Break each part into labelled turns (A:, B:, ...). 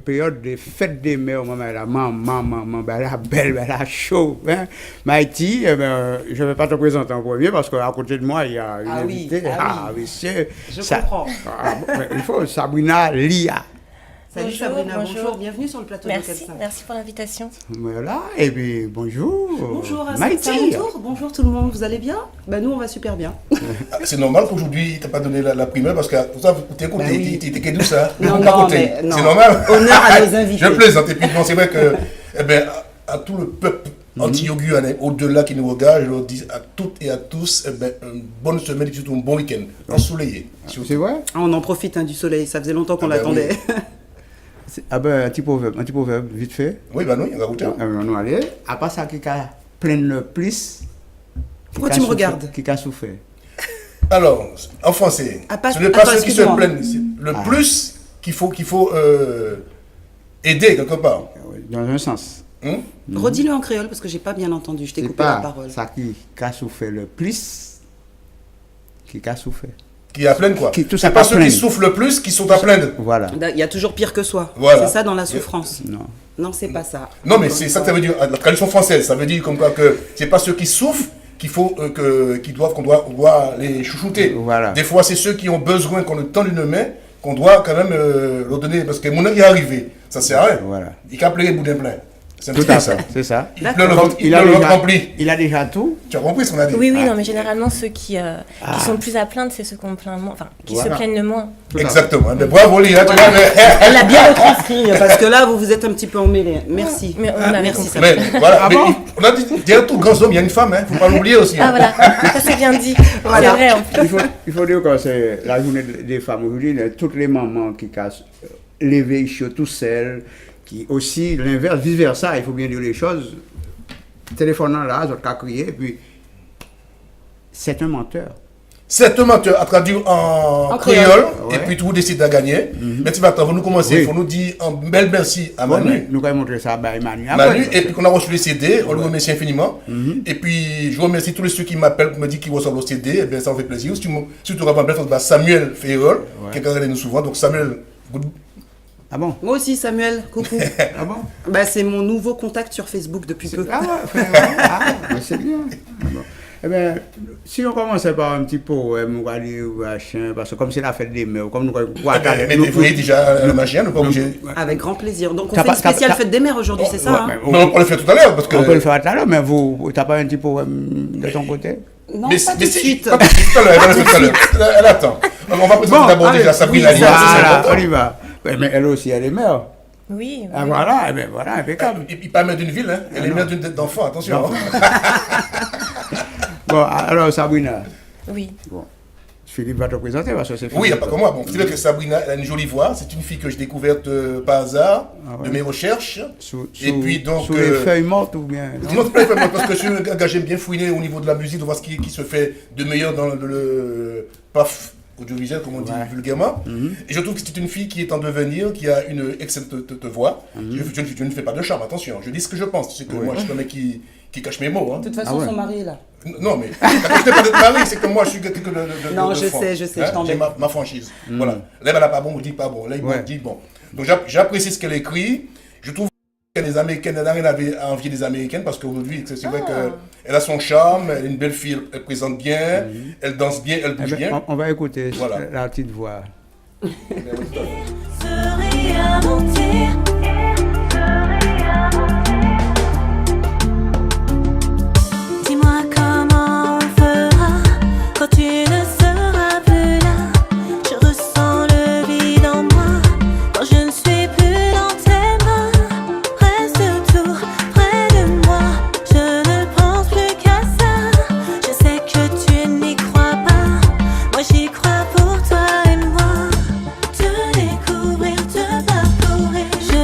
A: Période de fête des mères, maman, la belle, la chaud, hein. Maïti, je ne vais pas te présenter en premier parce qu'à côté de moi, il y a une invitée. Oui,
B: je comprends.
A: Il faut Sabrina Lia.
B: Salut Sabrina, bonjour, bienvenue sur le plateau de Kelsa.
C: Merci pour l'invitation.
A: Voilà, et puis bonjour.
B: Bonjour,
A: Maïti.
B: c'est mon tour. Bonjour tout le monde, vous allez bien? Nous on va super bien.
D: C'est normal qu'aujourd'hui tu n'as pas donné la primeur parce que pour ça, tu écoutes, t'es douce, hein?
B: Non,
D: c'est normal.
B: Honneur à nos invités.
D: Je plaisante, et puis bon, c'est vrai que, à tout le peuple anti-yoguanais, au-delà qui nous regarde, je leur dis à toutes et à tous, une bonne semaine et surtout un bon week-end, ensoleillé.
A: C'est vrai?
B: On en profite du soleil, ça faisait longtemps qu'on l'attendait.
D: Oui.
A: Un petit proverbe, vite fait.
D: Oui, oui, on va goûter.
A: On va aller. À part ça, qui a plein le plus.
B: Pourquoi tu me regardes?
A: Qui a souffert.
D: Alors, en français, ce n'est pas ceux qui se plaignent, c'est le plus qu'il faut aider quelque part.
A: Dans un sens.
B: Redis-le en créole parce que j'ai pas bien entendu, je t'ai coupé la parole.
A: Ça qui a souffert le plus, qui a souffert.
D: Qui a plaindre quoi. C'est pas ceux qui souffrent le plus qui sont à plaindre.
A: Voilà.
B: Il y a toujours pire que soi.
D: Voilà.
B: C'est ça dans la souffrance. Non, c'est pas ça.
D: Non, mais c'est ça que ça veut dire. La tradition française, ça veut dire comme quoi que c'est pas ceux qui souffrent qu'on doit les chouchouter.
A: Voilà.
D: Des fois, c'est ceux qui ont besoin qu'on le tende une main, qu'on doit quand même leur donner. Parce que mon œuvre est arrivé. Ça sert à rien.
A: Voilà.
D: Il a pleuré boudin plein.
A: C'est tout à ça. C'est ça.
D: Il pleure le ventre rempli.
A: Il a déjà tout.
D: Tu as compris ce qu'on a dit?
C: Oui, non, mais généralement, ceux qui sont le plus à plaindre, c'est ceux qu'on plaint le moins, enfin, qui se plaignent le moins.
D: Exactement. Mais bravo, Léa.
B: Elle l'a bien retranscrit, parce que là, vous êtes un petit peu emmêlés. Merci.
C: Mais on a
B: merci.
D: Mais voilà. On a dit, derrière tout grand homme, il y a une femme, faut pas l'oublier aussi.
C: Ah voilà, ça c'est bien dit. Voilà. C'est vrai en plus.
A: Il faut dire que c'est la journée des femmes aujourd'hui, toutes les mamans qui cassent lever tout seules, qui aussi l'inverse, vice versa, il faut bien dire les choses. Téléphonant là, ils ont crié, puis c'est un menteur.
D: C'est un menteur à traduire en créole, et puis tout décide de gagner. Mais tu vas attendre, nous commencer, il faut nous dire un bel merci à Manu.
A: Nous allons montrer ça à Manu.
D: Et puis qu'on a reçu les CD, on le remercie infiniment. Et puis je remercie tous ceux qui m'appellent, qui me disent qu'ils reçoivent le CD, et bien ça me fait plaisir. Surtout Samuel Ferrol, qui regarde nous souvent. Donc Samuel,
A: ah bon?
B: Moi aussi, Samuel, coucou.
A: Ah bon?
B: C'est mon nouveau contact sur Facebook depuis peu.
A: Ah ouais, c'est bien. Ah bon. Eh bien, si on commençait par un petit poème, parce que comme c'est la fête des mères, comme nous
D: mais vous voyez déjà le machin, nous pas bouger.
B: Avec grand plaisir. Donc on fait une spéciale fête des mères aujourd'hui, c'est ça?
D: Non, on peut le faire tout à l'heure.
A: On peut le faire tout à l'heure, mais vous, t'as pas un petit poème de ton côté?
B: Non, pas tout de suite.
D: Pas tout à l'heure, elle attend. On va présenter d'abord déjà Sabrina Lia.
A: On y va. Mais elle aussi, elle est mère.
C: Oui.
A: Ah voilà, impeccable.
D: Et puis pas mère d'une ville, elle est mère d'enfant, attention.
A: Bon, alors Sabrina.
C: Oui.
A: Bon. Philippe va te présenter parce que c'est Philippe.
D: Oui, il n'y a pas que moi. Bon, c'est vrai que Sabrina, elle a une jolie voix. C'est une fille que j'ai découverte par hasard de mes recherches. Et puis donc.
A: Sous les feuilles mortes ou bien?
D: Non, pas les feuilles mortes, parce que je suis engagé bien fouiner au niveau de la musique, de voir ce qui se fait de meilleur dans le paf audiovisuel, comme on dit vulgairement. Et je trouve que c'est une fille qui est en devenir, qui a une excellente voix. Je ne fais pas de charme, attention. Je dis ce que je pense. C'est que moi, je suis un mec qui cache mes mots.
B: De toute façon, son mari est là.
D: Non, mais quand je ne pas d'être mari, c'est que moi, je suis quelqu'un de
B: non, je sais, je t'en
D: j'ai ma franchise. Voilà. Là, elle n'a pas bon, on dit pas bon. Là, il me dit bon. Donc, j'apprécie ce qu'elle écrit. Je trouve que les Américaines, elle n'a rien à envier des Américaines parce qu'aujourd'hui, c'est vrai qu'elle a son charme, elle est une belle fille, elle présente bien, elle danse bien, elle bouge bien.
A: On va écouter la petite voix.
E: Serait à mentir. Dis-moi comment on fera quand tu ne seras plus là. Je ressens le vide en moi quand je ne suis plus dans tes bras. Reste tout près de moi, je ne pense plus qu'à ça. Je sais que tu n'y crois pas, moi j'y crois pour toi et moi. Te découvrir, te parcourir, je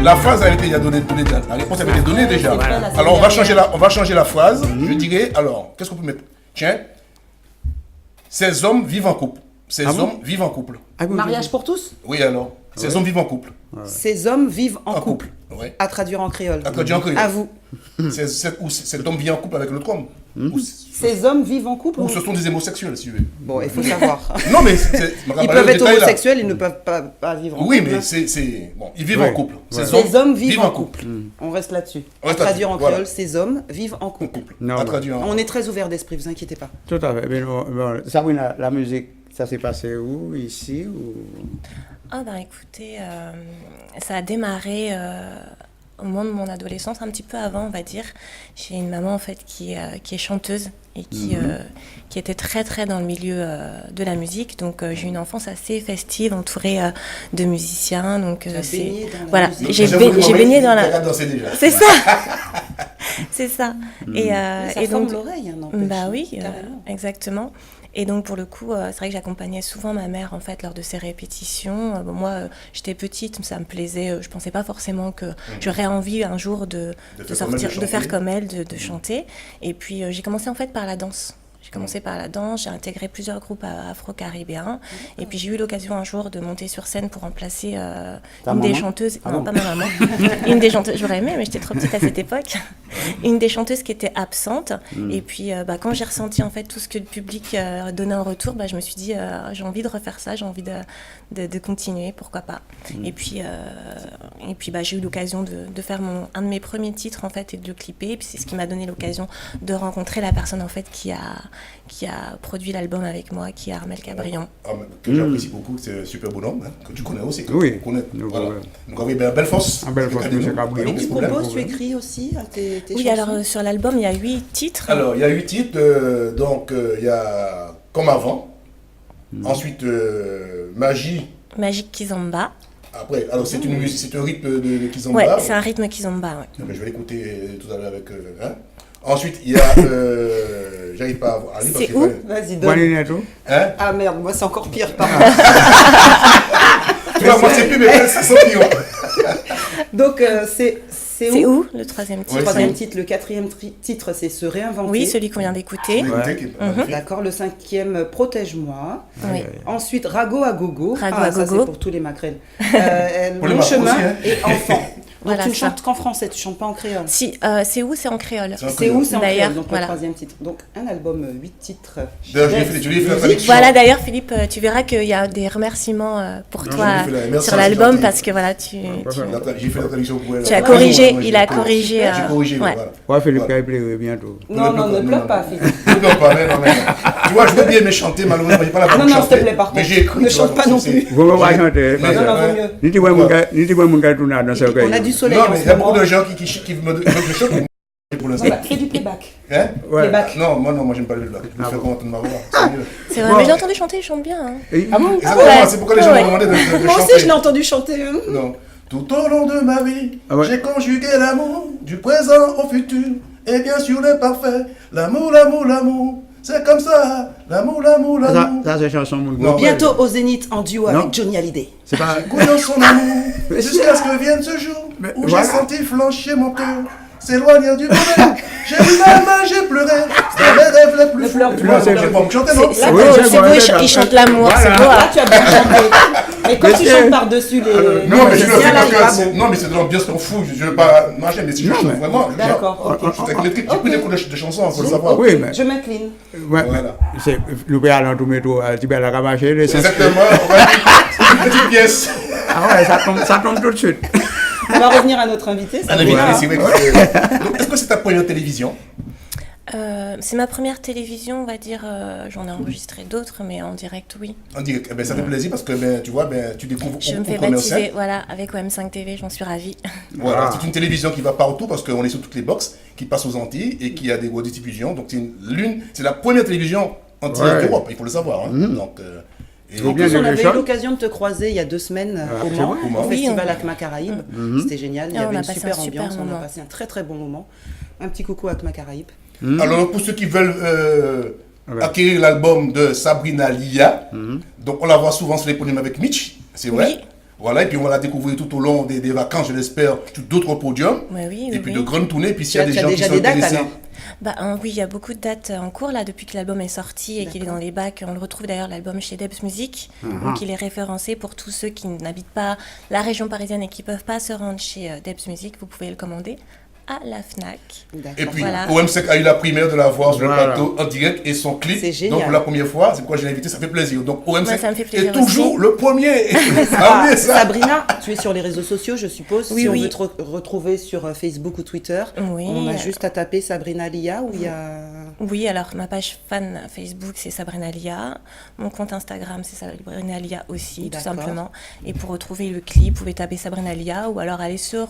D: La phrase a été déjà donnée, la réponse avait été donnée déjà.
C: c'est vrai, la semaine
D: Alors on va changer la phrase.
A: Mhm.
D: Je dirais, alors, qu'est-ce qu'on peut mettre? Tiens, ces hommes vivent en couple. Ces
A: Ah bon
D: hommes vivent en couple.
A: Ah, oui,
B: Mariage pour tous.
D: Oui, alors, ces hommes vivent en couple.
B: Ces hommes vivent en couple.
D: Ouais.
B: À traduire en créole.
D: À traduire en créole.
B: À vous.
D: Ou cet homme vit en couple avec l'autre homme.
B: Ces hommes vivent en couple
D: Ou ce sont des homosexuels, si tu veux.
B: Bon, il faut savoir.
D: Non, mais
B: Ils peuvent être homosexuels, ils ne peuvent pas vivre en
D: Oui,
B: couple.
D: mais c'est. Bon, ils vivent
A: Ouais.
D: en couple.
A: Ouais.
B: Ces hommes vivent en couple. On reste là-dessus.
D: On
B: À
D: reste là-dessus,
B: traduire en
D: voilà.
B: créole, ces hommes vivent en
D: En
B: couple.
D: couple.
A: Non,
D: À
A: non.
D: traduire en
B: On est très ouvert d'esprit, vous inquiétez pas.
A: Tout à fait. Mais bon, Sabrina, la musique, ça s'est passé où? Ici ou...
C: Ah ben écoutez, ça a démarré au moment de mon adolescence, un petit peu avant on va dire. J'ai une maman en fait qui est chanteuse et qui était très très dans le milieu de la musique. Donc j'ai eu une enfance assez festive, entourée de musiciens. Donc
B: Tu as
C: c'est
B: baigné dans la
C: voilà,
B: musique.
C: j'ai baigné dans la.
D: danser déjà.
C: C'est ça, c'est ça. Et,
B: Ça
C: et
B: forme
C: donc
B: l'oreille, hein, n'empêche.
C: bah oui,
B: Carrément.
C: exactement. Et donc pour le coup, c'est vrai que j'accompagnais souvent ma mère en fait lors de ses répétitions. Bon, moi, j'étais petite, ça me plaisait. Je pensais pas forcément que j'aurais envie un jour de
D: faire comme elle,
C: sortir,
D: de
C: de faire
D: chanter.
C: comme elle, de chanter. Et puis j'ai commencé en fait par la danse. J'ai commencé par la danse, j'ai intégré plusieurs groupes afro-caribéens. Et puis j'ai eu l'occasion un jour de monter sur scène pour remplacer
A: Ta
C: une des
A: maman
C: chanteuses.
A: Ah
C: non,
A: bon
C: pas ma maman. Une des chanteuses, j'aurais aimé, mais j'étais trop petite à cette époque. Une des chanteuses qui était absente. Et puis quand j'ai ressenti en fait tout ce que le public donnait en retour, je me suis dit j'ai envie de refaire ça, j'ai envie de continuer, pourquoi pas. Et puis j'ai eu l'occasion de faire un de mes premiers titres en fait et de le clipper. Et puis c'est ce qui m'a donné l'occasion de rencontrer la personne en fait qui a produit l'album avec moi, qui est Armel Cabrion.
D: Que j'apprécie beaucoup, c'est un super bonhomme, hein, que tu connais aussi. Que
A: Oui.
D: tu connais.
A: Nous,
D: Voilà.
A: ouais.
D: Donc, oui, ben, belle force.
A: Ah, belle force, monsieur Cabrion.
B: Et tu
A: Problème,
B: composes, tu
A: problème.
B: écris aussi tes
C: Oui,
B: chansons.
C: alors sur l'album il y a 8 titres.
D: Alors, il y a 8 titres. Donc, il y a Comme avant. Ensuite, Magie.
C: Magique Kizomba.
D: Après, alors c'est une musique, c'est un rythme de Kizomba.
C: Ouais, c'est un rythme Kizomba. Ouais.
D: Ah, ben, je vais l'écouter tout à l'heure avec. Hein. Ensuite, il y a. J'arrive pas à lire parce
C: C'est
D: que-
C: où
B: Vas-y, donne.
A: Wanineto?
D: Hein.
B: Ah merde, moi c'est encore pire, pardon.
D: Tu vois, moi c'est plus, mais c'est son pire.
B: Donc c'est
C: C'est où le troisième titre?
B: Le troisième titre, le quatrième titre, c'est Se réinventer.
C: Oui, celui qu'on vient d'écouter.
B: D'accord, le cinquième, Protège-moi.
C: Oui.
B: Ensuite, Rago à gogo.
C: Rago à
B: ça
C: gogo.
B: c'est pour tous les maquerelles.
D: Pour les
B: Long
D: marques
B: chemin
D: aussi, hein.
B: et enfant. Donc
C: Voilà,
B: tu ne
C: ça.
B: chantes qu'en français, tu chantes pas en créole.
C: Si, c'est où? C'est en créole.
D: C'est en
B: C'est où? C'est en
C: D'ailleurs,
B: créole, donc
C: voilà.
B: le troisième titre. Donc un album, 8 titres.
D: D'ailleurs, je lui ai fait la traduction.
C: Voilà, d'ailleurs, Philippe, tu verras qu'il y a des remerciements pour
D: Non,
C: toi
D: j'ai fait la- merci,
C: sur
D: c'est
C: l'album
D: gentil.
C: parce que voilà, tu
D: J'ai fait la traduction pour elle.
C: as
D: Ah,
C: corrigé,
D: moi,
C: il a corrigé.
D: J'ai corrigé,
C: ouais.
D: voilà.
A: Ouais, Philippe
D: Voilà.
A: Caille bientôt.
B: Non, ne pleure pas, Philippe.
D: Ne pleure pas, mais non, mais. Tu vois, je veux bien me chanter, malheureusement, j'ai pas la voix
B: Non,
D: pour
B: non, s'il te
D: chanter.
B: plaît, par
D: Mais
B: contre.
D: j'ai écrit.
B: Ne
D: tu vois,
B: chante pas
D: donc
B: non
D: c'est-
B: plus.
A: Vous me voyez chanter.
B: Non, non, vaut mieux.
A: Ni tu vois mon gars tout dans ce
B: On a du soleil
D: Non,
B: en
D: mais
B: ce
D: il y a beaucoup
B: moment.
D: de gens qui me chantent pour l'instant.
B: Voilà, fais du playback.
D: Hein?
A: Ouais.
B: Playback.
D: Non, moi j'aime pas le playback. Je préfère qu'on entende ma voix. C'est mieux.
C: C'est vrai,
A: Bon.
C: mais j'ai entendu chanter, il chante bien. Hein.
A: Ah bon?
D: Exactement,
C: ouais.
D: c'est pourquoi les gens
C: Ouais.
D: m'ont demandé de chanter.
B: Moi aussi, je l'ai entendu chanter.
D: Non. Tout au long de ma vie,
A: Ah ouais.
D: j'ai conjugué l'amour du présent au futur. Et bien sûr le parfait. L'amour, l'amour, l'amour. C'est comme ça. L'amour, l'amour, l'amour.
A: Ça, c'est chanson mon
D: Non.
A: groupe.
B: Bientôt au Zénith en duo
A: Non.
B: avec Johnny Hallyday.
A: C'est pas.
D: Couillant son amour.
A: Mais
D: Jusqu'à ce que vienne ce jour
A: Mais
D: où
A: voilà.
D: j'ai senti flancher mon cœur. S'éloigner du bonheur. J'ai eu la main, j'ai pleuré. C'était mes rêves les plus
B: Ne
D: fous.
B: pleure
D: Tu
B: plus.
D: vois, j'ai pas me chanter, non?
C: C'est
A: Oui,
C: beau,
A: c'est
C: c'est
A: bon,
C: beau,
A: c'est
C: il chante
A: parfait.
C: l'amour, c'est
A: Voilà.
C: beau.
B: Là,
C: hein.
B: tu as bien chanté. Mais quand tu
A: Monsieur-
B: chantes par-dessus les.
D: Non, mais je le
B: musiciens,
D: fais
B: là,
D: parce
B: il est
D: que
B: pas
D: c'est-
B: bon.
D: non, mais c'est de l'ambiance qu'on fout. Je veux pas marcher, mais si je
A: Non,
D: chante
A: mais-
D: vraiment.
B: D'accord, ok.
D: J'ai pris des cours de chansons, il faut le savoir.
A: Oui, mais.
B: Je m'incline.
A: Ouais,
D: Voilà.
A: c'est le père dans tout métro, tu vas la ramasser, les sens.
D: Exactement. Ouais. Une petite pièce.
A: Ah ouais, ça tombe tout de suite.
B: On va revenir à notre invité. Ça
D: Un
B: vous
D: invité,
B: va,
D: c'est
B: hein.
D: vrai que- Donc, est-ce que c'est ta première télévision?
C: C'est ma première télévision, on va dire. J'en ai enregistré d'autres, mais en direct, oui.
D: On dirait que ça fait plaisir parce que tu vois, tu découvres
C: Je
D: au
C: me fais
D: commercial.
C: baptiser, voilà, avec OM5 TV, j'en suis ravie.
D: Voilà,
A: Ah.
D: c'est une télévision qui va partout parce qu'on est sur toutes les box, qui passe aux Antilles et qui a des rediffusions. Donc c'est la première télévision en direct
A: Ouais.
D: d'Europe, il faut le savoir. Hein. Donc, et
A: Faut
B: En
A: bien
B: plus, on
A: des
B: avait eu
A: choses.
B: l'occasion de te croiser il y a 2 semaines au
A: absolument.
B: Mans,
D: Au Mans.
B: au
C: Oui,
B: festival
C: on-
B: ACMA Caraïbes. C'était génial, il y
C: Et on
B: avait
C: a
B: une
C: passé
B: super
C: un super
B: ambiance, on a
C: moment.
B: passé un très très bon moment. Un petit coucou à ACMA Caraïbes.
D: Alors, pour ceux qui veulent
A: Ouais.
D: acquérir l'album de Sabrina Lia, donc on la voit souvent sur les podiums avec Mitch, c'est vrai.
C: Oui.
D: Voilà, et puis on va la découvrir tout au long des vacances, je l'espère, sur d'autres podiums.
C: Ouais, oui,
D: Et puis
C: oui.
D: de grandes tournées, puis s'il y a
F: Tu
D: des
F: as
D: gens qui
F: déjà
D: sont
F: des dates,
D: intéressés.
F: alors
C: Oui, il y a beaucoup de dates en cours là depuis que l'album est sorti et qu'il est dans les bacs. On le retrouve d'ailleurs l'album chez Debs Music. Donc il est référencé pour tous ceux qui n'habitent pas la région parisienne et qui ne peuvent pas se rendre chez Debs Music. Vous pouvez le commander à la Fnac.
F: D'accord.
D: Et puis,
C: Voilà.
D: OM5 a eu la primeur de la voir sur le
A: Voilà.
D: plateau en direct et son clip.
F: C'est génial.
D: Donc, pour la première fois, c'est pourquoi je l'ai invité, ça fait plaisir. Donc, OM5
C: Moi, ça me fait plaisir
D: est toujours
C: aussi.
D: le premier.
F: Ah,
D: Amenez ça.
F: Sabrina, tu es sur les réseaux sociaux, je suppose.
C: Oui,
F: si
C: oui.
F: on veut te retrouver sur Facebook ou Twitter,
C: Oui.
F: on a juste à taper Sabrina Lia où il y a...
C: Oui, alors ma page fan Facebook c'est Sabrina Lia. Mon compte Instagram c'est Sabrina Lia aussi, tout
F: D'accord.
C: simplement. Et pour retrouver le clip, vous pouvez taper Sabrina Lia ou alors aller sur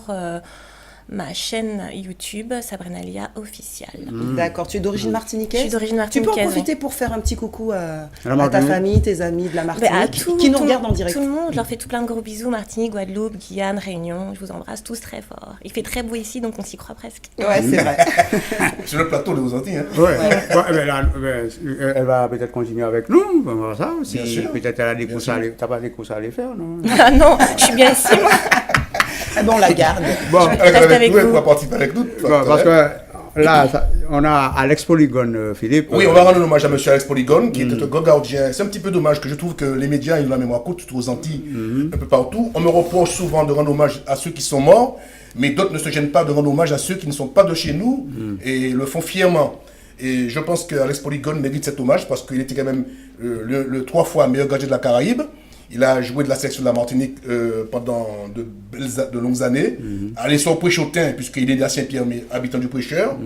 C: ma chaîne YouTube Sabrina Lia officielle.
F: D'accord, tu es d'origine martiniquaise.
C: Je suis d'origine
F: Tu peux en
C: martiniquaise,
F: profiter pour faire un petit coucou à ta
A: Martinique.
F: famille, tes amis de la
C: Mais
F: Martinique,
C: à tout,
F: qui nous
C: tout-
F: regardent en direct.
C: Tout le monde, je leur fais tout plein de gros bisous. Martinique, Guadeloupe, Guyane, Réunion. Je vous embrasse tous très fort. Il fait très beau ici, donc on s'y croit presque.
F: Ouais, c'est vrai.
D: Sur le plateau de aux Antilles. Hein.
A: Ouais. Elle va peut-être continuer avec nous, on va voir ça aussi.
D: Bien sûr.
A: Peut-être elle a des courses à aller, t'as pas des courses à aller faire, non?
C: Ah non, je suis bien ici, moi.
F: Ah bon, on la garde.
A: Bon,
C: Reste
D: Avec
C: avec
D: nous, elle
C: vous.
D: pourra participer avec nous.
A: bon, parce que là, on a Alex Polygone, Philippe.
D: Oui, on va rendre un hommage à M. Alex Polygone, qui était un grand gardien. C'est un petit peu dommage que je trouve que les médias, ils ont la mémoire courte, surtout aux Antilles, un peu partout. On me reproche souvent de rendre hommage à ceux qui sont morts, mais d'autres ne se gênent pas de rendre hommage à ceux qui ne sont pas de chez nous et le font fièrement. Et je pense qu'Alex Polygone mérite cet hommage parce qu'il était quand même le 3 fois meilleur gardien de la Caraïbe. Il a joué de la section de la Martinique pendant de longues années. Allé sur Préchotin, puisqu'il est à Saint-Pierre, mais habitant du Prêcheur.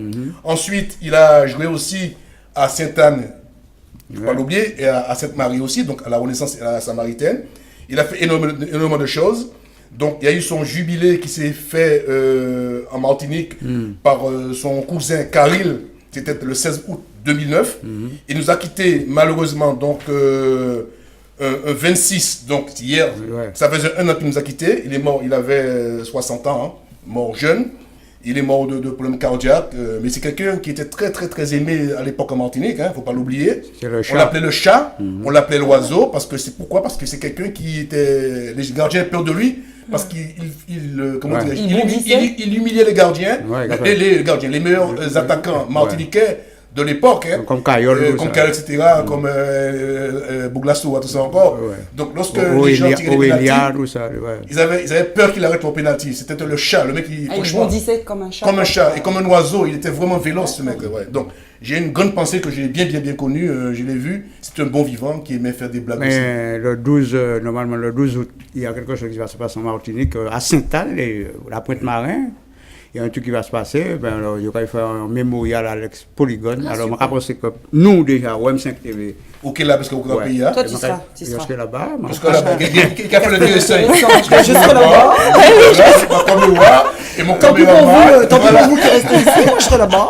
D: Ensuite, il a joué aussi à Sainte-Anne, il ne faut pas l'oublier, et à Sainte-Marie aussi, donc à la Renaissance et à la Samaritaine. Il a fait énormément de choses. Donc, il y a eu son jubilé qui s'est fait en Martinique par son cousin Caril. C'était le 16 août 2009. Il nous a quittés, malheureusement, donc... un 26, donc hier,
A: Ouais.
D: ça faisait un an qu'il nous a quittés. Il est mort, il avait 60 ans, hein, mort jeune. Il est mort de problèmes cardiaques, mais c'est quelqu'un qui était très très très aimé à l'époque en Martinique, il ne faut pas l'oublier.
A: C'est le
D: On
A: chat.
D: l'appelait le chat, on l'appelait l'oiseau, parce que c'est pourquoi? Parce que c'est quelqu'un qui était... Les gardiens avaient peur de lui, parce comment
A: Ouais.
D: dirais-je,
F: Il bondissait.
D: il humiliait les gardiens,
A: Ouais, d'accord.
D: les gardiens, les meilleurs attaquants martiniquais de l'époque, hein.
A: Comme Caillol,
D: Comme
A: ça.
D: Caillol, etc., comme Bouglasso, tout ça encore.
A: Ouais.
D: Donc lorsque les gens tiraient des
A: Aurélia,
D: pénaltys,
A: tout ça, ouais.
D: ils avaient peur qu'il arrête au pénalty. C'était le chat, le mec qui,
F: Ah, il
D: franchement,
F: bondissait comme un chat.
D: comme un chat et comme un oiseau, il était vraiment véloce ce mec. Ouais. Donc j'ai une grande pensée que j'ai bien connu, je l'ai vu. C'est un bon vivant qui aimait faire des blagues aussi.
A: Mais le 12, normalement le 12 août, il y a quelque chose qui va se passer en Martinique, à Sainte-Anne, la Pointe-Marin. Il y a un truc qui va se passer, ben alors, il va faire un mémorial à Alex Polygone. Alors, je pense que nous, déjà, OM5 TV,
D: Ok, là, parce qu'au
A: Ouais.
D: pays, hein.
F: Toi, tu seras.
A: je serai là-bas. moi.
D: Parce que là, qui a fait le DSI.
F: Je serai là-bas.
D: Mon caméra et mon
F: Tant pis pour
D: caméraman.
F: vous, tant pis pour vous qui restez ici, moi je serai là-bas.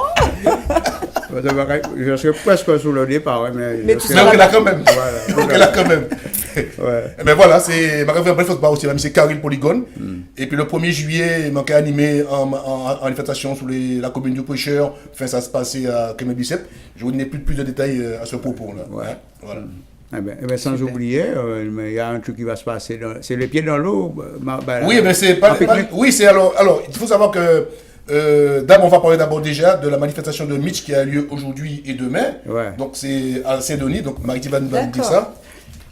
A: Je serai presque sur le départ, ouais,
F: Mais
A: je
F: tu
A: serai
F: seras
D: Donc, là, quand même.
A: Voilà.
D: Donc, là, quand même.
A: Ouais.
D: Eh ben voilà, c'est ma rêve bref aussi, c'est Caril Polygone. Et puis le 1er juillet, il manquait animé en manifestation sur la commune du Prêcheur. Enfin, ça se passait à Clément Bicep. Je vous donne plus de détails à ce propos-là.
A: Ouais.
D: Hein, voilà.
A: Eh ben, sans oublier, mais il y a un truc qui va se passer. C'est les pieds dans l'eau.
D: Oui, mais c'est pas. Oui, c'est alors, il faut savoir que. D'abord, on va parler d'abord déjà de la manifestation de Mitch qui a lieu aujourd'hui et demain.
A: Ouais.
D: Donc c'est à Saint-Denis. Donc Marie va nous dire
F: D'accord.
D: ça.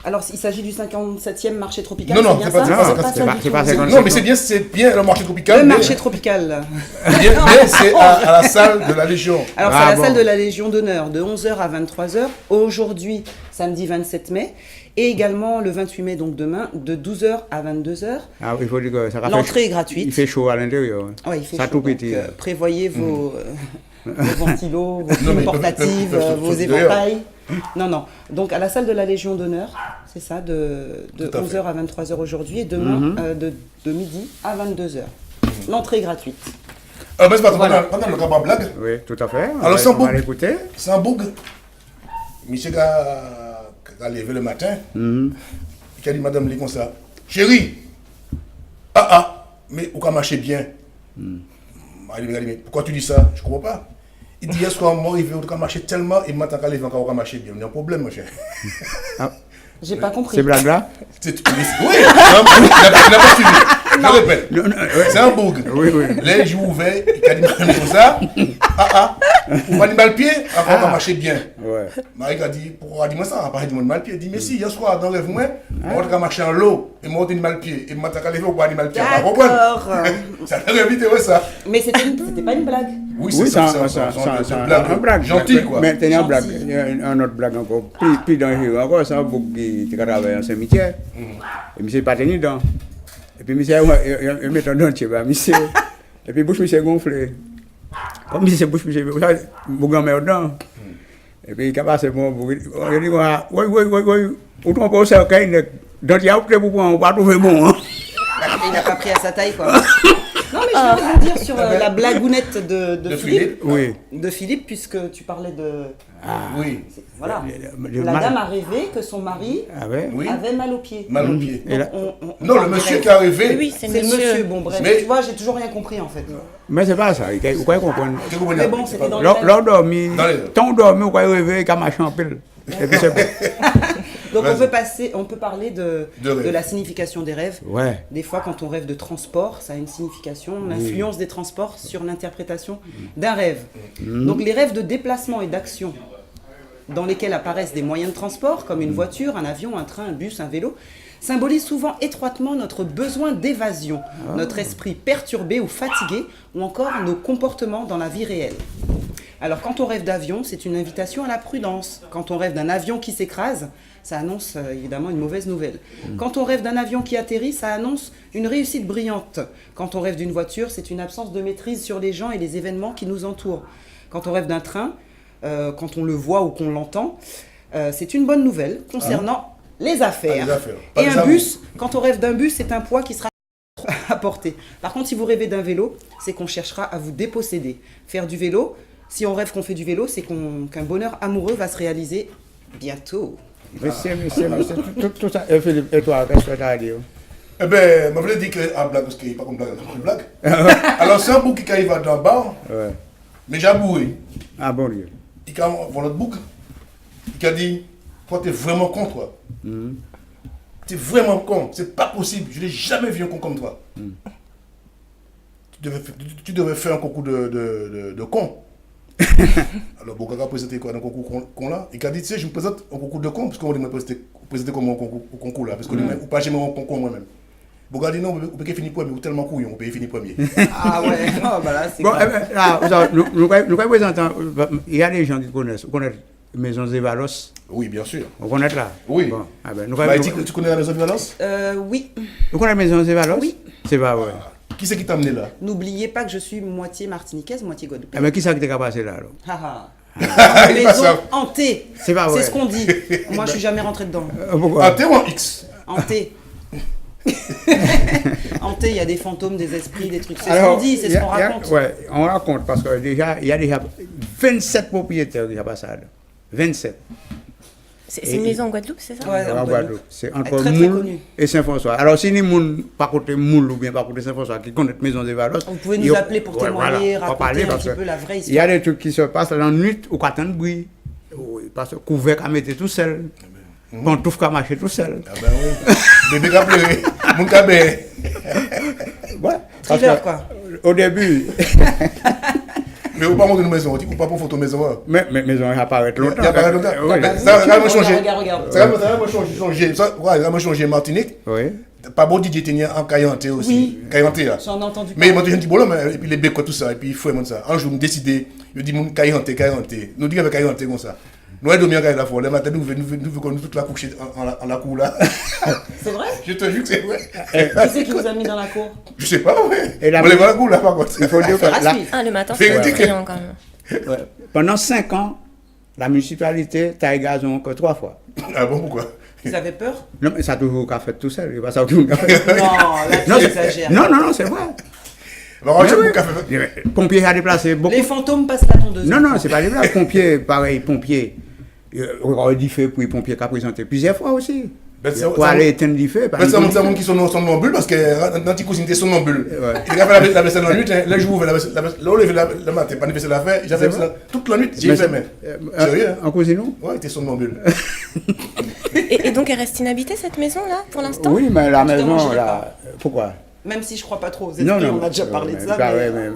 F: Alors, il s'agit du 57e marché tropical.
D: Non, non,
F: c'est
D: c'est
F: bien
D: pas-
F: ça
D: c'est pas-
F: C'est
A: c'est pas-
F: du
A: c'est
F: tout.
A: pas 50.
D: Non, mais c'est bien le marché tropical.
F: Le
D: mais-
F: marché tropical.
D: bien, c'est à la salle de la Légion.
F: Alors,
A: Ah,
F: c'est la
A: bon.
F: salle de la Légion d'honneur de 11h à 23h. Aujourd'hui, samedi 27 mai. Et également le 28 mai, donc demain, de 12h à 22h.
A: Ah, il faut dire que ça va
F: L'entrée est
A: Il
F: gratuite.
A: fait chaud à l'intérieur.
F: Ouais, il fait
A: ça
F: chaud,
A: tout
F: donc,
A: pété.
F: prévoyez vos ventilos, vos
D: Non, mais
F: primes
D: ils
F: portatives,
D: peuvent
F: vos
D: sortir dehors.
F: éventails. Non. Donc à la salle de la Légion d'honneur, c'est ça, de
D: Tout à
F: 11h à 23h aujourd'hui et demain de midi à 22h. L'entrée est gratuite.
D: Alors, mais c'est pas
F: Voilà.
D: pendant le cabaret blague.
A: Oui, tout à fait.
D: Alors, sans
A: on va
D: boucle.
A: l'écouter.
D: C'est un boug. Monsieur qui a levé le matin, qui a dit Madame Lee comme ça, chérie, mais pourquoi marcher bien? Elle dit, mais pourquoi tu dis ça? Je ne comprends pas. Il dit, hier soir, moi, il veut marcher tellement, et maintenant, quand il va encore marcher bien. Il y a un problème, mon cher.
A: Ah.
F: J'ai pas compris.
A: Ces blagues-là?
D: Oui, il n'a pas suivi. Je répète.
A: Non, ouais.
D: C'est un bug.
A: Oui, oui.
D: Les jours ouverts, il a dit comme ça. On va mal pied, après on va marcher bien.
A: Ouais.
D: Marie a dit, pourquoi dis-moi ça? Après, il dit mal pied. Il dit, mais si, hier soir, dans le rêve, moi, on va marcher en l'eau, et moi, on dit mal pied. Et moi, t'as qu'à lever, on va dire mal pied.
F: D'accord.
D: Ça t'a réinvité, ouais, ça.
F: Mais c'était pas une blague.
D: Oui,
A: Oui,
D: c'est
A: c'est
D: ça.
A: un blague.
D: Gentil, quoi.
A: Mais t'as une
F: Gentil.
A: blague. Il y a un autre blague encore. Plus dangereux encore, c'est un bouc qui travaille en Saint-Mitière. Et monsieur pas tenu dedans. Et puis monsieur, il met un dentier, monsieur. Et puis bouche monsieur gonflé. Comme monsieur bouche monsieur, mon grand-mère dedans. Et puis il a passé mon bouc. Il dit, oui. Autant pour ça, quand il est dentier, on va trouver bon.
F: Il n'a pas pris à sa taille, quoi. Non, mais je veux rebondir sur la blagounette de Philippe.
A: Oui.
F: De Philippe, puisque tu parlais de...
D: Oui.
F: Voilà.
A: Le
F: La
A: mal.
F: dame a rêvé que son mari
A: Ah ouais?
D: Oui.
F: avait mal aux pieds.
D: Mal au pied.
A: Et là-
D: Non, le monsieur qui est arrivé.
C: Oui, c'est
F: C'est le monsieur.
C: monsieur.
F: Bon, bref,
D: Mais-
F: tu vois, j'ai toujours rien compris, en fait.
A: Mais c'est pas ça, vous pouvez comprendre.
F: Mais bon, c'était dans le
A: L'on dormi,
D: Dans les-
A: ton dormi, vous pouvez rêver, qu'à marcher en pile. Et puis c'est bon.
F: Donc
D: Vas-y.
F: on peut parler de
D: rêve.
F: la signification des rêves.
A: Ouais.
F: Des fois, quand on rêve de transport, ça a une signification, l'influence des transports sur l'interprétation d'un rêve. Donc les rêves de déplacement et d'action, dans lesquels apparaissent des moyens de transport, comme une voiture, un avion, un train, un bus, un vélo, symbolisent souvent étroitement notre besoin d'évasion, notre esprit perturbé ou fatigué, ou encore nos comportements dans la vie réelle. Alors quand on rêve d'avion, c'est une invitation à la prudence. Quand on rêve d'un avion qui s'écrase, ça annonce évidemment une mauvaise nouvelle. Quand on rêve d'un avion qui atterrit, ça annonce une réussite brillante. Quand on rêve d'une voiture, c'est une absence de maîtrise sur les gens et les événements qui nous entourent. Quand on rêve d'un train, quand on le voit ou qu'on l'entend, c'est une bonne nouvelle concernant les affaires.
D: Les affaires. Pas
F: Et
D: les
F: un
D: amours.
F: bus, quand on rêve d'un bus, c'est un poids qui sera à porter. Par contre, si vous rêvez d'un vélo, c'est qu'on cherchera à vous déposséder. Faire du vélo, si on rêve qu'on fait du vélo, c'est qu'un bonheur amoureux va se réaliser bientôt.
A: Monsieur, tout ça. Et Philippe, et toi, qu'est-ce que tu as à dire?
D: Eh ben, je voulais dire que la blague, parce qu'il n'y a pas comme blague. Alors, c'est un bouc qui arrive dans le bar,
A: Ouais.
D: mais j'ai abouré.
A: Ah bon Dieu.
D: Il a vu notre bouc. Il a dit, toi, t'es vraiment con, toi. T'es vraiment con. C'est pas possible. Je n'ai jamais vu un con comme toi. Tu devais faire un concours de con. Alors, bon, quand présenté quoi dans le concours con là, il a dit, tu sais, je me présente au concours de con, parce qu'on m'a présenté comme un concours là, parce qu'on ou pas jamais un concours moi-même. Bon, il a dit non, on peut finir premier, ou tellement couillon, on peut finir premier.
F: Ah ouais, oh, bah là, c'est
A: Bon,
F: grave.
A: là, nous présentons, il y a des gens qui connaissent. Vous connaissez Maison Zévalos?
D: Oui, bien sûr.
A: Vous connaissez là?
D: Oui.
A: Bon, ah ben,
D: Tu connais la maison de Valence?
F: Oui,
A: vous connaissez Maison Zévalos?
F: Oui.
A: C'est pas vrai.
D: Qui c'est qui t'a amené là?
F: n'oubliez pas que je suis moitié martiniquaise, moitié
A: Ah
F: guadeloupéenne.
A: ben, qui c'est qui t'a passé là alors?
F: Ah
D: Il
F: ah.
D: est pas
F: Maison
D: ça.
F: hantée.
A: C'est pas vrai.
F: C'est ce qu'on dit. Moi, je suis jamais rentrée dedans.
A: Pourquoi?
D: Ah, t'es en X.
F: Hantée. Hantée, il y a des fantômes, des esprits, des trucs. C'est ce qu'on dit, c'est ce qu'on raconte.
A: Ouais, on raconte parce que déjà, il y a déjà 27 propriétaires qui passent là. 27.
C: C'est une maison en Guadeloupe, c'est ça?
F: Ouais,
A: En
F: en
A: Guadeloupe.
F: Guadeloupe.
A: C'est
F: Elle est
A: entre
F: très, très
A: Moule
F: connue.
A: et Saint-François. Alors, si les gens, par côté Moule ou bien par côté Saint-François, qui connaissent Maison des Valos,
F: Vous pouvez nous appeler pour témoigner,
A: on va
F: raconter
A: parler
F: un
A: parce
F: petit
A: que
F: peu la vraie
A: il y a
F: histoire.
A: des trucs qui se passent dans la nuit ou quand on bruit. Oui, parce que couvercle à mettre tout seul. Pantoufle à marcher tout seul.
D: Ah ben oui. Bébé qu'a pleuré. Mon cabé.
A: Ouais, parce
F: Thriller,
A: que,
F: quoi.
A: au début,
D: Mais vous pas monter une maison, ou pas pour photo maison.
A: mais Maison apparaît longtemps.
D: Il y a pas longtemps.
A: Oui.
D: Ça va changer.
F: Regarde.
D: Ça va changer. Ça va changer Martinique.
A: Oui.
D: Pas bon DJ tenir en Caillanté aussi.
F: Oui.
D: Caillanté là.
F: J'en ai entendu
D: Mais
F: parler.
D: moi, j'ai dit, bon, et puis les bécots, tout ça, et puis il faut ça. Un jour, je me décidé, je dis, mon Caillanté. Nous disons avec Caillanté comme ça. Nous, on dormir à la fois. Le matin, nous venons toute la coucher en la cour là.
F: C'est vrai?
D: Je te jure que c'est vrai.
F: Qui c'est qui vous a mis dans la cour?
D: Je sais pas, ouais.
A: Et la
D: On les voit la cour là, par contre.
A: Il faut dire que
F: À
A: la-
F: suivre.
C: Ah, le matin,
D: Fais
C: c'est
D: une
C: effrayant quand même.
A: ouais, pendant 5 ans, la municipalité taille gazon que 3 fois.
D: Ah bon, pourquoi?
F: Vous avez peur?
A: Non, mais ça a toujours qu'à faire tout seul. Il va ça tout qu'à faire.
F: Non, là, tu
A: Non,
F: exagères.
A: non, c'est vrai.
D: Alors, je
A: Oui,
D: peux café.
A: Pompiers a déplacé beaucoup.
F: Les fantômes passent la tondeuse.
A: Non, c'est pas les blagues. Pompiers, pareil, pompiers. On dit fait pour les pompiers qui a présenté plusieurs fois aussi.
D: Ben,
A: Pour aller éteindre les feux.
D: c'est un monde qui sont somnambules parce que dans tes cousines, t'es somnambule. Il a fait la vaisselle la nuit, là, je ouvre la vaisselle, le matin, pas de vaisselle à faire, j'avais fait ça toute la nuit, j'ai fait, mais. Sérieux, hein?
A: En cousin,
D: Ouais, t'es somnambule.
C: Et donc, elle reste inhabitée, cette maison-là, pour l'instant?
A: oui, mais la maison,
F: Justement, je
A: là. Pourquoi?
F: Même si je crois pas trop aux esprits, on a déjà parlé de ça.
A: Bah
F: mais,
A: ouais,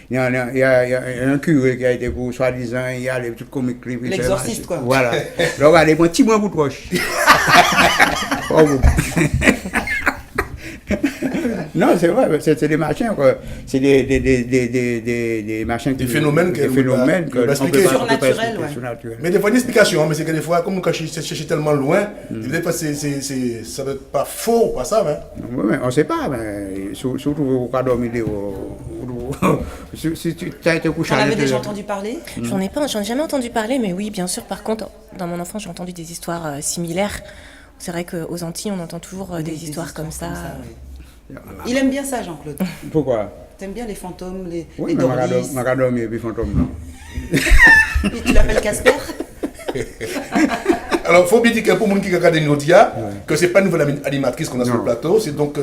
A: mais il y a un curé qui a été pour soi-disant, il y a les trucs comiques.
F: L'exorciste, quoi.
A: Voilà. Donc, allez, moi, petit moins pour toi. Oh, bon. Non, c'est vrai, c'est des machins, quoi. C'est des machins
D: Des phénomènes
A: que on peut pas
F: Surnaturels,
A: expliquer,
F: ouais.
A: surnaturels.
D: Mais des fois, une explication, hein, mais c'est que des fois, comme quand je cherche tellement loin, peut-être que ça doit être pas faux, pas ça, hein.
A: Oui, mais on ne sait pas, mais surtout au cas dormir, si tu as été couché
F: J'en
A: à
F: avais déjà
A: l'intérieur.
F: entendu parler.
C: J'en ai jamais entendu parler, mais oui, bien sûr. Par contre, dans mon enfance, j'ai entendu des histoires similaires. C'est vrai qu'aux Antilles, on entend toujours des histoires comme ça.
F: ouais. Il aime bien ça, Jean-Claude.
A: Pourquoi?
F: T'aimes bien les fantômes, les
A: Oui, mais
F: dorlis.
A: ma dormir et puis fantôme, non.
F: Et tu l'appelles Casper?
D: Alors, il faut bien dire que pour les gens qui regardent Nodia, que ce n'est pas une nouvelle animatrice qu'on a sur le plateau, c'est donc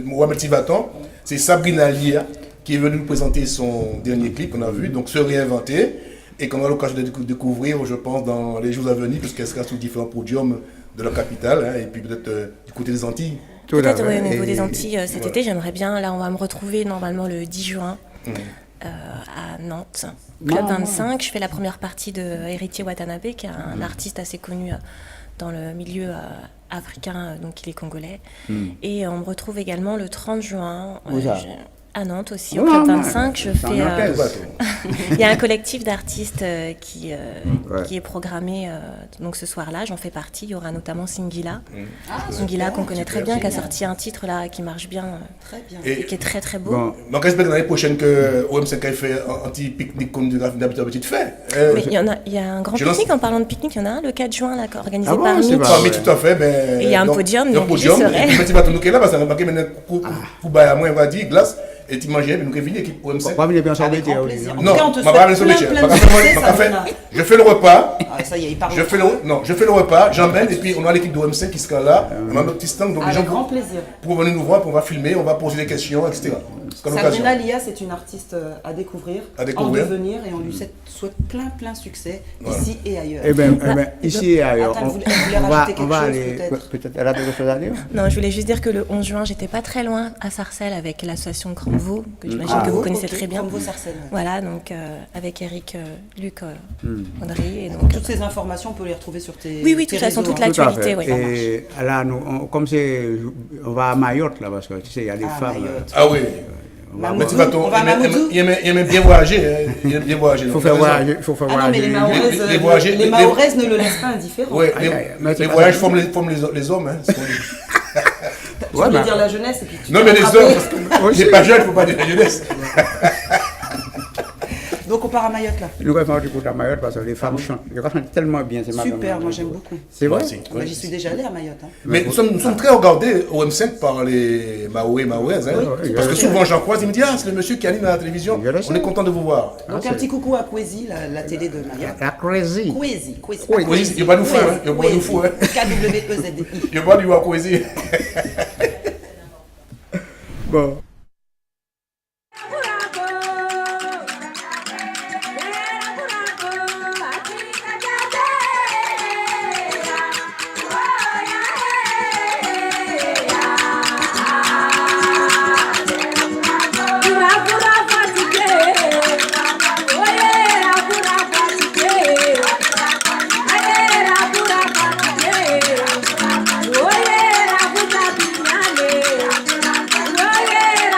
D: Mohamed Tivaton, c'est Sabrina Lia qui est venue nous présenter son dernier clip qu'on a vu, donc Se réinventer, et qu'on aura l'occasion de découvrir, je pense, dans les jours à venir, puisqu'elle sera sur différents podiums de la capitale, hein, et puis peut-être du côté des Antilles.
A: Tout à
C: Peut-être
A: fait.
C: au niveau
A: Et-
C: des Antilles cet été, j'aimerais bien. Là, on va me retrouver normalement le 10 juin à Nantes. Club 25, je fais la première partie de Héritier Watanabe, qui est un artiste assez connu dans le milieu africain, donc il est congolais. Et on me retrouve également le 30 juin
A: Où ça?
C: à Nantes aussi, au
A: Ouais,
C: Club
A: ouais,
C: 25. Je
A: c'est en
C: fais,
A: Nantaise.
C: il y a un collectif d'artistes qui est programmé donc ce soir-là, j'en fais partie. Il y aura notamment Singila. Singila qu'on connaît très bien, qui a sorti un titre là qui marche bien
F: Très bien.
C: et qui est très très beau.
A: Bon,
D: Donc, j'espère que l'année prochaine que OM5 fait un petit pique-nique comme d'habitude fait.
C: Mais il y a un grand
D: je lance-
C: pique-nique, en parlant de pique-nique, il y en a un le 4 juin là, organisé
A: Ah bon,
C: par
A: c'est
C: Mitch.
A: vrai.
D: Parmi tout à fait, ben.
C: Et il y a un
D: donc,
C: podium,
D: il y a un
C: donc
D: podium.
C: j'y serai.
D: Et puis, tu vas te nous là, parce que remarquez maintenant, pour bailler à moi, on va dire, glace, et tu manges, mais nous venir équipe OM5.
A: pas venir bien
F: Avec
A: s'embêter.
F: grand
A: oui.
F: plaisir. En
D: Non,
F: tout cas, on te
D: ma parole
F: souhaite
D: est
F: plein
D: sur
F: de
D: le
F: succès,
D: chat.
F: Sabrina.
D: Je fais le repas.
F: Ah, ça y est, il parle.
D: Je fais le repas, j'emmène et puis on a l'équipe de OM5 qui sera là, on a notre petit stand, donc les
F: Avec
D: gens
F: grand plaisir.
D: pour venir nous voir, puis on va filmer, on va poser des questions, etc. C'est comme l'occasion.
F: Sabrina Lia, c'est une artiste à découvrir,
D: À découvrir.
F: en devenir, et on lui souhaite plein succès,
D: Voilà.
F: ici et ailleurs.
A: Eh bien, ici et ailleurs,
F: Attends,
A: on
F: vous voulez
A: va
F: rajouter
A: on va
F: quelque chose,
A: aller.
F: peut-être
A: Peut-être elle a quelque chose à dire.
C: Non, je voulais juste dire que le 11 juin, j'étais pas très loin à Sarcelles avec l'association Grand Vaux, que j'imagine que vous connaissez très bien.
F: Comme vos Sarcelles.
C: Voilà, donc avec Eric, Luc, André. Et donc,
F: Toutes ces informations, on peut les retrouver sur tes
C: Oui, de toute
F: tes
C: façon,
F: réseaux,
C: toute
F: hein.
C: l'actualité, oui.
A: Et là, comme c'est. On va à Mayotte, là, parce que tu sais, il y a des
F: Ah,
A: femmes.
F: Mayotte.
D: Ah oui.
F: Mamoudzou,
D: Mais tu vas
F: on va à Mamoudzou.
D: il aime bien voyager, hein. Il aime bien voyager.
A: Il faut
D: donc,
A: faire
D: t'as raison.
A: voyager. Il faut faire
F: Ah non, mais
A: voyager.
F: les
D: voyager-
F: Mahoraises ne le laissent pas indifférent.
D: Ouais,
A: Aïe, aïe, mais c'est
D: les
A: pas
D: voyages
A: ça.
D: forment les hommes. Hein.
F: Tu
A: Ouais,
F: voulais
A: mais-
F: dire la jeunesse et puis tu
D: Non,
F: t'es
D: mais les
F: rattrapé.
D: hommes, parce que j'ai pas jeune, il ne faut pas dire la jeunesse.
F: Donc on part à Mayotte là.
A: Nous allons faire du coup à Mayotte parce que les femmes chantent. Elles chantent tellement bien, c'est
F: Super, moi j'aime beaucoup.
A: C'est vrai?
D: Moi aussi.
F: Moi, j'y suis déjà allée à Mayotte. Hein.
D: Mais nous sommes très regardés au M5 par les Maoris, Maouaises. Hein.
A: Oui,
D: Parce que
A: oui.
D: souvent j'en croise, ils me disent ah, c'est le monsieur qui anime à la télévision.
A: Je le sais.
D: On est content de vous voir.
F: Donc
A: c'est-
F: un petit coucou à Kwezi, la télé de Mayotte.
A: La crazy.
F: Kwezi.
D: Kwezi, il y a pas de fou, hein. Il y a pas de fou, hein.
F: K-W-E-Z-I.
D: Il n'y a pas du Wakwezi.
A: Bon.
G: Oh yeah,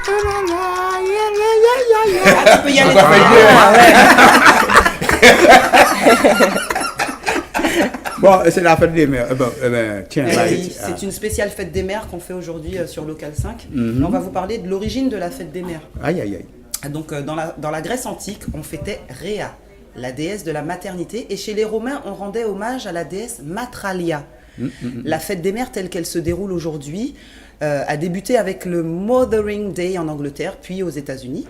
F: Tu peux y aller.
D: On va faire
A: Bon, c'est la fête des mères. Tiens,
F: Eh
A: là,
F: oui, c'est une spéciale fête des mères qu'on fait aujourd'hui sur Local 5. Et on va vous parler de l'origine de la fête des mères.
A: Aïe, aïe, aïe.
F: Donc dans la Grèce antique, on fêtait Rhea, la déesse de la maternité, et chez les Romains, on rendait hommage à la déesse Matralia. La fête des mères telle qu'elle se déroule aujourd'hui a débuté avec le Mothering Day en Angleterre, puis aux États-Unis.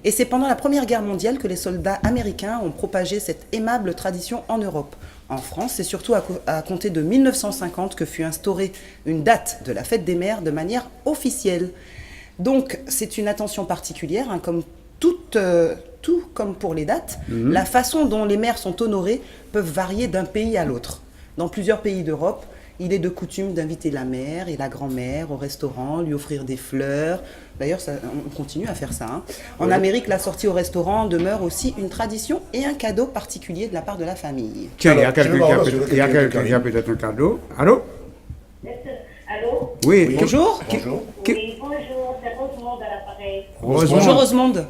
F: Et c'est pendant la Première Guerre mondiale que les soldats américains ont propagé cette aimable tradition en Europe. En France, c'est surtout à compter de 1950 que fut instaurée une date de la fête des mères de manière officielle. Donc, c'est une attention particulière, hein, comme tout comme pour les dates. La façon dont les mères sont honorées peuvent varier d'un pays à l'autre. Dans plusieurs pays d'Europe, il est de coutume d'inviter la mère et la grand-mère au restaurant, lui offrir des fleurs. D'ailleurs, on continue à faire ça. Hein. En Amérique, la sortie au restaurant demeure aussi une tradition et un cadeau particulier de la part de la famille.
A: Tiens, il y a
D: Alors, je vais
A: quelqu'un
D: voir,
A: qui
D: parce que
A: il y a
D: quelqu'un
A: quelqu'un qui a
D: arrive.
A: peut-être un cadeau. Allô?
G: Allô?
A: Oui.
F: Bonjour.
D: Bonjour.
G: Oui, bonjour, c'est Rosemonde à l'appareil.
F: Bonjour Rosemonde.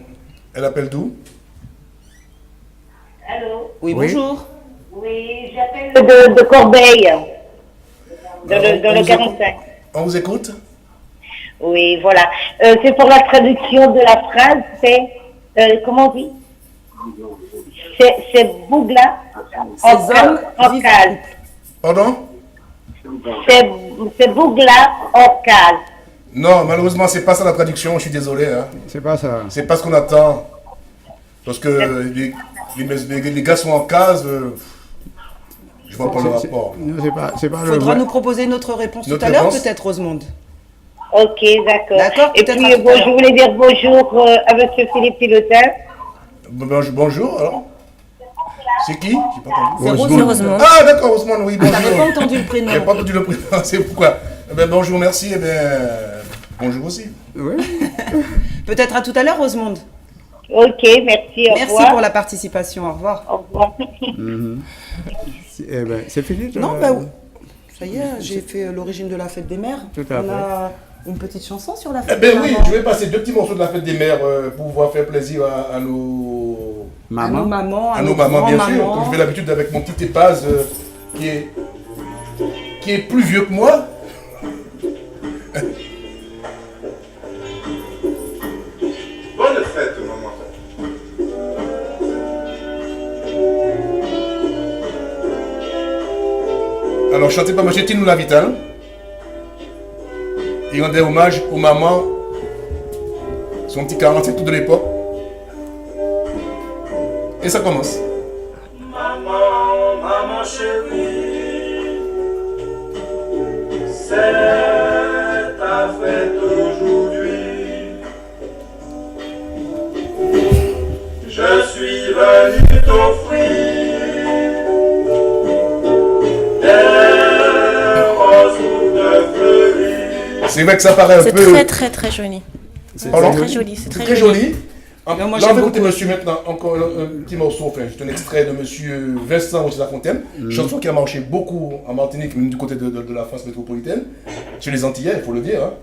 D: Elle appelle d'où?
G: Allô?
F: Oui,
A: Oui.
F: bonjour.
G: Oui, j'appelle de Corbeil, dans le 45.
D: On vous écoute?
G: Oui, voilà. C'est pour la traduction de la phrase, c'est, comment on dit? C'est Bougla en case.
D: Pardon?
G: C'est Bougla en case.
D: Non, malheureusement, c'est pas ça la traduction, je suis désolé. Hein.
A: C'est pas ça.
D: C'est pas ce qu'on attend. Parce que les gars sont en case. Je vois pas le rapport.
A: Non, c'est pas
F: Il
A: le
F: faudra
A: vrai.
F: nous proposer notre réponse
D: Notre
F: tout à l'heure,
D: réponse
F: peut-être Rosemonde.
G: Ok, d'accord.
F: D'accord,
G: Et
F: peut-être
G: puis,
F: à tout à l'heure.
G: je voulais dire bonjour à monsieur Philippe Pilotin.
D: Bonjour, alors. C'est qui? J'ai pas entendu.
F: C'est
A: Rosemonde.
F: Rosemonde.
D: Ah, d'accord, Ousmane, oui, bonjour.
F: T'avais pas entendu le prénom.
D: J'ai pas entendu le prénom, c'est pourquoi. Eh ben, bonjour, merci, et bonjour aussi.
A: Oui.
F: Peut-être à tout à l'heure, Rosemonde.
G: Ok, merci, au
F: Merci
G: revoir.
F: pour la participation. Au revoir.
G: Au revoir.
A: C'est fini?
F: Non, bah, ça y est, j'ai fait l'origine de la fête des mères.
A: Tout à
F: On
A: fait.
F: a une petite chanson sur la
D: Eh
F: fête des
D: ben oui,
F: mamans.
D: je vais passer 2 petits morceaux de la fête des mères pour pouvoir faire plaisir à nos...
F: À nos
A: Maman.
F: mamans,
D: À nos mamans, bien sûr,
F: grands-mamans.
D: comme je fais l'habitude avec mon petit épaz qui est plus vieux que moi.
H: Bonne fête, maman.
D: Alors, chanté par M. Tinou Lavital. Il rendait hommage aux mamans, son petit 47 tout de l'époque. Et ça commence.
H: Maman, maman chérie, c'est ta fête aujourd'hui. Je suis venu t'offrir des roses de fleuries.
D: C'est vrai que ça paraît un
C: C'est
D: peu...
C: très très très joli. C'est
D: Pardon
C: très joli, c'est
D: C'est
C: très
D: très joli.
F: Non, moi,
D: Là, on
F: j'aime
D: va écouter
F: beaucoup.
D: monsieur maintenant, encore un petit morceau, enfin, c'est un extrait de monsieur Vincent de la Fontaine, chanson qui a marché beaucoup en Martinique, même du côté de la France métropolitaine, chez les Antillais, il faut le dire. Hein.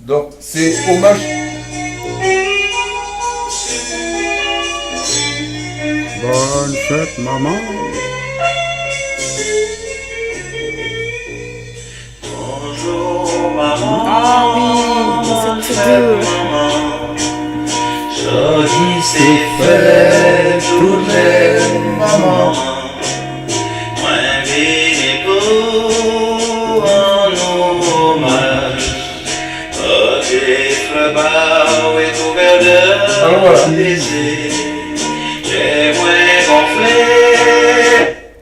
D: Donc, c'est hommage.
A: Bonne fête, maman.
H: Bonjour maman,
F: Ah oui,
C: C'est deux.
H: choisissez faites toutes les mamans. Moi vine pour un hommage. Votre bar est ouvert
D: Alors voilà.
H: de baiser. J'ai moins gonflé.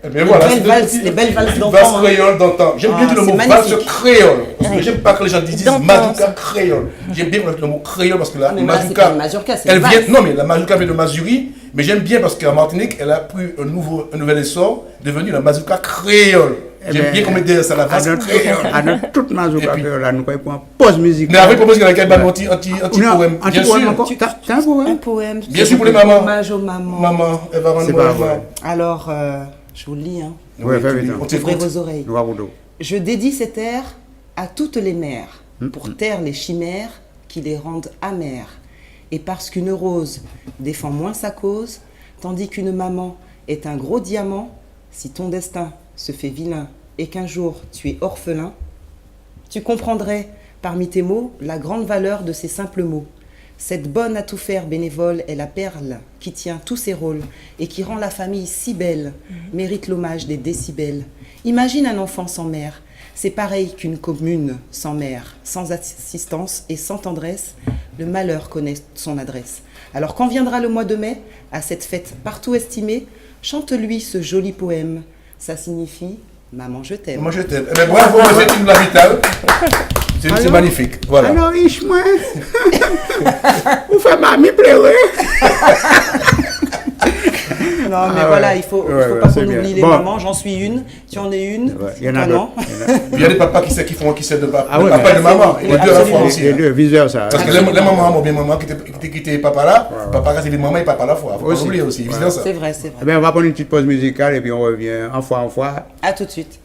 D: Eh bien voilà,
F: belles
D: c'est
F: valses, les belles valses d'antan,
D: valse
F: hein.
D: créole d'antan. J'aime bien
F: Ah,
D: dire le
F: c'est
D: mot
F: magnifique.
D: valse créole. Parce que j'aime pas que les gens disent
C: D'antan.
D: mazurka créole. J'aime bien le mot créole parce que la
F: mais là, c'est pas une mazurka, c'est
D: elle
F: une
D: vient,
F: valse.
D: non mais la mazurka vient de Mazuri, mais j'aime bien parce qu'en Martinique, elle a pris un nouvel essor, devenu la mazurka créole. J'aime bien qu'on mette derrière ça la valse créole.
A: À notre toute mazouka
D: Et puis-
A: là, nous croyons pour un pause musique.
D: Mais après, pour moi, il y a un anti-poème. Bien
A: Anti-poème
D: sûr.
A: encore. T'as un
F: Un
A: poème?
F: poème.
D: Bien sûr pour les mamans.
F: Hommage aux mamans.
D: Maman, elle va rendre
A: C'est
D: moi
A: pas
D: la
A: vrai.
F: Alors, je vous le lis, hein.
A: Ouais, fais vite.
D: On
F: Ouvrez
D: t'écoute.
F: vos oreilles.
A: Nous avons d'eau.
F: Je dédie cet air à toutes les mères, pour taire les chimères qui les rendent amères. Et parce qu'une rose défend moins sa cause, tandis qu'une maman est un gros diamant, si ton destin se fait vilain et qu'un jour tu es orphelin, tu comprendrais parmi tes mots la grande valeur de ces simples mots. Cette bonne à tout faire bénévole est la perle qui tient tous ses rôles et qui rend la famille si belle, mérite l'hommage des décibels. Imagine un enfant sans mère, c'est pareil qu'une commune sans mère, sans assistance et sans tendresse, le malheur connaît son adresse. Alors quand viendra le mois de mai, à cette fête partout estimée, chante-lui ce joli poème, ça signifie « Maman, je t'aime ».
D: Moi je t'aime. Eh bien, bravo, c'est une la vitale. C'est magnifique. Voilà.
A: Alors, riche-moi, vous faites mamie pleurer.
F: Non, mais
A: Ah
F: voilà,
A: ouais.
F: il faut
A: Ouais,
F: pas
A: c'est
F: qu'on
A: bien.
F: oublie les
A: Bon.
F: mamans. J'en suis une, tu en es une.
A: Ouais, il y en a
F: toi,
A: d'autres.
F: non.
D: Il y a des papas qui savent de papa,
A: Ah ouais,
D: de papa et de maman. Et les deux à la
F: absolument.
D: fois aussi.
A: Les deux, vice ça.
D: Parce que les mamans ont bien maman qui était papa là, papa là c'est les mamans et papa à la fois. Faut pas
A: Aussi.
D: oublier aussi, vice versa.
F: C'est vrai, c'est vrai.
A: Eh bien, on va prendre une petite pause musicale et puis on revient en fois.
F: À tout de suite.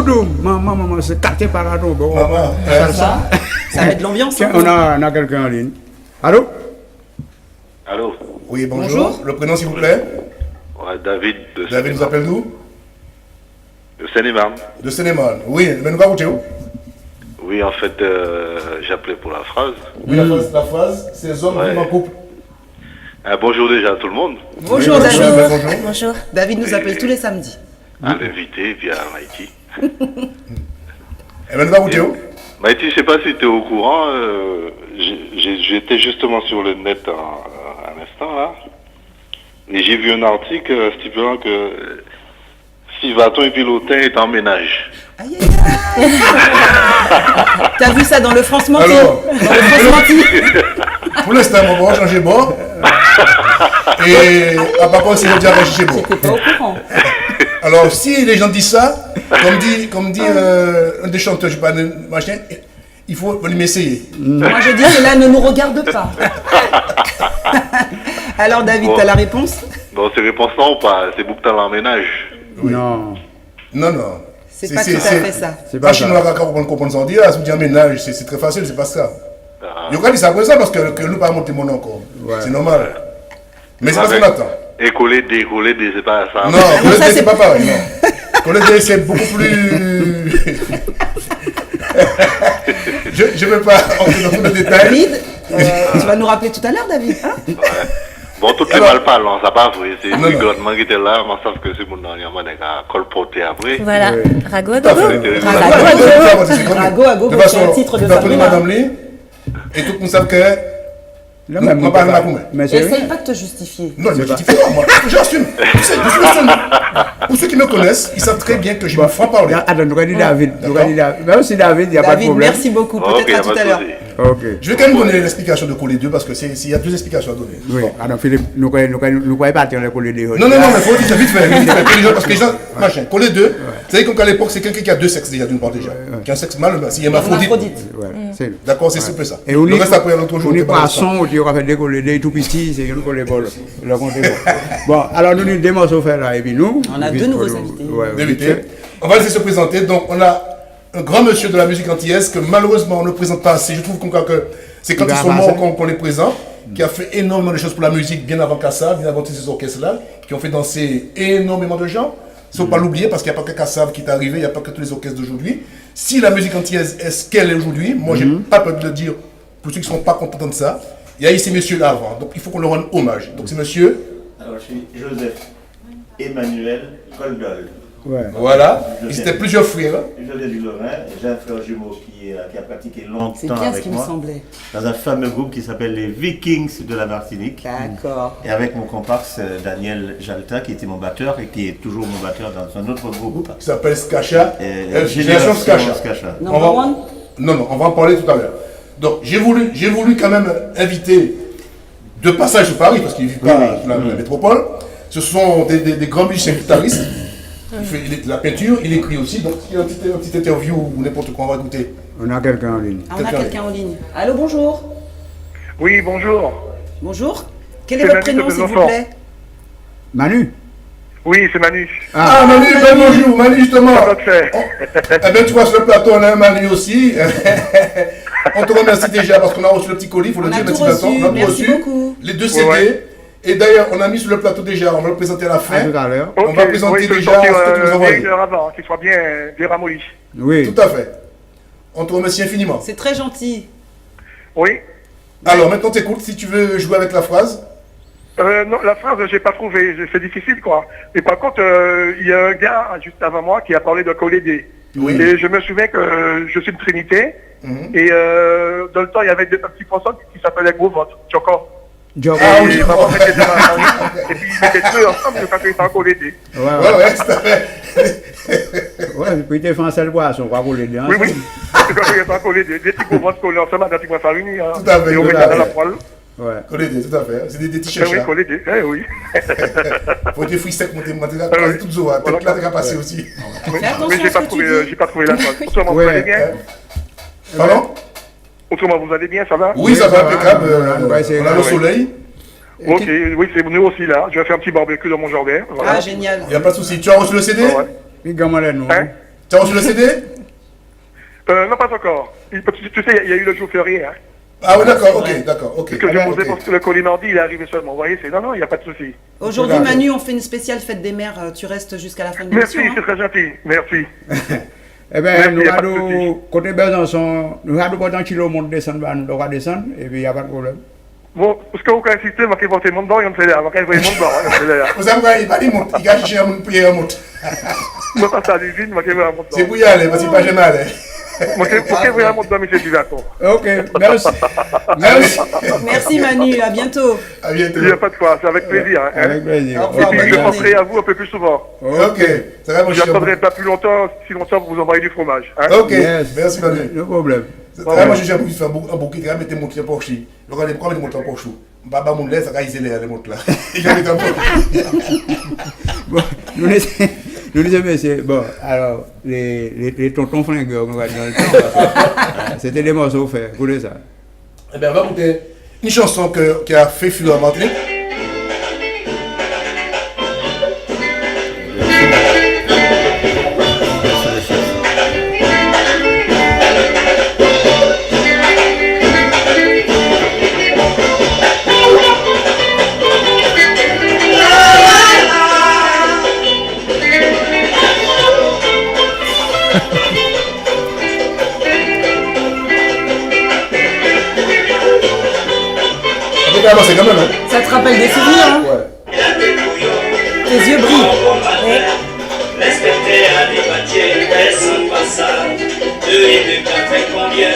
A: Abdou, maman, c'est quartier Paraton. Bon,
D: Maman,
F: Ça met de l'ambiance.
A: tiens,
F: hein.
A: on a quelqu'un en ligne. Allô?
H: Allô?
D: Oui, bonjour.
F: Bonjour.
D: Le prénom, s'il vous plaît.
H: Ouais, David de
D: David nous appelle d'où?
H: De Seine-et-Marne.
D: De Sénémal. Oui, mais nous va où?
H: Oui, en fait, j'appelais pour la phrase.
D: Oui, la phrase, ces hommes
H: Ouais.
D: vivent en couple.
H: Bonjour déjà à tout le monde,
F: Bonjour
D: Oui,
F: David.
D: bonjour.
C: Bonjour.
F: David nous appelle tous les samedis.
H: à l'invité et puis à Maïti.
D: Et ben, nous va où?
H: Maïti, je sais pas si tu es au courant, j'étais justement sur le net un instant là, et j'ai vu un article stipulant que Sivaton et Pilotin est en ménage.
F: Aïe, aïe, aïe. T'as vu ça dans le France Menti?
D: Alors,
F: Dans le France Menti.
D: pour l'instant, on va changer bord. Et à part contre, c'est le diable chez bord.
F: T'es pas au courant.
D: Alors, si les gens disent ça, comme dit un des chanteurs, je sais pas, machin, il faut venir m'essayer.
F: Moi je dis que là ne nous regarde pas. Alors David,
H: Bon.
F: t'as la réponse?
H: Bon, c'est réponse non ou pas? C'est Bouktal en ménage.
A: Non,
D: Non, non.
F: C'est pas tout à fait ça.
A: c'est
D: Pas
A: pas
D: chinois
A: ça.
D: qui comprendre ça. On dit, ah, si vous dites ménage, c'est très facile, c'est pas ça.
H: Ah.
D: Il y a dit ça comme ça parce que nous pas monter mon nom encore.
A: Ouais.
D: C'est normal. Mais c'est pas ce qu'on
H: Avec-
D: attend.
H: Et coller des, c'est pas ça.
D: Non,
F: non, ça,
D: Colette,
F: c'est-
D: c'est pas pareil, non. Colette, c'est beaucoup plus. je ne veux pas entrer dans tous les détails.
F: David, tu vas nous rappeler tout à l'heure David, hein?
H: Bon, tout est
D: Alors-
H: mal parlant, ça pas vrai. C'est
D: Non,
H: le
D: non.
H: gouvernement qui était là, mais sauf que c'est mon dernier man qui a colporté après.
C: Voilà.
A: Ouais.
C: Rago à
D: Tout à
C: gogo.
D: fait.
H: Rago
F: à
D: Ouais,
F: gogo.
D: c'est ça, c'est comme-
F: Rago à gogo,
D: De toute
F: c'est un
D: façon,
F: titre de
D: tu vas appeler
F: Sabrina.
D: Madame Lee, et tout le monde sait que.
A: Non,
D: Non,
A: mais
D: on parle pas.
A: mais c'est
F: Essaye pas de te justifier.
D: Non, je ne justifie pas, moi. J'assume. Tu sais, je suis le seul. Pour ceux qui me connaissent, ils savent très bien que je me ferai parler.
A: Attends, nous allons dire David. Nous allons dire David. Même si David, il n'y a pas de
F: David,
A: problème.
F: merci beaucoup.
H: Ok,
F: Peut-être
H: y
F: à
H: a
F: tout
H: pas
F: à
H: de
F: l'heure.
H: souci.
A: Ok.
D: Je vais quand même donner l'explication de coller deux parce que il y a deux explications à donner.
A: Oui, alors Philippe, nous croyons partir les coller des
D: Non, non, non, mais il faut dire ça vite fait. Vite fait, que les gens- parce que les gens, machin, coller deux, vous savez comme qu'à l'époque, c'est quelqu'un qui a deux sexes déjà, d'une part déjà. Qui a un sexe mâle, s'il y a hermaphrodite.
F: Hermaphrodite.
A: Ouais, c'est
D: D'accord, c'est simple ça.
A: Et on
D: Le reste après, un autre jour,
A: on
D: on
A: est
D: te parle de ça.
A: poisson, on va faire décoller des tout petits, c'est une coller bol. Le compte est bon. Bon, alors nous avons des morceaux faire là, et puis nous.
F: On a deux nouveaux invités.
A: Ouais,
D: D'inviter. On va laisser se présenter. Donc, on a un grand monsieur de la musique antillaise que malheureusement on ne présente pas assez. Je trouve que c'est quand
A: Il
D: ils
A: va
D: sont
A: avancer.
D: morts qu'on les présente, qui a fait énormément de choses pour la musique bien avant Kassav, bien avant tous ces orchestres-là, qui ont fait danser énormément de gens. Il ne faut pas l'oublier parce qu'il n'y a pas que Kassav qui est arrivé, il n'y a pas que tous les orchestres d'aujourd'hui. Si la musique antillaise est ce qu'elle est aujourd'hui, moi j'ai pas peur de le dire pour ceux qui ne sont pas contents de ça, il y a eu ces messieurs-là avant. Donc il faut qu'on leur rende hommage. Donc c'est monsieur,
I: Alors, je suis Joseph Emmanuel Coldol.
A: Ouais.
D: voilà, ils étaient plusieurs frères.
I: Je viens du Lorrain. J'ai un frère jumeau qui a pratiqué
F: C'est
I: longtemps
F: bien ce
I: avec
F: qui me
I: moi
F: semblait.
I: dans un fameux groupe qui s'appelle les Vikings de la Martinique.
F: D'accord.
I: Et avec mon comparse Daniel Jalta, qui était mon batteur et qui est toujours mon batteur dans un autre groupe.
D: Qui s'appelle Skacha,
I: Génération
D: Skacha.
I: Skacha.
F: Number
D: On va-
F: one.
D: Non, on va en parler tout à l'heure. Donc, j'ai voulu quand même inviter de passage sur Paris, parce qu'il ne vit pas dans la métropole. Ce sont des grands musiciens guitaristes. Il fait de la peinture, il écrit aussi. Donc, il y a une petite interview ou n'importe quoi, on va écouter.
A: On a quelqu'un en ligne.
F: Ah, on a quelqu'un en ligne. Allô, bonjour.
J: Oui, bonjour.
F: Bonjour. Quel est
J: C'est
F: votre
J: Manu de
F: prénom, s'il vous
J: Besançon.
F: plaît?
A: Manu?
J: Oui, c'est Manu.
D: Ah, Manu, ben bonjour, Manu, justement.
J: Ça va te faire.
D: Eh bien, tu vois, sur le plateau, on a un Manu aussi. On te remercie déjà parce qu'on a reçu le petit colis, il faut le
F: On
D: dire,
F: a tout
D: merci Vincent.
F: reçu,
D: On a tout
F: merci
D: reçu.
F: beaucoup.
D: Les deux CD.
J: Ouais.
D: Et d'ailleurs, on a mis sur le plateau déjà, on va le présenter à la
A: À
D: fin.
A: tout à l'heure.
D: On va présenter
J: oui, je peux
D: déjà
J: sortir,
D: ce que tu nous as envoyé.
J: 1 heure avant, qu'il soit bien ramolli.
A: Oui.
D: Tout à fait. On te remercie infiniment.
F: C'est très gentil.
J: Oui.
D: Alors, maintenant, t'écoutes si tu veux jouer avec la phrase.
J: Non, la phrase, j'ai pas trouvé. C'est difficile, quoi. Mais par contre, il y a un gars, juste avant moi, qui a parlé de coller des.
D: Oui.
J: Et je me souviens que je suis de Trinité.
D: Mhm.
J: Et dans le temps, il y avait un petit poisson qui s'appelait Gros Ventre, Choco.
A: Job.
D: Ah
J: Et
D: oui.
J: maman mettait des mains. Et puis ils mettaient deux ensemble, quand ils s'en coller des.
A: Ouais,
D: Ouais, ouais, tout à fait.
A: Ouais, puis t'es français le poisson, on va rouler dedans.
J: Oui, oui. C'est quand ils s'en coller des petits gros ventres collés ensemble, des petits points farinés. Hein.
D: Tout à fait,
J: Et on
D: tout
J: mettait
D: à
J: dans la
D: fait.
J: poêle.
A: Ouais.
D: Coller des, tout à fait. C'est des
J: Eh
D: t-shirts.
J: oui, coller des. Eh oui.
D: Faut des fruits secs, monter,
J: oui.
D: tout ça. Peut-être là, t'as passé aussi.
J: Oui,
F: attention
J: mais
F: à ce que tu dis.
J: j'ai pas trouvé la phrase. Autrement, vous
A: Ouais.
J: allez bien?
D: Pardon?
J: Autrement, vous allez bien, ça va?
D: Oui, ça va impeccable.
A: On va essayer
D: On a
A: de-
D: le soleil.
J: Ok, oui, c'est nous aussi là. Je vais faire un petit barbecue dans mon jardin.
F: Ah,
J: Voilà.
F: génial.
D: Il n'y a pas de souci. Tu as reçu le CD?
J: Ouais.
A: Puis comment les nous?
J: Hein?
D: Tu as reçu le CD?
J: Non, pas encore. Tu sais, il y a eu le jour férié. Hein.
D: Ah oui, d'accord, ok.
J: Ce que je posais
D: ok.
J: parce que le colis mardi, il est arrivé seulement. Vous voyez, non, il n'y a pas de souci.
F: Aujourd'hui, Manu, on fait une spéciale fête des mères. Tu restes jusqu'à la fin de
J: Merci,
F: l'émission.
J: c'est très gentil. Merci.
A: Eh bien,
J: Merci,
A: nous
J: y a pas de
A: allons, côté Besançon, nous allons pas dans kilo monte descendre, nous devons descendre, et puis il n'y a pas de problème.
J: Bon, parce que vous pouvez insister, je vais porter mon dedans, il y a un CD, je vais porter mon dedans.
D: Vous savez, il va dire monte, il va chercher un prier un monte.
J: Je vais passer à l'usine, je vais porter mon dedans.
D: C'est pour y aller, parce qu'il pas jamais aller.
J: Je vais porter mon dedans, monsieur Duvaton.
A: Ok, merci. Merci.
F: Merci Manu, à bientôt.
D: À bientôt.
J: Il n'y a pas de quoi, c'est avec plaisir. Hein.
A: Avec plaisir.
D: Au
J: Et
D: revoir,
J: puis,
D: bonne
J: je
D: journée.
J: penserai à vous un peu plus souvent.
D: Ok, ça va, mon
J: Je
D: cher.
J: n'attendrai pas plus longtemps, si longtemps, pour vous envoyer du fromage. Hein.
D: Ok,
A: Yes.
D: merci Manu.
A: No problème.
D: Moi, je suis un faire un bouquet, quand même, mettez mon pour chi. Le gars, quand il monte en poche, Baba mon lait, ça va isoler les montres là. Il va mettre en poche.
A: Bon, nous disons, messieurs, bon, alors, les tontons flingueurs qu'on va dire dans le temps, c'était des morceaux faits, écoutez ça.
D: Eh bien, on va écouter une chanson qui a fait fuir en Martinique. C'est quand même, hein?
F: Ça te rappelle des souvenirs, hein?
D: Ouais.
F: Tes yeux brillent.
K: Respectez à des bâtiers, personne pas ça. 2 et 2, 4 fait combien?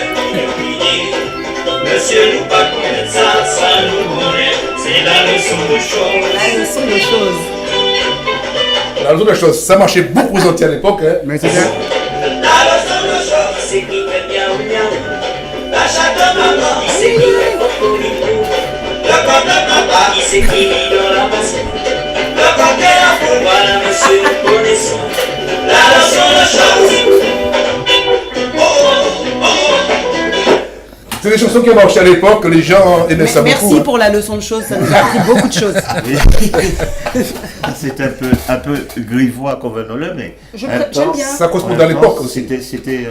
K: Monsieur nous pas connaître ça, ça nous connaît. C'est la leçon de choses.
F: La leçon de choses.
D: La leçon de choses, ça marchait beaucoup aux Antilles à l'époque, hein?
A: Mais c'est bien.
K: La leçon de choses, il s'écrivait miaou miaou. À chaque maman, il s'écrivait cocoricou. Le compte de papa, il s'écrivit dans la masse. Le compte de la foule, voilà monsieur, nous connaissons. La leçon de choses. Oh, oh, oh.
D: C'est des chansons qui ont marché à l'époque, que les gens aimaient ça beaucoup.
F: Merci pour la leçon de choses, ça nous a appris beaucoup de choses.
I: C'est un peu grivois, convenons-le, mais
F: J'aime bien.
D: Ça correspondait à l'époque aussi.
I: C'était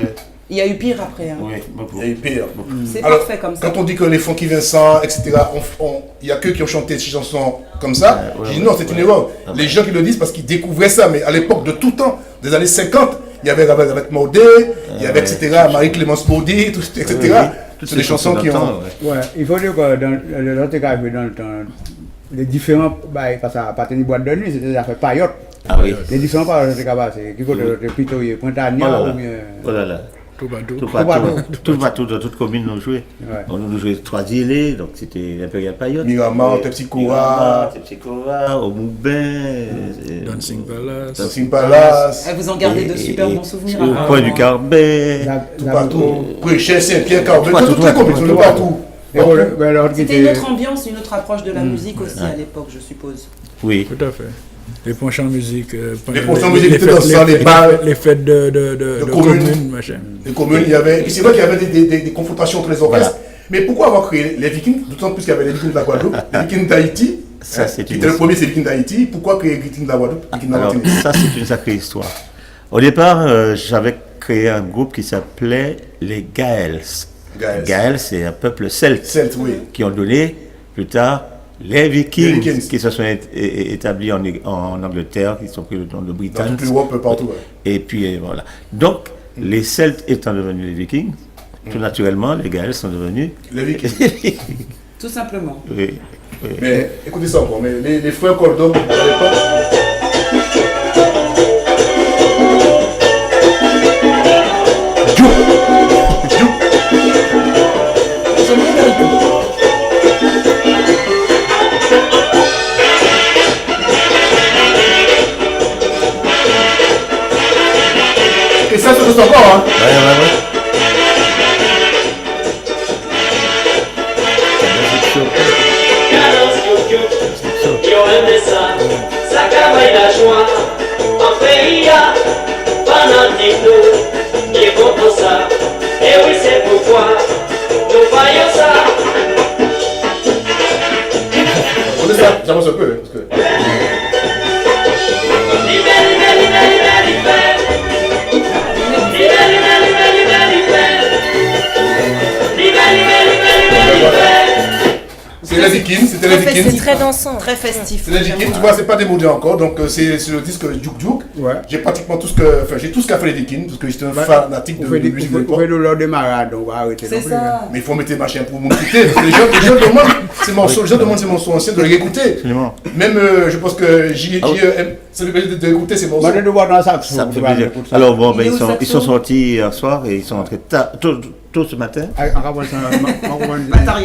F: Il y a eu pire après. Hein.
I: oui, beaucoup.
D: Il y a eu pire.
F: C'est
D: Alors,
F: parfait comme ça.
D: quand on dit que les Funky Vincent, etc., il n'y a que qui ont chanté ces chansons comme ça, je dis non, c'est une erreur. Les gens qui le disent parce qu'ils découvraient ça, mais à l'époque de tout temps, des années 50, il y avait avec Maudet, il y avait, etc., Marie-Clémence Maudet, etc. C'est des chansons qui ont...
A: Ouais, il faut dire que dans le temps, les différents, parce qu'à partir du boîte de nuit, c'était des affaires paillotes.
I: Ah oui.
A: Les différents paillotes étaient capables, qui côté de Pitoyer, Pointe-à-Niort ou bien.
I: Oh là là.
A: Tout
I: partout, dans toute commune, nous jouait.
A: Ouais.
I: On nous jouait 3 îlets, donc c'était l'Impérial Payotte.
D: Miramar, Tepsikoa,
I: au Moubin,
L: Dancing Palace.
D: Dancing Palace.
F: Vous en gardez de super bons souvenirs.
I: Au coin du Carbet.
D: Tout partout. Préchet, Saint-Pierre, Carbet, toutes les communes, partout.
F: C'était une autre ambiance, une autre approche de la musique aussi à l'époque, je suppose.
I: Oui.
L: Tout à fait. Les penchants musique.
D: Les penchants musique étaient dans ça, les bals.
L: Les fêtes de communes, machin.
D: Les communes, il y avait. Et puis c'est vrai qu'il y avait des confrontations entre les orchestres. Mais pourquoi avoir créé les Vikings, d'autant plus qu'il y avait les Vikings de la Guadeloupe, les Vikings d'Haïti, qui était le premier, c'est les Vikings d'Haïti. Pourquoi créer les Vikings de la Guadeloupe, les Vikings de la
I: Alors,
D: Martinique?
I: ça, c'est une sacrée histoire. Au départ, j'avais créé un groupe qui s'appelait les Gaels. Gaels, c'est un peuple celte,
D: oui,
I: qui ont donné plus tard les Vikings, qui se sont établis en Angleterre, qui sont pris le nom de Britanniques.
D: Dans toute l'Europe, partout. Ouais.
I: Et puis voilà. Donc, les Celtes étant devenus les Vikings, tout naturellement, les Gaels sont devenus
D: les Vikings.
F: Tout simplement.
I: Oui, oui.
D: Mais écoutez ça encore, mais les frères Cordon, à l'époque. Et ça, c'est tout encore, hein?
I: Ouais.
K: Yo aimé ça, ça travaille la joie. En pays, pendant nous, qui est bon pour ça. Et oui, c'est pourquoi nous voyons ça.
D: On est ça, j'avance un peu, parce que... C'est les Vikings, c'était les Vikings.
C: C'est très dansant.
F: Très festif.
D: C'est les Vikings, tu vois, c'est pas démodé encore, donc c'est le disque Duke Duke.
A: Ouais.
D: J'ai pratiquement tout ce que, enfin, j'ai tout ce qu'a fait les Vikings, parce que j'étais un fanatique de musique de
A: Vous
D: l'époque.
A: faites le démarrage, donc on va arrêter.
F: C'est ça.
D: Mais il faut mettre les machins pour m'écouter, parce que les gens demandent ces morceaux, les gens demandent ces morceaux anciens de les écouter.
I: Absolument.
D: Même, je pense que ça lui permet d'écouter ces morceaux.
A: Moi, je dois voir dans ça.
I: Ça me fait plaisir. Alors bon, ben,
F: Il est au
I: ils sont
F: saxo.
I: sortis hier soir et ils sont rentrés tôt ce matin.
F: Hier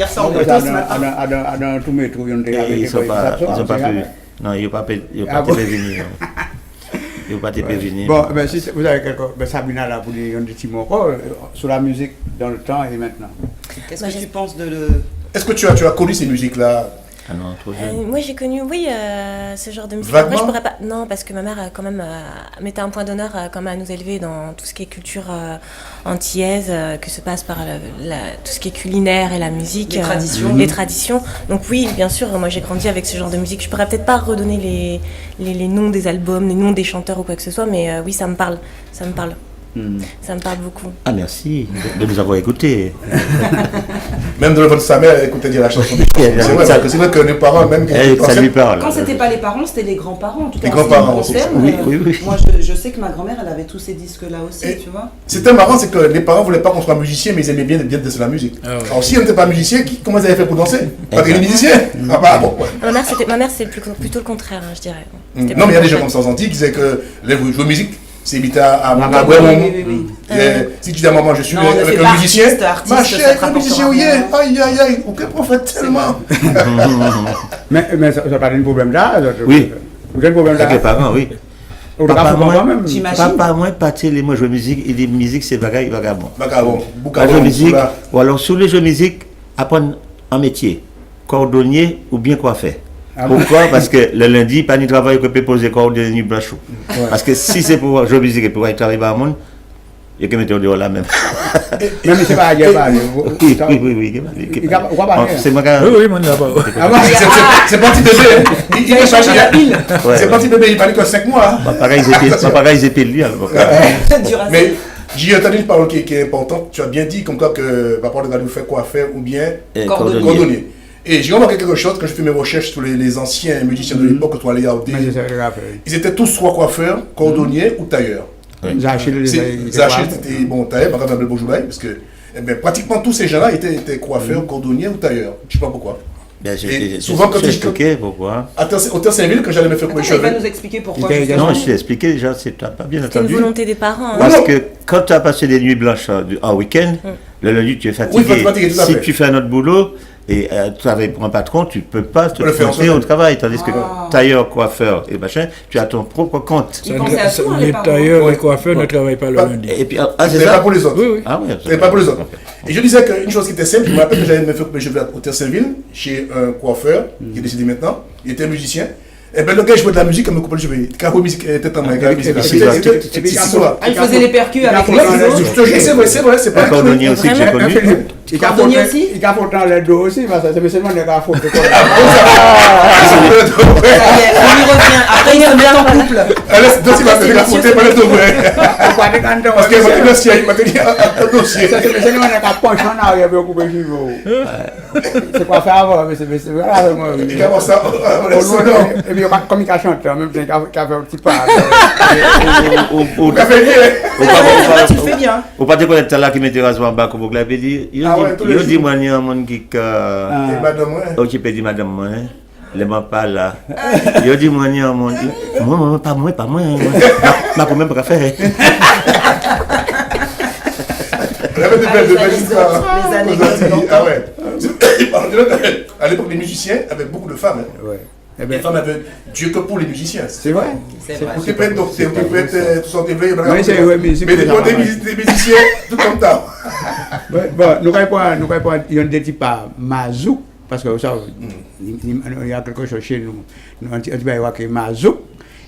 F: soir, on est tous ce matin.
A: Dans tout métro,
I: Et ils n'ont pas pu. Non, ils n'ont pas pu venir. Ils n'ont pas pu venir.
A: Bon, ben, si vous avez Sabina là pour dire un petit mot sur la musique dans le temps et maintenant.
F: Qu'est-ce que tu penses de le...
D: Est-ce que tu as connu ces musiques-là?
I: Ah non, trop jeune.
C: Moi j'ai connu, ce genre de musique.
D: Vaguement.
C: Après, je pourrais pas. Non, parce que ma mère quand même mettait un point d'honneur quand même à nous élever dans tout ce qui est culture antillaise, que se passe par tout ce qui est culinaire et la musique.
F: Les traditions.
C: Les traditions. Donc oui, bien sûr, moi j'ai grandi avec ce genre de musique. Je pourrais peut-être pas redonner les noms des albums, les noms des chanteurs ou quoi que ce soit, mais oui, ça me parle. Ça me parle. Ça me parle beaucoup.
I: Ah merci de nous avoir écoutés.
D: Même de l'enfant de sa mère, elle écoutait dire la chanson. C'est vrai que les parents, même.
I: Ça lui parle.
F: Quand c'était pas les parents, c'était les grands-parents. En tout cas,
D: Les grands-parents,
F: en ce qui me concerne,
I: oui.
F: Moi, je sais que ma grand-mère, elle avait tous ces disques-là aussi, tu vois.
D: C'était marrant, c'est que les parents voulaient pas qu'on soit musicien, mais ils aimaient bien danser la musique.
L: Ah ouais.
D: Alors si on n'était pas musicien, comment ils avaient fait pour danser? Pas que les musiciens. Ah bah bon, ouais.
C: Ma mère c'est plutôt le contraire, hein, je dirais. C'était
D: Non, mais il y a des gens
C: plutôt
D: comme ça en Antilles qui disaient que les jouer musique, c'est imiter à
F: Oui.
D: Si tu dis à maman, je suis
F: Non,
D: avec
F: c'est
D: un musicien,
F: artiste,
D: ma
F: ça
D: chère,
F: te
D: un musicien, oui, aïe, aucun prophète tellement.
A: Mais ça n'a pas de problème là.
I: Oui.
A: Vous avez un problème
I: Avec les
A: là.
I: parents, oui.
A: Papa,
I: Papa, moi, parti, moi, jouer musique, il dit musique, c'est bagaille, vagabond.
D: Vagabond,
I: Pas jouer musique, ou alors sur les jeux musique, apprendre un métier, cordonnier ou bien coiffeur. Pourquoi? Parce que le lundi, pas ni travail que peut poser cordonnier ni blanchot. Parce que si c'est pour jouer musique et pour aller travailler dans le monde, il y a que mettre dehors là même.
A: Même si c'est pas à dire,
I: Oui. C'est ma gars.
L: Oui, mon là-bas.
D: C'est parti bébé. Il est chargé la pile. C'est parti bébé, il parlait que 5 mois.
I: Pareil, ils étaient lui à l'époque.
D: Mais j'ai entendu une parole qui est importante. Tu as bien dit comme quoi que papa de nous faire coiffeur ou bien cordonnier. Et j'ai remarqué quelque chose quand je fais mes recherches sur les anciens musiciens de l'époque, que tu allais regarder. Ils étaient tous soit coiffeurs, cordonniers ou tailleurs. Zachil c'était bon tailleur, par exemple, bonjour parce que pratiquement tous ces gens-là étaient coiffeurs, cordonniers ou tailleurs. Je ne sais pas pourquoi.
I: Et
D: souvent quand
I: je expliqué pourquoi.
D: Au Saint-Ville, quand j'allais me faire couper les cheveux.
F: Il va nous expliquer pourquoi.
I: Non, je t'ai expliqué déjà, tu n'as pas bien
C: C'était
I: entendu.
C: une volonté des parents. Hein.
I: Parce que quand tu as passé des nuits blanches en week-end, le lundi tu es fatigué.
D: Oui, fatigué, tout à fait.
I: Si tu fais un autre boulot et tu travailles pour un patron, tu ne peux pas te concentrer au travail. Tandis que tailleur, coiffeur et machin, tu as ton propre compte.
F: Ils pensaient à tout,
L: Les tailleurs, les coiffeurs ne travaillent pas le lundi.
I: Et puis,
D: c'est pas pour les autres.
L: Oui.
I: Ah oui,
D: c'est pas pour les autres. Et je disais qu'une chose qui était simple, je me rappelle que j'allais me faire couper les cheveux au Saint-Ville, chez un coiffeur, qui est décédé maintenant, il était musicien. Et ben le gars jouait de la musique, il me coupait les cheveux. Carreau musique était en main.
F: Il faisait les percus avec les
D: ciseaux. C'est vrai, c'est pas
I: un cordonnier aussi que j'ai connu.
F: Cordonnier aussi.
A: Il a pourtant les dos aussi, parce que c'est seulement des gars faux.
F: On y revient. Après, il se met en couple.
D: Donc il va faire la faute, pas le dos. Parce que il m'a dit un dossier.
A: C'est seulement des gars punch en arrière pour couper les cheveux. C'est quoi faire avant, mais c'est voilà.
D: Il commence ça.
A: Et puis comme il a chanté, en même temps qu'il a fait un petit pas.
F: Tu le fais bien.
I: Ou pas de connaître là qui mettait rasoir en bas, comme vous l'avez dit. Il dit, moi, il y a un monde qui. Tu peux dire, madame, moi. Les mains pas là. Il dit, moi, il y a un monde. Moi, pas moi. Ma combien pour faire.
D: On avait des belles histoires. Les années. Ah ouais. À l'époque, les musiciens avaient beaucoup de femmes. Les femmes avaient Dieu que pour les musiciens.
A: C'est vrai.
D: On peut être docteur, on peut être tout son éveil.
A: Mais
D: des musiciens, tout comme ça.
A: Bon, nous répondons, il y a des types à Mazouk, parce que ça, il y a quelque chose chez nous. On dit Mazouk,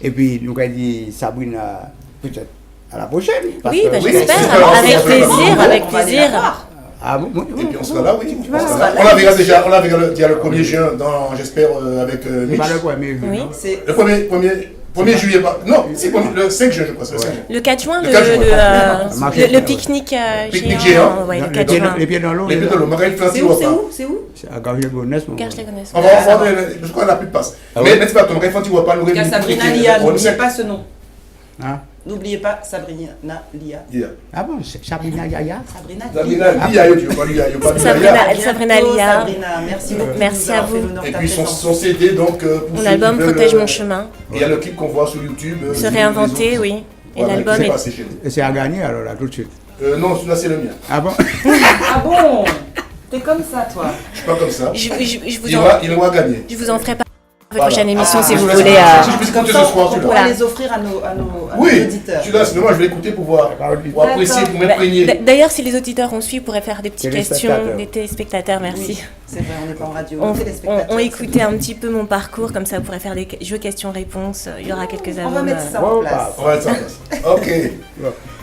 A: et puis nous avons dit Sabrina, peut-être à la prochaine.
C: Oui, j'espère, avec plaisir.
D: Et puis on sera là, oui. On la verra déjà, il y a le 1er juin, j'espère, avec Mitch.
C: Oui.
D: Le 1er juillet, non, c'est le 5 juin, je crois.
C: Le 4 juin,
D: Le 4 juin.
C: le pique-nique
D: Pique-nique
C: géant.
D: géant.
C: Ouais, le 4 juin.
A: Les pieds dans l'eau.
D: Les pieds dans l'eau.
F: C'est où
A: C'est à Garges-les-Gonesse.
C: Garges-les-Gonesse.
D: On va faire, je crois, la pub passe. Mais c'est pas ton référent, tu vois pas le
F: Il y a Sabrina Lia, n'oubliez pas ce nom.
A: Hein?
F: N'oubliez pas Sabrina Lia.
A: Ah bon, c'est Sabrina Yaya?
F: Sabrina
D: Lia, tu veux pas Lia, il y a pas
C: Sabrina Lia.
F: Merci beaucoup.
C: Merci à vous.
D: Et puis son CD, donc.
C: Mon album Protège mon chemin.
D: Et il y a le clip qu'on voit sur YouTube.
C: Se réinventer, oui. Et l'album est.
A: Et c'est à gagner alors là, tout de suite?
D: Non, celui-là c'est le mien.
A: Ah bon?
F: Ah bon? T'es comme ça, toi?
D: Je suis pas comme ça.
C: Il
D: va gagner.
C: Je vous en ferai pas. La prochaine émission, si vous
D: je
C: voulez.
D: Si je peux écouter ce soir,
F: on pourra les offrir à nos auditeurs.
D: Celui-là, sinon moi je vais l'écouter pour apprécier, pour m'imprégner.
C: D'ailleurs, si les auditeurs ont suivi, ils pourraient faire des petites questions, des téléspectateurs, merci.
F: Oui, c'est vrai, on n'est pas en radio.
C: On écoutait un petit peu mon parcours, comme ça vous pourrez faire des jeux questions-réponses. Il y aura quelques albums.
F: On va mettre ça en place.
D: On va mettre ça en place. Ok.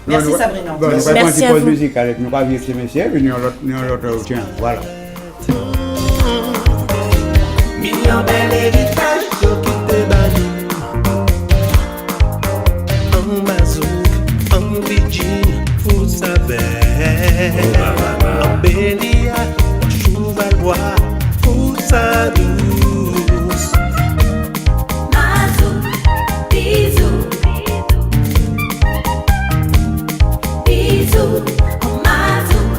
F: Merci Sabrina.
A: Bon, nous allons faire une pause musicale avec nous, pas vivre ces messieurs, puis nous l'autre, tiens, voilà.
K: Million bel héritage, yo qui te bani. En mazouk, en Virginie, vous savez. En Bélia, en Chouvalbois, vous sa douce.
E: Mazouk, bisous. Bisous, en mazouk.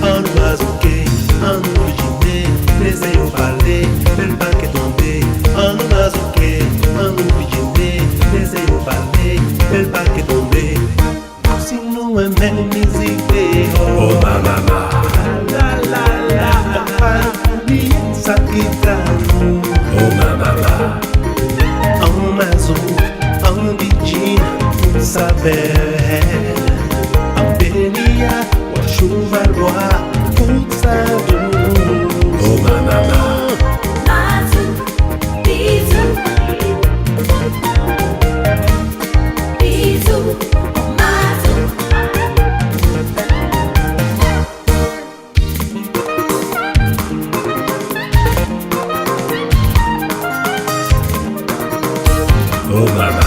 K: En mazouké, en Virginie, les ayons parlé, bel paquet tombé. En mazouké, en Virginie, les ayons parlé, bel paquet tombé. Si nous aimons musique, oh mama, la la la, ça qui t'amour, oh mama. En mazouk, en Virginie, vous savez. En Bélia, ou Chouvalbois, vous savez. Oh mama.
E: Mazouk, bisous. Bisous, en mazouk.
K: Oh mama.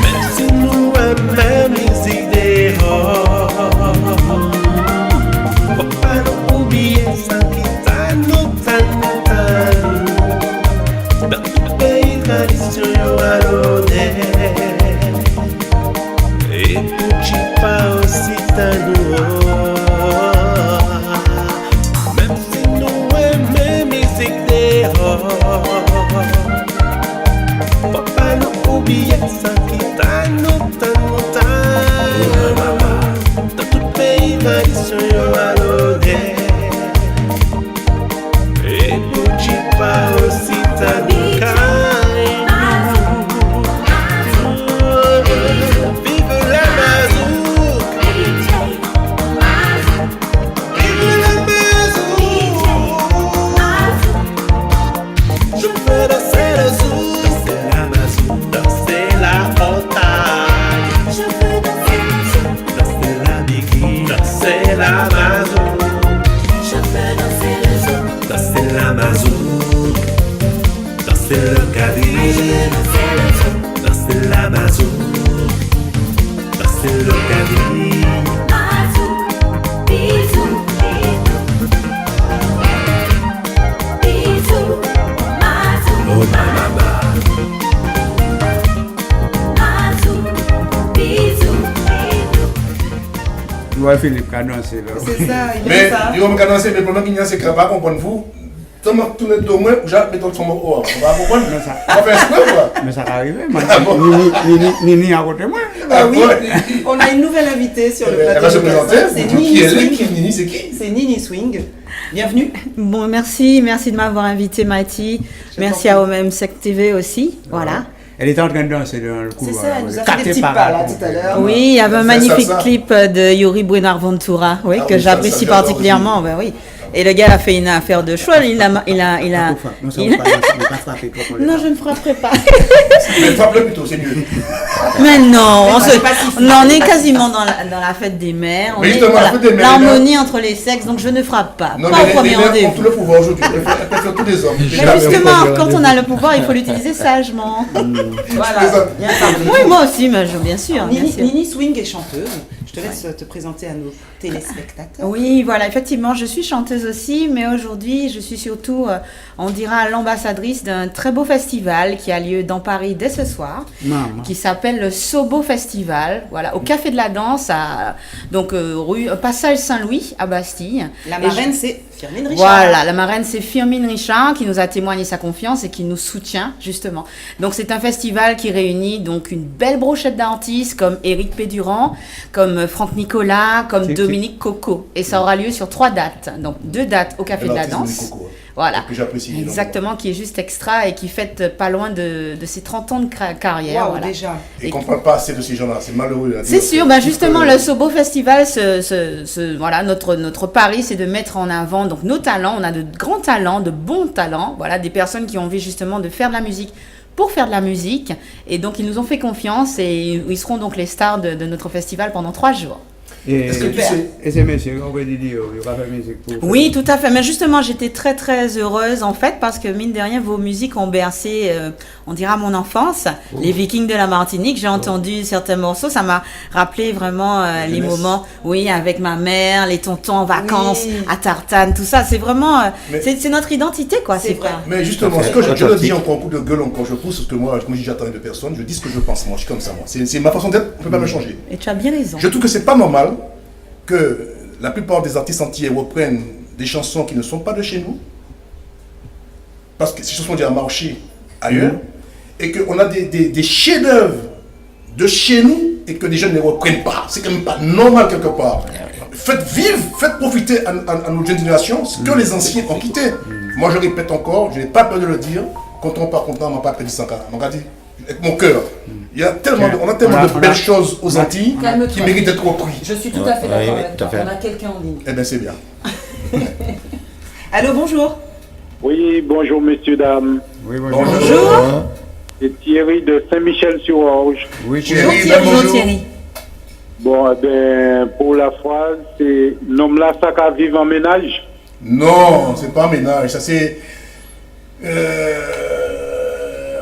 K: Même si nous aimons musique dehors, faut pas nous oublier ça qui t'annou. Dans tout pays, tradition yo alloné. Et pour Chipa aussi t'annou. Même si nous aimons musique dehors, faut pas nous oublier ça qui t'annou. Dans tout pays, tradition yo alloné. Et pour Chipa aussi t'annou. Vive la mazouk. Vive la mazouk. Je veux danser le zouk. Danser la mazouk. Danser la otaille.
E: Je veux danser le zouk.
K: Danser la biggie. Danser la mazouk.
E: Je veux danser le zouk.
K: Danser la mazouk. Danser le caddie. Danser la mazouk. Danser le caddie.
E: Mazouk, bisous. Bisous, mazouk.
K: Oh mama.
E: Mazouk, bisous.
A: Ouais, Philippe, qu'a dansé là.
F: C'est ça, il
D: Mais,
F: est ça.
D: il y a un cadencé, mais le problème qu'il y a, c'est que pas comprendre vous. Tout le monde au moins, j'ai mis ton son au haut. On va comprendre. On va faire ce qu'on voit.
A: Mais ça va arriver, Nini à côté moi.
F: Ah oui, on a une nouvelle invitée sur le plateau.
D: Elle va se présenter.
F: C'est
D: Qui
F: Nini
D: elle est?
F: Swing.
D: Nini, c'est qui?
F: C'est Nini Swing. Bienvenue.
M: Bon, merci de m'avoir invité, Maïti. Merci à OMM Sec TV aussi. Voilà.
A: Elle était en train de danser dans le couloir.
F: C'est ça, elle nous a fait des petits pas là tout à l'heure.
M: Oui, il y avait un magnifique clip de Yuri Buenaventura, oui, que j'apprécie particulièrement. Ben oui. Et le gars a fait une affaire de choix. Il a.
A: Non, ça
M: il-
A: ne va pas frapper trop pour les
M: Non,
A: femmes.
M: je ne frapperai pas.
D: Mais frappe-le plutôt, c'est mieux.
M: Mais non,
F: Mais
M: on,
F: non,
M: se-
F: c'est pas si
M: on en est quasiment dans la fête des mères. On
D: Mais
M: est
D: justement, la fête des mères,
M: l'harmonie entre les sexes, donc je ne frappe pas.
D: Non,
M: Pas au
D: mais
M: premier
D: les mères ont
M: rendez-vous.
D: tout le pouvoir aujourd'hui. Elles peuvent faire tous les hommes.
M: Mais justement, quand on a le pouvoir, il faut l'utiliser sagement.
F: Voilà. Bien ça.
M: Oui, moi aussi, mais bien sûr. bien
F: Nini,
M: sûr.
F: Nini Swing est chanteuse. Je te laisse te présenter à nos téléspectateurs.
M: Oui, voilà, effectivement, je suis chanteuse aussi, mais aujourd'hui, je suis surtout, on dira, l'ambassadrice d'un très beau festival qui a lieu dans Paris dès ce soir,
A: Maman.
M: qui s'appelle le Sobo Festival, voilà, au Café de la Danse, donc rue Passage Saint-Louis à Bastille.
F: La
M: Et
F: marraine,
M: je-
F: c'est Firmine Richard.
M: Voilà, la marraine, c'est Firmine Richard qui nous a témoigné sa confiance et qui nous soutient, justement. Donc, c'est un festival qui réunit donc une belle brochette d'artistes comme Éric Pédurand, comme Franck Nicolas, comme
A: C'est-
M: Dominique Coco. Et ça aura lieu sur 3 dates. Donc, 2 dates au Café de la
D: L'artiste
M: Danse.
D: Dominique Coco,
M: Voilà.
D: que j'apprécie.
M: Exactement, qui est juste extra et qui fête pas loin de ses 30 ans de carrière.
F: Waouh,
M: voilà.
F: déjà.
D: Et qu'on ne parle pas assez de ces gens-là, c'est malheureux.
M: C'est sûr, bah justement, le Sobo Festival, voilà, notre pari, c'est de mettre en avant donc nos talents. On a de grands talents, de bons talents, voilà, des personnes qui ont envie justement de faire de la musique pour faire de la musique. Et donc, ils nous ont fait confiance et ils seront donc les stars de notre festival pendant 3 jours.
A: Et
D: Est-ce que tu sais-
A: et ces messieurs, on va dire, il va faire musique pour.
M: Oui, tout à fait. Mais justement, j'étais très très heureuse en fait parce que mine de rien, vos musiques ont bercé, on dira, mon enfance. Les Vikings de la Martinique, j'ai entendu certains morceaux, ça m'a rappelé vraiment les
D: jeunesse.
M: moments, oui, avec ma mère, les tontons en vacances,
F: Oui.
M: à Tartane, tout ça. C'est vraiment,
D: Mais-
M: c'est notre identité quoi.
F: C'est vrai.
D: Mais justement, ce que je le dis encore un coup de gueule quand je pousse, parce que moi, je j'attends de personne, je dis ce que je pense, moi, je suis comme ça, moi. C'est ma façon d'être, on ne peut pas me changer.
M: Et tu as bien raison.
D: Je trouve que c'est pas normal que la plupart des artistes entiers reprennent des chansons qui ne sont pas de chez nous, parce que ces chansons ont déjà marché ailleurs, et qu'on a des chefs-d'œuvre de chez nous et que les jeunes ne reprennent pas. C'est quand même pas normal quelque part. Faites vivre, faites profiter à notre génération ce que les anciens ont quitté. Moi je répète encore, je n'ai pas peur de le dire, quand on part content, on m'a pas appelé 100 on m'a dit avec mon cœur. Il y a tellement on a tellement de belles choses aux Antilles
F: Calme-toi.
D: qui méritent d'être repris.
F: Je suis tout à fait d'accord avec
I: tout
F: toi.
I: à fait.
F: On a quelqu'un en ligne.
D: Eh bien c'est bien.
F: Allô, bonjour.
N: Oui, bonjour messieurs, dames.
A: Oui,
F: Bonjour.
N: C'est Thierry de Saint-Michel-sur-Orge.
A: Oui,
F: Bonjour
A: Thierry.
F: Thierry.
D: bonjour.
F: Thierry.
N: Bon, eh ben, pour la phrase, c'est « Nomme la sac à vivre en ménage
D: Non, c'est pas un ménage, ça c'est.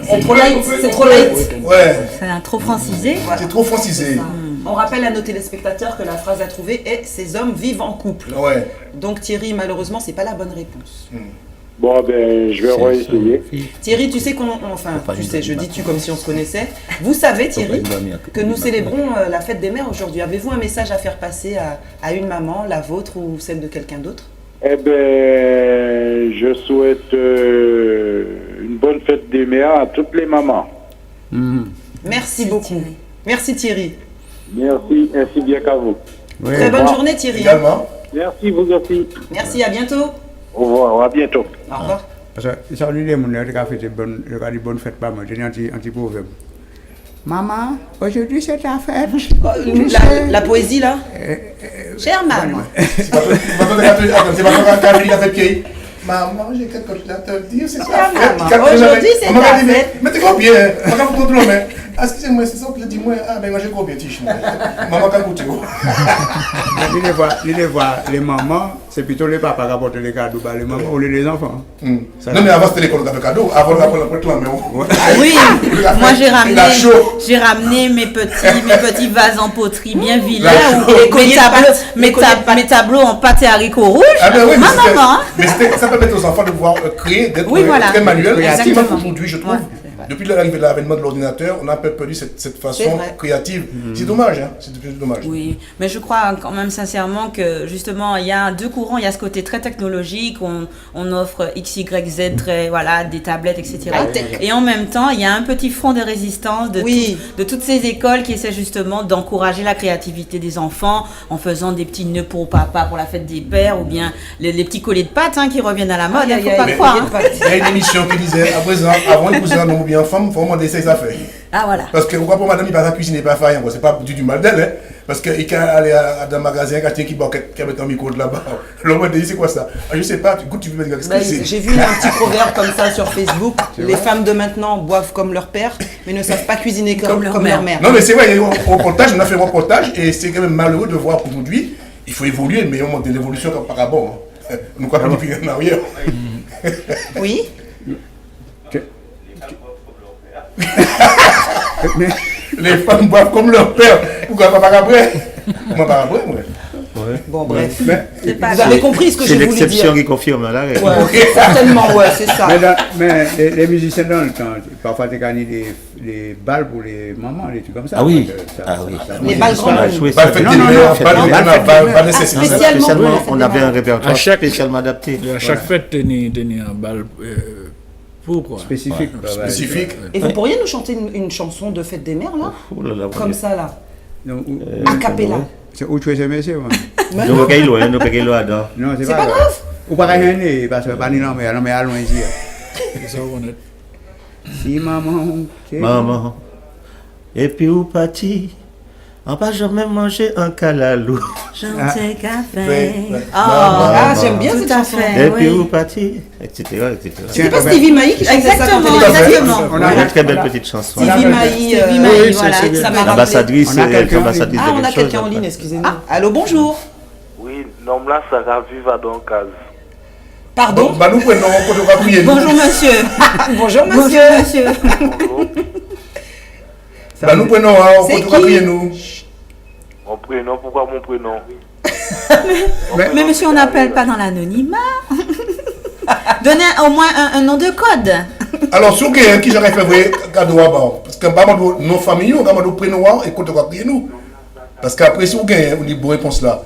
F: C'est trop light, c'est trop light.
D: Ouais,
M: C'est un trop francisé.
D: c'est trop francisé.
F: On rappelle à nos téléspectateurs que la phrase à trouver est « Ces hommes vivent en couple
D: Ouais. ».
F: Donc Thierry, malheureusement, c'est pas la bonne réponse. ».
N: Bon, ben, je vais réessayer.
F: Thierry, tu sais tu sais, je dis tu comme si on se connaissait. Vous savez, Thierry, que nous célébrons la fête des mères aujourd'hui. Avez-vous un message à faire passer à une maman, la vôtre ou celle de quelqu'un d'autre?
N: Eh ben, je souhaite une bonne fête des mères à toutes les mamans.
F: Merci beaucoup. Merci Thierry.
N: Merci, ainsi bien qu'à vous.
A: Oui.
F: Très bonne journée Thierry.
D: Également.
N: Merci, vous aussi.
F: Merci, à bientôt.
N: Au revoir, à bientôt.
F: Au revoir.
A: Parce que ça, les gens qui ont fait des bonnes fêtes, pas moi. J'ai un petit proverbe. Maman, aujourd'hui c'est ta fête.
F: La poésie là. Chère maman.
D: C'est pas toi qui a fait pied. Maman, j'ai quelque chose à te dire, c'est ça.
F: Maman, aujourd'hui, c'est ta fête.
D: Mais t'es combien? Maman, faut te mais. Excusez-moi, c'est ça que je dis, moi. Ah, ben moi j'ai combien, Tiche? Maman, quand vous
A: Les voir les mamans, c'est plutôt les papas qui apportent les cadeaux, les mamans ou les enfants.
D: Non, mais avant c'était l'école qui avait cadeau. Avant le réclame.
M: Oui, moi j'ai ramené mes petits vases en poterie bien vilains ou mes tableaux en pâte et haricots rouges.
D: Ah ben oui,
M: ma maman.
D: Mais ça permet aux enfants de pouvoir créer, d'être très manuel. Effectivement, aujourd'hui, je trouve, depuis l'arrivée de l'avènement de l'ordinateur, on a un peu perdu cette façon créative. C'est dommage, hein. C'est dommage.
M: Oui, mais je crois quand même sincèrement que justement, il y a deux courants. Il y a ce côté très technologique, on offre X, Y, Z, des tablettes, etc. Et en même temps, il y a un petit front de résistance de toutes ces écoles qui essaient justement d'encourager la créativité des enfants en faisant des petits nœuds pour papa pour la fête des pères ou bien les petits colliers de pâtes qui reviennent à la mode. Il ne faut pas croire.
D: Il y a une émission qui disait, à présent, avant les cousins, non bien femme, il faut demander ses affaires.
M: Ah voilà.
D: Parce que pourquoi pour madame, il ne va pas cuisiner, pas faire rien, c'est pas du mal d'elle, hein. Parce qu'il peut aller dans un magasin, acheter qui met un micro là-bas. L'homme dit, c'est quoi ça? Ah, je sais pas, du coup, tu veux me dire qu'est-ce que c'est?
F: J'ai vu un petit proverbe comme ça sur Facebook. Les femmes de maintenant boivent comme leur père, mais ne savent pas cuisiner comme leur mère.
D: Non, mais c'est vrai, il y a eu un reportage, on a fait un reportage, et c'est quand même malheureux de voir qu'aujourd'hui, il faut évoluer, mais on monte de l'évolution comme par avant. Hein. Nous, quoi, on est en arrière.
F: Oui.
D: Les femmes boivent comme leur père. Pourquoi pas après? Moi, pas après, moi.
I: Ouais.
F: Bon, bref.
A: Mais,
F: vous avez compris ce que je voulais dire.
I: C'est l'exception qui confirme la règle.
F: Ouais, certainement, ouais, c'est ça.
A: mais les musiciens dans le temps, parfois tu gagnes des balles pour les mamans, des trucs comme ça.
I: Ah oui.
F: Les balles grandes.
I: Spécialement, on avait un répertoire spécialement adapté.
L: À chaque fête, tenez un bal. Pourquoi?
A: Spécifique.
F: Et vous pourriez nous chanter une chanson de Fête des Mères, là? Comme ça, là. A cappella.
A: C'est où tu es, monsieur?
I: Nous ne pouvons pas là.
A: Non, c'est pas grave. Ou pas gagner, parce que pas ni non, mais allons ici.
L: C'est ça, on est.
A: Si
I: Maman. Et puis où parti? On va jamais manger un calalou.
M: Chanter café.
F: Ah, j'aime bien cette chanson.
I: Et puis où parti? Etc.
F: C'est pas Stevie Maï qui chantait ça quand elle était
M: Exactement.
I: On a une très belle petite chanson.
F: Stevie Maï,
M: voilà, ça m'a rappelé.
I: L'ambassadrice de
F: Ah, on a quelqu'un en ligne, excusez-nous. Allô, bonjour.
O: Oui, non, là, ça va vivre dans le cas.
F: Pardon?
D: Bah, nous prenons photographier.
M: Bonjour monsieur.
F: Bonjour monsieur.
D: Bah, nous prenons photographier nous.
O: Mon prénom, pourquoi mon prénom?
M: Mais monsieur, on n'appelle pas dans l'anonymat. Donnez au moins un nom de code.
D: Alors, sur qui j'aurais fait vrai cadeau à bas? Parce que nos familles, on a nos prénoms et photographier nous. Parce qu'après, si vous gagnez, on dit bonne réponse là.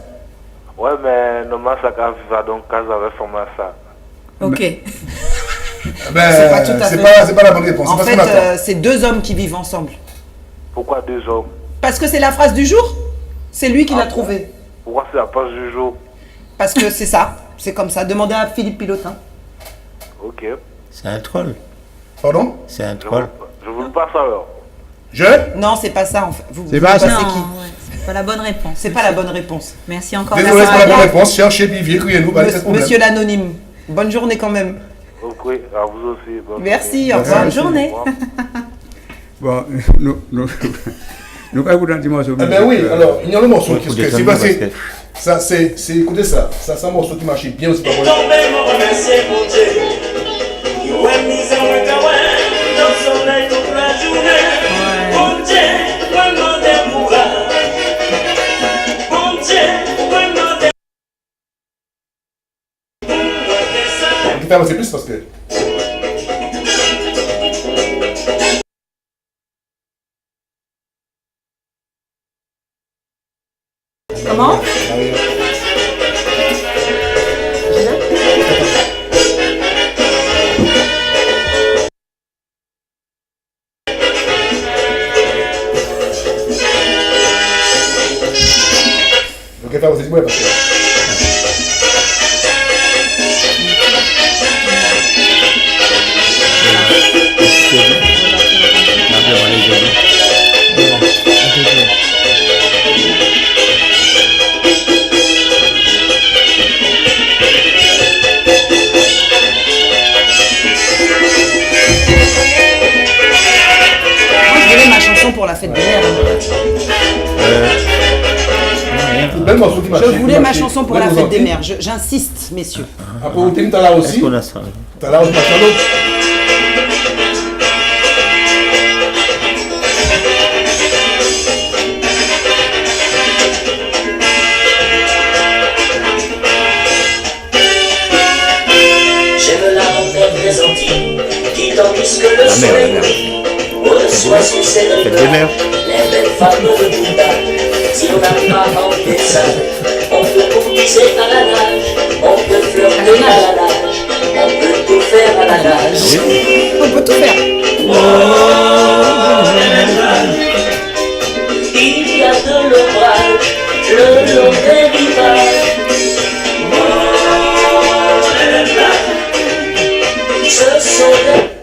O: Ouais, mais normalement, ça va donc cas avec format ça.
M: Ok.
D: C'est
F: pas tout à fait.
D: C'est pas la bonne réponse.
F: En fait, c'est deux hommes qui vivent ensemble.
O: Pourquoi deux hommes?
F: Parce que c'est la phrase du jour. C'est lui qui l'a trouvée.
O: Pourquoi c'est la phrase du jour?
F: Parce que c'est ça. C'est comme ça. Demandez à Philippe Pilotin.
O: Ok.
I: C'est un troll.
D: Pardon?
I: C'est un troll.
O: Je vous le passe alors.
F: Non, c'est pas ça en fait.
A: C'est pas ça.
M: Non, ouais, c'est pas la bonne réponse.
F: C'est pas la bonne réponse.
M: Merci encore.
D: Désolé, c'est pas la bonne réponse. Cherchez, puis criez-nous.
F: Monsieur l'anonyme. Bonne journée quand même.
O: Ok, à vous aussi.
F: Merci, au revoir.
M: Bonne journée.
A: Bon, nous pas écouter un petit morceau.
D: Eh ben oui, alors, il y a le morceau qui se fait. Ça, c'est, écoutez ça. Ça, c'est un morceau qui marche bien aussi. On peut avancer plus parce que.
F: Comment?
D: Donc, elle fait aussi parce que.
F: Pour la fête des mères.
D: Je
F: voulais ma chanson pour la fête des mères. J'insiste, messieurs.
D: Après, vous t'as là aussi. T'as là aussi,
K: J'aime la montagne des Antilles qui tandis que le soleil reçoit sous ses rivers les belles femmes de Bouddha. Si on n'a pas enlevé ça, on peut courtiser à la nage, on peut flirter à la nage, on peut tout faire à la nage.
F: On peut tout faire.
K: Il y a de l'orage le long des rivages. Ce sont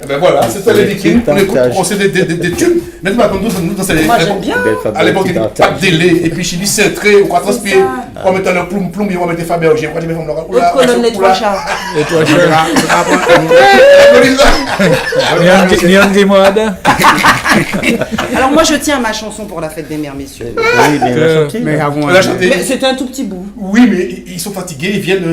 K: des...
D: ben voilà, c'était les Vikings. On écoute, on sait des tubes. Maintenant, comme nous, dans ces
F: Moi, j'aime bien.
D: à l'époque, il n'y avait pas de délai. Et puis, chez lui, c'est très, on va transpirer. On mettait le ploum, et on mettait Fabergé. On va dire,
F: L'autre colonne, les trois chats.
L: Et toi, dis-moi, Ada.
F: Alors moi je tiens à ma chanson pour la fête des mères, messieurs.
I: Oui, mais elle a chanté.
F: Mais c'était un tout petit bout.
D: Oui, mais ils sont fatigués, ils viennent.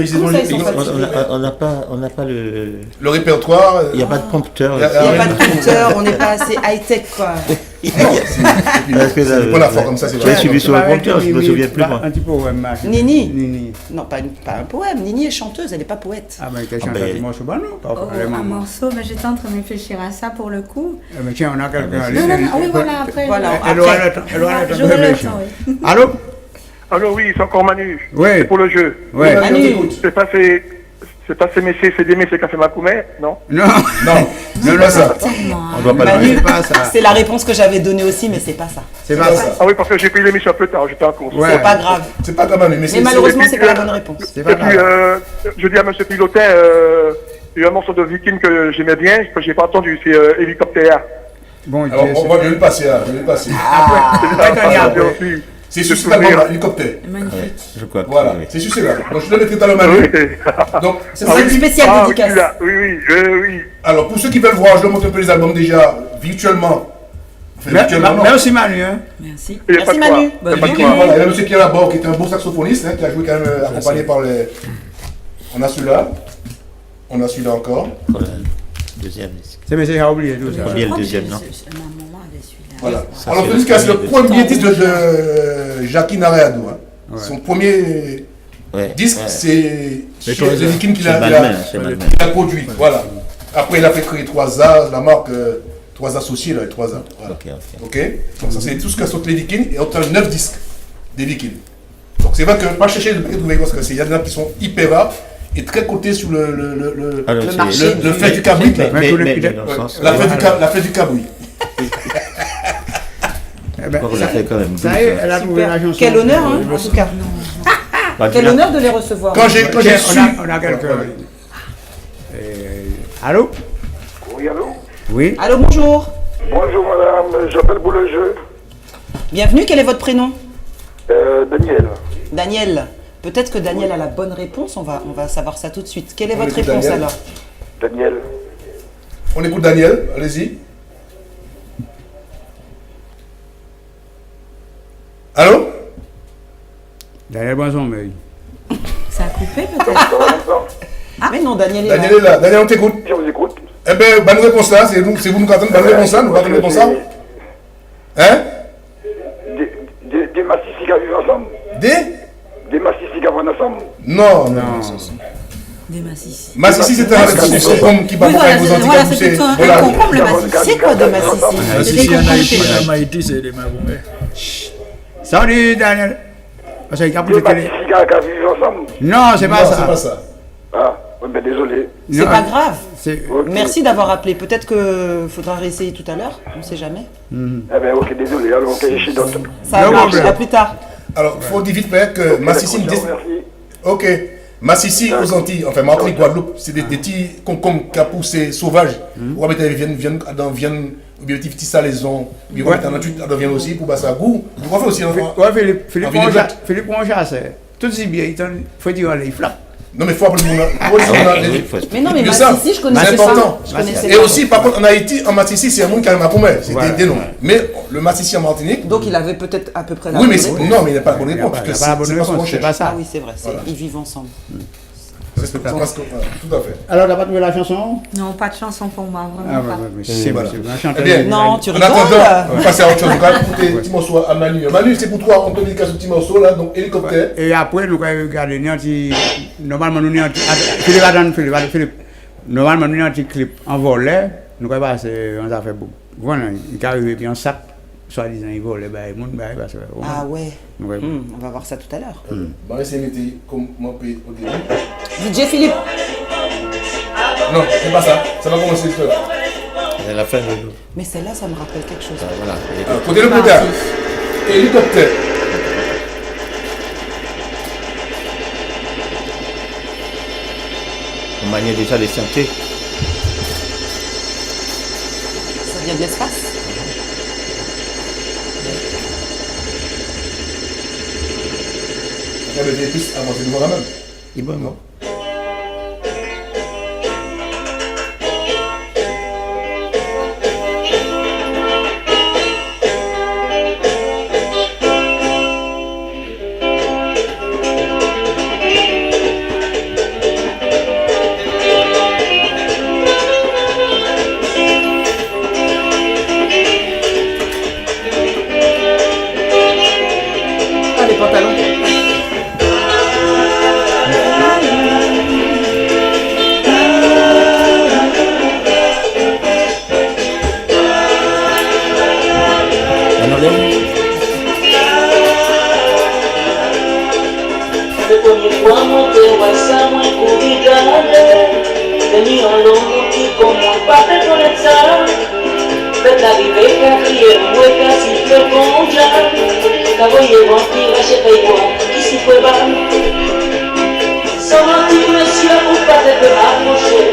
I: On n'a pas
D: le répertoire.
I: Il n'y a pas de prompteur.
F: Il n'y a pas de prompteur, on n'est pas assez high-tech quoi.
D: C'est pas la fois comme ça, c'est
I: vrai. J'ai suivi sur le prompteur, je me souviens plus moi.
A: Un petit poème.
F: Nini. Non, pas un poème. Nini est chanteuse, elle n'est pas poète.
A: Ah, mais qu'elle chante un morceau,
P: un morceau, mais j'étais en train de réfléchir à ça pour le coup.
A: Mais tiens, on a quelqu'un.
P: Non, oui, voilà, après.
A: Elle aura le temps. Allô?
J: Allô, oui, c'est encore Manu.
A: Oui.
J: C'est pour le jeu.
A: Oui.
F: Manu.
J: C'est pas ces messieurs, c'est des messieurs qui ont fait ma coumée, non?
A: Non,
D: c'est pas ça.
I: On doit pas
F: Manu,
A: c'est pas ça.
F: c'est la réponse que j'avais donnée aussi, mais c'est pas ça.
A: C'est pas ça.
J: Ah oui, parce que j'ai pris l'émission un peu tard, j'étais en course.
A: Ouais.
F: C'est pas grave.
D: C'est pas grave, Manu,
F: Mais malheureusement, c'est pas la bonne réponse.
A: C'est pas
J: Et puis,
A: grave.
J: je dis à M. Pilotin, il y a un morceau de Viking que j'aimais bien, que j'ai pas entendu, c'est Hélicoptère.
A: Bon,
D: alors, on va le passer là, je vais le passer. C'est sur ce là l'hélicoptère.
M: Magnifique.
I: Je crois.
D: Voilà, c'est sur là. Donc je le mettrai dans le Manu. Donc
F: c'est une spéciale dédicace.
J: Oui.
D: Alors pour ceux qui veulent voir, je montre un peu les albums déjà virtuellement.
A: Merci Manu.
M: Merci.
F: Merci Manu.
D: Voilà, il y a M. Pierre Laborde qui est un beau saxophoniste, qui a joué quand même accompagné par les. On a celui-là. On a celui-là encore.
I: Deuxième.
A: C'est mais j'ai oublié tout ça.
I: Oublié le deuxième, non?
D: Voilà. Alors, c'est le premier disque de Jackie Nareado. Son premier disque, c'est The Viking qu'il a produit. Voilà. Après, il a fait créer 3A, la marque 3 associés, là, 3A. Voilà. Ok. Donc, ça, c'est tout ce qu'a sorti les Vikings. Et on a 9 disques des Vikings. Donc, c'est vrai que pas chercher de trouver parce qu'il y a des gens qui sont hyper rares et très cotés sur le fait du cabri. La fête du cabri.
A: Ça y est, elle a trouvé la chanson.
F: Quel honneur, hein, en tout cas. Quel honneur de les recevoir.
D: Quand j'ai su...
A: On a quelqu'un. Allô?
J: Oui, allô?
A: Oui.
F: Allô, bonjour.
J: Bonjour madame, j'appelle pour le jeu.
F: Bienvenue, quel est votre prénom?
J: Daniel.
F: Daniel. Peut-être que Daniel a la bonne réponse, on va savoir ça tout de suite. Quelle est votre réponse alors?
J: Daniel.
D: On écoute Daniel, allez-y. Allô?
A: Daniel Boisson, mais...
M: Ça a coupé peut-être?
F: Ah mais non, Daniel est
D: Daniel est là. Daniel, on t'écoute.
J: Je vous écoute.
D: Eh bien, bonne réponse là, c'est vous nous attendez, bonne réponse là, nous attendons réponse là. Hein?
J: Des massifs qui vivent ensemble. Des massifs qui vivent ensemble.
D: Non.
M: Des massifs.
D: Massissi, c'est un concombre qui va faire vos
M: Voilà, c'est plutôt un concombre le massif. C'est quoi de massissi?
L: Massissi en Haïti, c'est des magoumets.
A: Salut Daniel. Parce qu'il y a
J: des massifs qui vivent ensemble.
A: Non, c'est pas ça.
D: C'est pas ça.
J: Ah, ben désolé.
F: C'est pas grave. Merci d'avoir appelé. Peut-être qu'il faudra réessayer tout à l'heure. On ne sait jamais.
J: Eh bien, ok, désolé. Alors, ok, chez d'autres.
F: Ça marche. À plus tard.
D: Alors, il faut dire vite fait que Massissi me dit. Ok. Massissi aux Antilles, enfin Martinique, Guadeloupe, c'est des petits concombres qui a poussé sauvages. Ou avec des viennent, ou bien petits salaisons, ou bien en viennent aussi pour passer à goût. Vous pouvez aussi.
A: Ouais, Philippe Ronchasse, tout si bien, il faut dire les flaps.
D: Non, mais il faut appeler le monde.
F: Mais non, mais Massissi, je connaissais pas.
D: Et aussi, par contre, en Haïti, en Massissi, c'est un monde qui a un Macoumé. C'est des noms. Mais le Massissi en Martinique.
F: Donc il avait peut-être à peu près la
D: bonne
F: réponse.
D: Oui, mais non, mais il n'a pas la bonne réponse.
A: C'est pas la bonne réponse, c'est pas ça.
F: Ah oui, c'est vrai, ils vivent ensemble.
D: Tout à fait.
A: Alors, t'as pas trouvé la chanson?
P: Non, pas de chanson pour moi, vraiment pas.
A: C'est bon,
F: non, tu rigoles.
D: En attendant, on va passer à autre chose. On va écouter un petit morceau à Manu. Manu, c'est pour toi, on te dédicace ce petit morceau là, donc hélicoptère.
A: Et après, nous allons regarder, normalement, nous avons Philippe, normalement, nous avons un petit clip en volet, nous allons passer, on a fait beaucoup. Voilà, il arrive bien en sac, soi-disant, il vole, il monte,
F: ah ouais, on va voir ça tout à l'heure.
D: On va essayer de mettre comme mon pays au début.
F: DJ Philippe.
D: Non, c'est pas ça, ça va commencer tout à l'heure.
I: C'est la fin de l'eau.
F: Mais celle-là, ça me rappelle quelque chose.
I: Voilà.
D: Côté le côté. Hélicoptère.
I: On maniait déjà les chanter.
F: y a de l'espace.
D: Il y avait des pistes avant, c'est nouveau la même.
I: Et bon, non.
F: Ah, les pantalons.
K: Le premier fois monté, ouais, ça, moi, courir d'aller. Venir en long, qui comme moi, pas de connaître ça. Faites l'arrivée, qu'à crier, ouais, qu'à s'y fait bon, j'aime. Qu'à voyer, bon, qui va chez Payon, qui s'y fait pas. Sans mentir, monsieur, ou pas de m'approcher.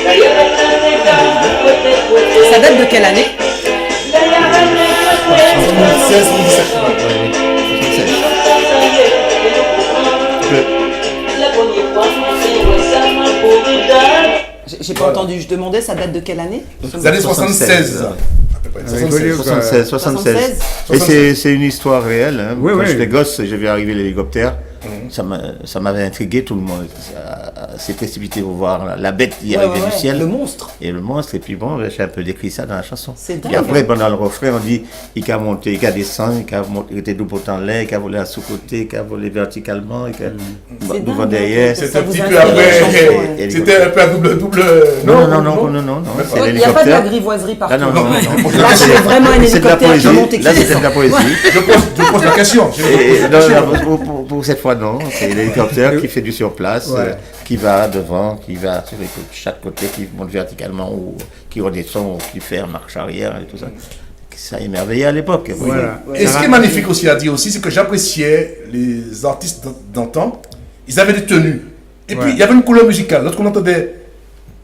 K: D'ailleurs, elle n'a pas peut-être.
F: Ça date de quelle année?
K: D'ailleurs, elle n'a pas
D: 2016, 2017.
F: J'ai pas entendu, je demandais, ça date de quelle année?
D: Les années 76.
I: 76, 76. Et c'est une histoire réelle. Hein.
A: Oui,
I: Quand
A: oui.
I: j'étais gosse, j'ai vu arriver l'hélicoptère. Ça m'avait intrigué, tout le monde s'est précipité pour voir la bête qui arrivait du ciel.
F: Le monstre.
I: Et le monstre, et puis bon, j'ai un peu décrit ça dans la chanson.
F: C'est dingue.
I: Et après, pendant le refrain, on dit il a monté, il a descendu, il était double en l'air, il a volé à sous-côté, il a volé verticalement, il a devant derrière.
D: C'était un petit peu après. C'était un peu à double.
I: Non.
F: Il n'y a pas de la grivoiserie partout.
I: Non.
F: Là, c'est vraiment un hélicoptère qui monte et qui
I: Là, c'était
F: descend.
I: de la poésie.
D: Je pose la question.
I: Pour cette fois, non. C'est l'hélicoptère qui fait du surplace,
A: Ouais.
I: qui va devant, qui va sur chaque côté, qui monte verticalement, ou qui redescend, ou qui fait marche arrière et tout ça. Ça émerveillait à l'époque.
A: Voilà.
D: Et ce qui est magnifique aussi à dire aussi, c'est que j'appréciais les artistes d'antan. Ils avaient des tenues. Et puis, il y avait une couleur musicale. Lorsqu'on entendait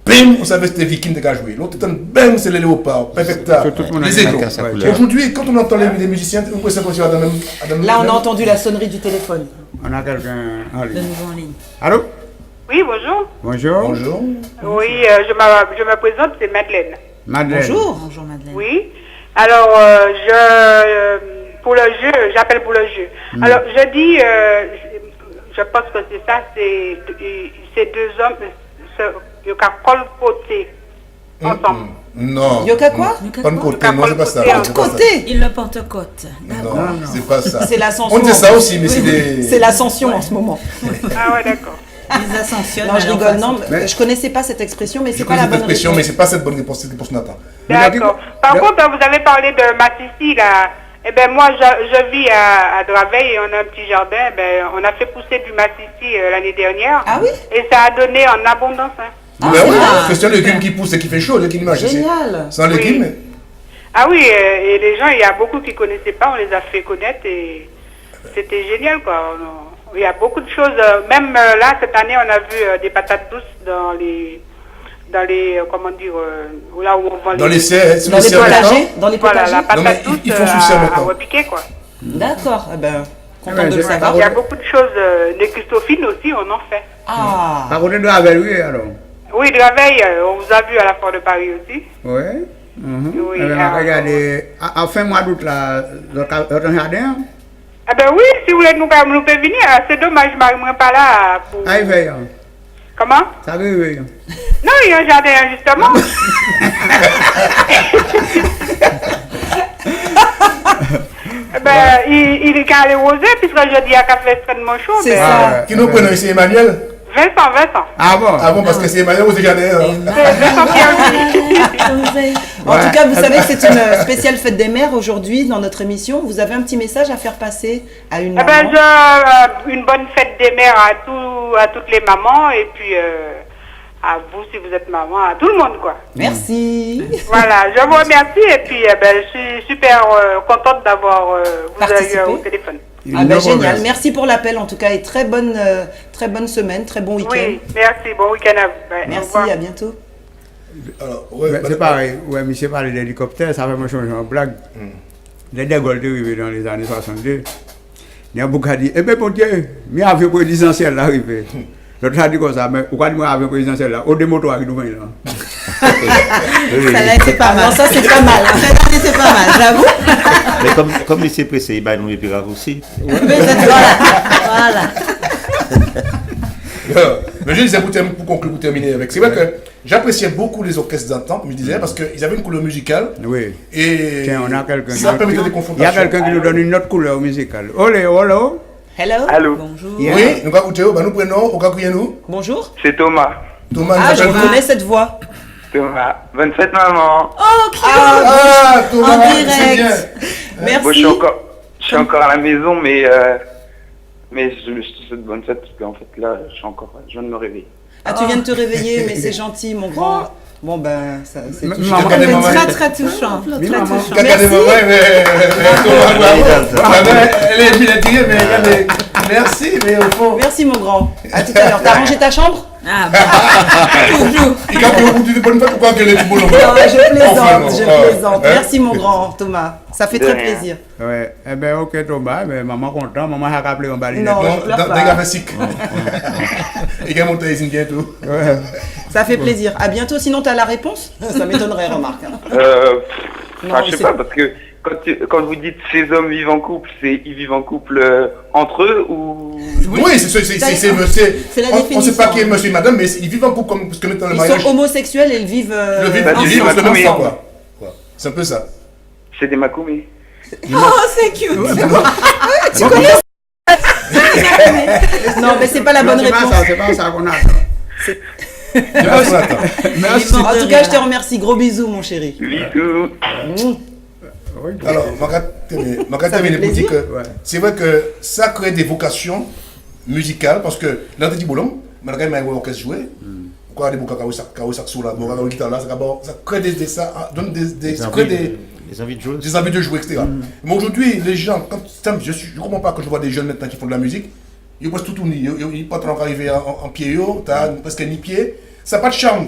D: bim, on savait que c'était Viking qui a joué. L'autre temps, bim, c'est les léopards, Perfecta, les égaux. Aujourd'hui, quand on entend les musiciens, on peut s'apprécier à la même.
F: Là, on a entendu la sonnerie du téléphone.
A: On a quelqu'un en
M: De
A: ligne.
M: nouveau en ligne.
A: Allô?
Q: Oui, bonjour.
A: Bonjour.
D: Bonjour.
Q: Oui, je me présente, c'est Madeleine.
A: Madeleine.
F: Bonjour.
M: Bonjour Madeleine.
Q: Oui. Alors, pour le jeu, j'appelle pour le jeu. Alors, je dis, je pense que c'est ça, c'est deux hommes, ils ont colpoté ensemble.
D: Non.
F: Yoka quoi?
D: Pas de côté, non, c'est pas ça.
F: Pas de côté.
M: Il le porte-côte.
D: Non, c'est pas ça.
F: C'est l'ascension.
D: On dit ça aussi, mais c'est des.
F: C'est l'ascension en ce moment.
Q: Ah ouais, d'accord.
M: Ils ascensionnent.
F: Non, je
M: alors,
F: rigole.
M: face.
F: Non, je connaissais pas cette expression, mais
D: Je
F: c'est pas
D: connais
F: la
D: cette
F: bonne
D: expression, mais
F: réponse.
D: c'est pas cette bonne réponse, cette réponse Nathan.
Q: D'accord. Par contre, vous avez parlé de Massissi, là. Eh ben moi, je vis à Draveil et on a un petit jardin. Eh ben, on a fait pousser du Massissi l'année dernière.
F: Ah oui?
Q: Et ça a donné en abondance. Hein.
D: Ben oui, parce que c'est un légume qui pousse et qui fait chaud, le légume.
F: Génial.
D: C'est un légume.
Q: Ah oui, et les gens, il y a beaucoup qui ne connaissaient pas, on les a fait connaître et c'était génial, quoi. Il y a beaucoup de choses, même là, cette année, on a vu des patates douces dans les comment dire, là où on vend
D: Dans les serres,
F: Dans les potagers. Dans les
Q: Voilà,
F: potagers.
Q: la patate douce
D: ils font sous serre
Q: à
D: maintenant.
Q: repiquer, quoi.
F: D'accord. Eh ben, content
A: Ouais,
F: de le
A: j'ai-
F: savoir.
Q: Il y a beaucoup de choses, les Christophines aussi, on en fait.
F: Ah.
A: Par contre, de Ravel, oui, alors.
Q: Oui, de la veille, on vous a vu à la Foire de Paris aussi.
A: Oui. Mhm.
Q: Oui,
A: Eh ben,
Q: ah,
A: regardez, à fin mois d'août, là, notre jardin,
Q: Ah ben oui, si vous voulez nous faire venir, c'est dommage, je m'arriverai pas là pour...
A: ah, il veille.
Q: Comment?
A: Ça veut, oui.
Q: Non, il y a un jardin, justement. Eh ben, il est qu'à aller rosé, puisque je dis à café extrêmement chaud.
F: C'est
Q: ben,
F: ça.
D: Qui nous prenait ici, Emmanuel?
Q: Vincent.
A: Ah bon?
D: Ah bon, parce que c'est Emmanuel aux jardins.
Q: Vincent Pierre.
F: En tout cas, vous savez que c'est une spéciale fête des mères aujourd'hui dans notre émission. Vous avez un petit message à faire passer à une
Q: Eh ben,
F: maman.
Q: une bonne fête des mères à toutes les mamans, et puis à vous si vous êtes maman, à tout le monde, quoi.
F: Merci.
Q: Voilà, je vous remercie, et puis ben, je suis super contente d'avoir vous
F: Participé.
Q: au téléphone.
F: Ah ben génial. Merci pour l'appel en tout cas et très bonne semaine, très bon week-end.
Q: Oui, merci, bon week-end à vous. Ouais, au
F: Merci,
Q: revoir.
F: à bientôt.
D: Alors,
A: c'est pareil. Ouais, monsieur parlait d'hélicoptère, ça fait me changer en blague. Les dégols de arrivé dans les années 62. Il y a beaucoup qui dit, eh bien, mon Dieu, mais avion présidentiel là arrivé. L'autre a dit comme ça, mais pourquoi moi avion présidentiel là? Au démoto avec nous là.
F: Ça c'est pas mal. Ça c'est pas mal. Cette année c'est pas mal, j'avoue.
I: Mais comme il s'est pressé, il va nous les raccourcis.
F: Voilà.
D: Mais je disais pour conclure, pour terminer avec. C'est vrai que j'appréciais beaucoup les orchestres d'antan, comme je disais, parce qu'ils avaient une couleur musicale.
A: Oui.
D: Et
A: tiens, on a quelqu'un.
D: Ça permet des confrontations.
A: Il y a quelqu'un qui nous donne une autre couleur musicale. Olé, hello.
F: Hello.
O: Allô.
F: Bonjour.
D: Oui, nous écoutons, nous prenons, on va nous.
F: Bonjour.
O: C'est Thomas.
D: Thomas,
F: ah, je reconnais cette voix.
O: Thomas. Bonne fête, maman.
F: Oh,
D: Thomas,
F: en direct. Merci.
O: Bon, je suis encore à la maison, mais je me souhaite bonne fête parce qu'en fait là, je viens de me réveiller.
F: Ah, tu viens de te réveiller, mais c'est gentil, mon grand. Bon ben, ça c'est
M: touchant. Très touchant.
D: Regardez maman, elle est bilatérée, mais regardez. Merci, mais au fond.
F: Merci, mon grand. À tout à l'heure. T'as rangé ta chambre?
M: Ah, bonjour.
D: Et quand vous dites bonne fête, pourquoi qu'elle est tout boulot?
F: Je plaisante. Merci, mon grand Thomas. Ça fait très plaisir.
A: Ouais, eh bien, ok, Thomas, mais maman content, maman a rappelé en balinette.
F: Non, je pleure pas.
D: D'un gars sick. Et qu'elle monte ici bientôt.
F: Ça fait plaisir. À bientôt, sinon t'as la réponse? Ça m'étonnerait, remarque.
O: Je sais pas, parce que quand vous dites ces hommes vivent en couple, ils vivent en couple entre eux ou...
D: Oui, c'est
F: la définition.
D: On ne sait pas qui est monsieur et madame, mais ils vivent en couple comme parce que maintenant le mariage.
F: Ils sont homosexuels et ils vivent
D: ils vivent le même sang, quoi. C'est un peu ça.
O: C'est des makoumés.
M: Oh, c'est cute.
F: Tu connais? Non, mais c'est pas la bonne réponse.
A: C'est pas ça qu'on a.
F: Merci. En tout cas, je te remercie. Gros bisous, mon chéri.
O: Bisous.
D: Alors, Marga terminer pour dire que c'est vrai que ça crée des vocations musicales parce que là, tu dis, bon, Marga m'a orchestre joué. Pourquoi des boucas carreaux saxo là, mon guitare là, ça crée ça donne des
I: envies de jouer.
D: Des envies de jouer, etc. Mais aujourd'hui, les gens, je ne comprends pas quand je vois des jeunes maintenant qui font de la musique, ils passent tout tourner, ils pas trop arriver en pied, tu as presque ni pied. Ça n'a pas de charme.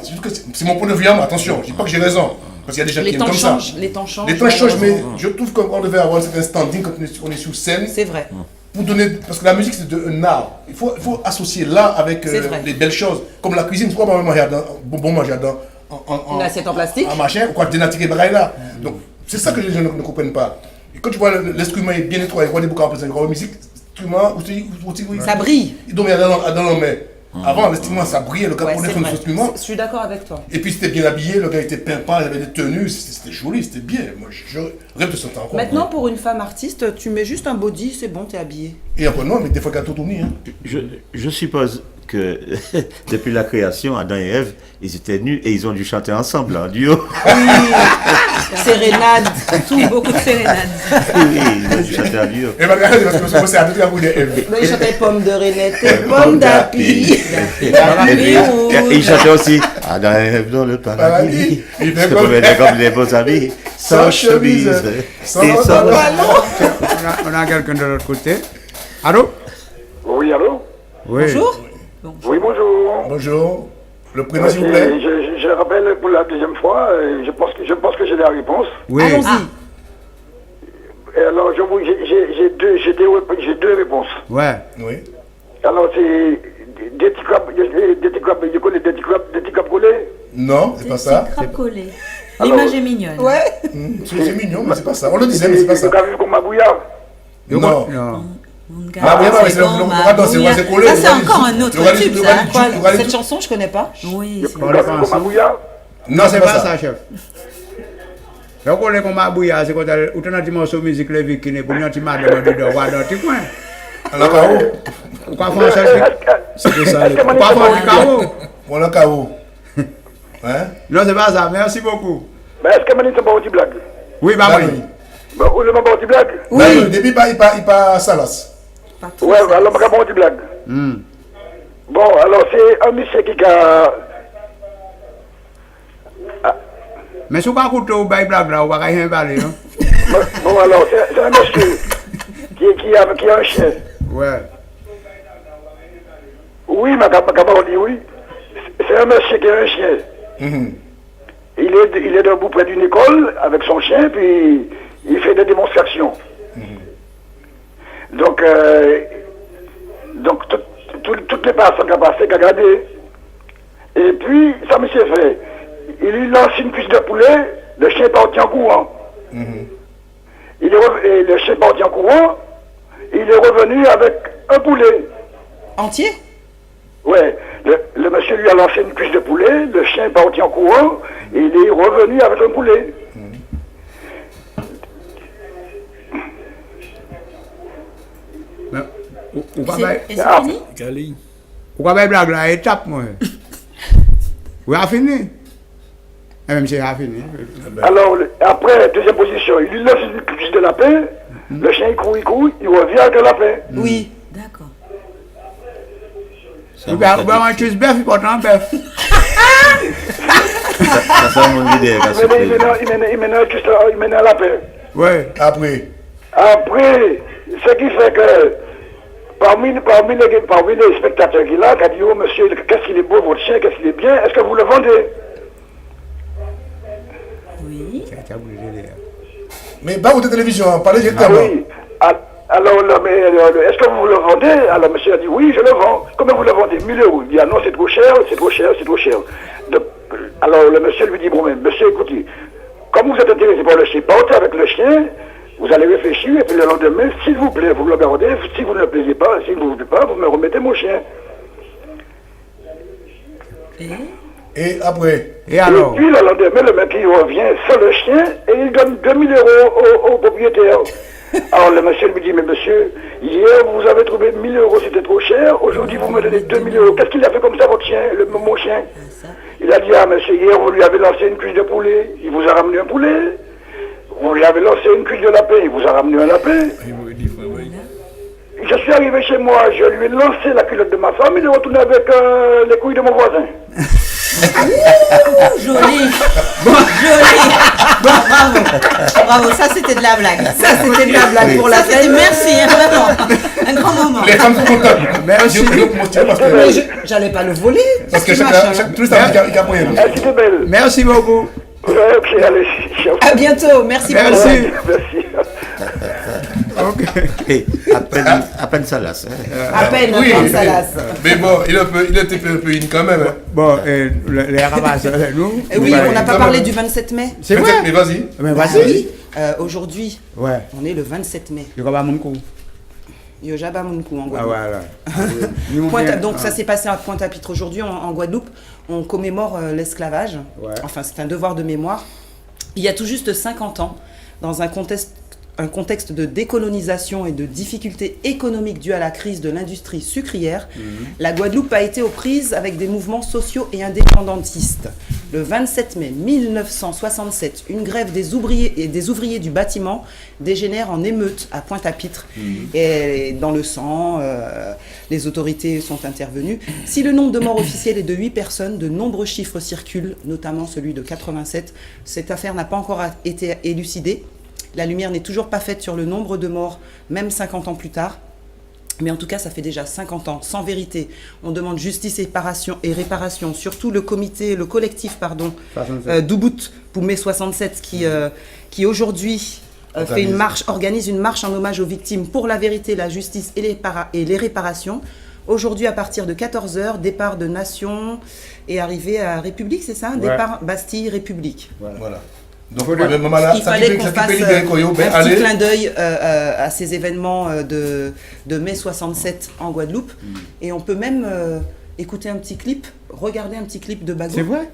D: C'est mon point de vue à moi, attention, je ne dis pas que j'ai raison. Parce qu'il y a des gens qui aiment comme ça.
F: Les temps changent.
D: Les temps changent, mais je trouve qu'on devait avoir un certain standing quand on est sur scène.
F: C'est vrai.
D: Pour donner, parce que la musique c'est un art. Il faut associer l'art avec les belles choses. Comme la cuisine, pourquoi pas manger
F: une assiette en plastique
D: en machin, ou quoi dénaturer là. Donc c'est ça que les gens ne comprennent pas. Et quand tu vois l'instrument est bien nettoyé, on voit des boucans en place, une musique, l'instrument,
F: ça brille.
D: Il doit y aller dans la main. Avant, l'instrument, ça brillait, le gars prenait son instrument.
F: Je suis d'accord avec toi.
D: Et puis, c'était bien habillé, le gars était pimpant, il avait des tenues, c'était joli, c'était bien. Moi, je rêve de ce temps.
F: Maintenant, pour une femme artiste, tu mets juste un body, c'est bon, t'es habillé.
D: Et après, non, mais des fois, il y a tout tourné.
I: Je suppose que depuis la création, Adam et Ève, ils étaient nus et ils ont dû chanter ensemble en duo.
F: Oui, sérénade, beaucoup de sérénades.
I: Oui, ils ont dû chanter en duo.
D: Et Margaret, parce que c'est à tout cas des Ève.
F: Ils chantaient Pomme de Renette et Pomme d'Api.
I: Et ils chantaient aussi Adam et Ève dans le paradis. Ils se comme des beaux amis, sans chemise et sans ballon.
A: On a quelqu'un de l'autre côté. Allô?
R: Oui, allô?
A: Oui.
F: Bonjour.
R: Oui, bonjour.
D: Bonjour. Le prénom, s'il vous plaît.
R: Je rappelle pour la deuxième fois, je pense que j'ai la réponse.
A: Oui.
F: Allons-y.
R: Et alors, j'ai deux réponses.
A: Ouais.
D: Oui.
R: Alors, c'est des petits crabes, je connais des petits crabes collés.
D: Non, c'est pas ça.
M: Crabes collés. L'image est mignonne.
F: Ouais.
D: C'est mignon, mais c'est pas ça. On le disait, mais c'est pas ça.
R: Vous avez vu comme ma bouillard?
D: Non.
M: Ça, c'est encore un autre tube, ça.
F: Cette chanson, je connais pas.
M: Oui,
D: non, c'est pas ça, chef.
A: Donc, on est comme à bouillard, c'est quand on a dit morceau de musique, les qui n'est pas un petit madame de droit dans le coin.
D: Alors, carreau.
A: Pourquoi faire ça? C'est ça. Pourquoi faire du carreau?
D: On a carreau.
A: Non, c'est pas ça. Merci beaucoup.
R: Mais est-ce que c'est pas une blague?
A: Oui, bah oui.
R: Vous le pas une blague?
D: Oui. Au début, il pas salas.
R: Ouais, alors, je vais une blague. Bon, alors, c'est un monsieur qui a...
A: Mais si vous ne écoutez pas une blague là, vous ne pouvez rien parler, non?
R: Bon, alors, c'est un monsieur qui a un chien.
A: Ouais.
R: Oui, ma camarade dit oui. C'est un monsieur qui a un chien. il est debout près d'une école avec son chien, puis il fait des démonstrations. Donc, toutes les personnes qui ont passé, qui ont regardé. Et puis, ça me s'est fait. Il lui lance une cuisse de poulet, le chien est parti en courant. Et le chien est parti en courant, il est revenu avec un poulet.
F: Entier?
R: Ouais. Le monsieur lui a lancé une cuisse de poulet, le chien est parti en courant, et il est revenu avec un poulet.
A: Ou pas
M: Et c'est fini?
L: Gali.
A: Ou pas blague là, étape, moi. Oui, a fini. Même si a fini.
R: Alors, après, deuxième position, il lui lance une cuisse de lapin, le chien il court, il revient avec le lapin.
F: Oui.
M: D'accord.
A: Ou bien un cuisse bœuf, il porte un bœuf.
I: Ça fait mon idée.
R: Il mène un lapin.
A: Ouais.
D: Après,
R: ce qui fait que parmi les spectateurs qui là, qui a dit oh monsieur, qu'est-ce qu'il est beau votre chien, qu'est-ce qu'il est bien, est-ce que vous le vendez?
M: Oui.
D: mais pas de télévision, parlez directement.
R: Oui. Alors, est-ce que vous le vendez? Alors monsieur a dit oui, je le vends. Comment vous le vendez? 1000 euros. Il dit ah non, c'est trop cher, c'est trop cher, c'est trop cher. Alors le monsieur lui dit bon mais monsieur écoutez, comme vous êtes intéressé par le chien, partez avec le chien. Vous allez réfléchir et puis le lendemain, s'il vous plaît, vous le gardez. Si vous ne le plaisez pas, si vous ne voulez pas, vous me remettez mon chien.
D: Et après?
A: Et alors?
R: Et puis le lendemain, le mec il revient sans le chien et il donne 2000 euros au propriétaire. Alors le monsieur lui dit mais monsieur, hier vous avez trouvé 1000 euros, c'était trop cher. Aujourd'hui vous me donnez 2000 euros. Qu'est-ce qu'il a fait comme ça votre chien, mon chien? Il a dit ah monsieur, hier vous lui avez lancé une cuisse de poulet, il vous a ramené un poulet. Vous lui avez lancé une cuisse de lapin, il vous a ramené un lapin. Je suis arrivé chez moi, je lui ai lancé la culotte de ma femme, il est retourné avec les couilles de mon voisin.
M: Joli. Joli. Bravo. Bravo, ça c'était de la blague. Ça c'était de la blague pour la fête. Merci, vraiment. Un grand moment.
D: Les femmes sont contentes.
A: Merci.
F: J'allais pas le voler.
D: Parce que chaque tout ça, il a moyen.
R: C'était belle.
A: Merci beaucoup.
R: Ouais, ok, allez.
F: À bientôt, merci.
A: Merci.
R: Merci.
A: Ok.
I: Et à peine Salas.
F: À peine,
D: Oui,
F: Salas.
D: mais bon, il était un peu in quand même. Hein.
A: Bon, les ramasses, nous.
F: Oui, on n'a pas parlé du 27 mai.
A: C'est vrai.
D: Mais vas-y.
A: Mais vas-y.
F: Aujourd'hui,
A: Ouais.
F: on est le 27 mai.
A: Je crois pas mon coup.
F: Yojaba Mounkou en
A: Ah
F: Guadeloupe.
A: voilà.
F: Donc ça s'est passé à Pointe-à-Pitre aujourd'hui en Guadeloupe. On commémore l'esclavage.
A: Ouais.
F: Enfin, c'est un devoir de mémoire. Il y a tout juste 50 ans, dans un contexte de décolonisation et de difficultés économiques dues à la crise de l'industrie sucrière, la Guadeloupe a été aux prises avec des mouvements sociaux et indépendantistes. Le 27 mai 1967, une grève des ouvriers du bâtiment dégénère en émeute à Pointe-à-Pitre. Et dans le sang, les autorités sont intervenues. Si le nombre de morts officiels est de 8 personnes, de nombreux chiffres circulent, notamment celui de 87. Cette affaire n'a pas encore été élucidée. La lumière n'est toujours pas faite sur le nombre de morts, même 50 ans plus tard. Mais en tout cas, ça fait déjà 50 ans, sans vérité. On demande justice et réparation. Surtout le collectif, d'Ubud pour mai 67, qui aujourd'hui organise une marche en hommage aux victimes pour la vérité, la justice et les réparations. Aujourd'hui, à partir de 14h, départ de Nation et arrivée à République, c'est ça? Ouais. Départ Bastille, République.
D: Voilà. Donc,
F: il fallait qu'on fasse un petit clin d'œil à ces événements de mai 67 en Guadeloupe. Et on peut même écouter un petit clip, regarder un petit clip de Bago.
A: C'est vrai?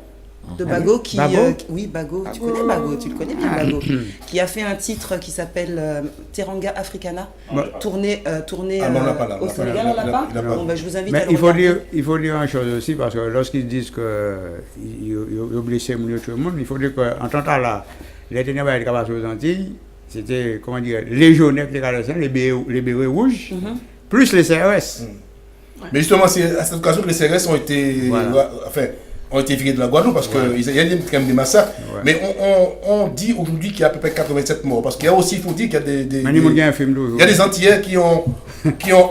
F: De Bago
A: Bago,
F: tu connais Bago, tu le connais bien Bago, qui a fait un titre qui s'appelle Teranga Africana, tourné au Sénégal, on l'a pas. Bon, ben, je vous invite à le regarder.
A: Il faut dire une chose aussi, parce que lorsqu'ils disent qu'ils ont blessé tout le monde, il faut dire qu'en tant que là, les ténèbres étaient capables aux Antilles, c'était, comment dire, légionnaires, les bérets rouges, plus les CRS.
D: Mais justement, c'est à cette occasion que les CRS ont été... ont été virés de la Guadeloupe parce qu'il y a quand même des massacres. Ouais. Mais on dit aujourd'hui qu'il y a à peu près 87 morts. Parce qu'il y a aussi, il faut dire qu'il y a des Antillais qui ont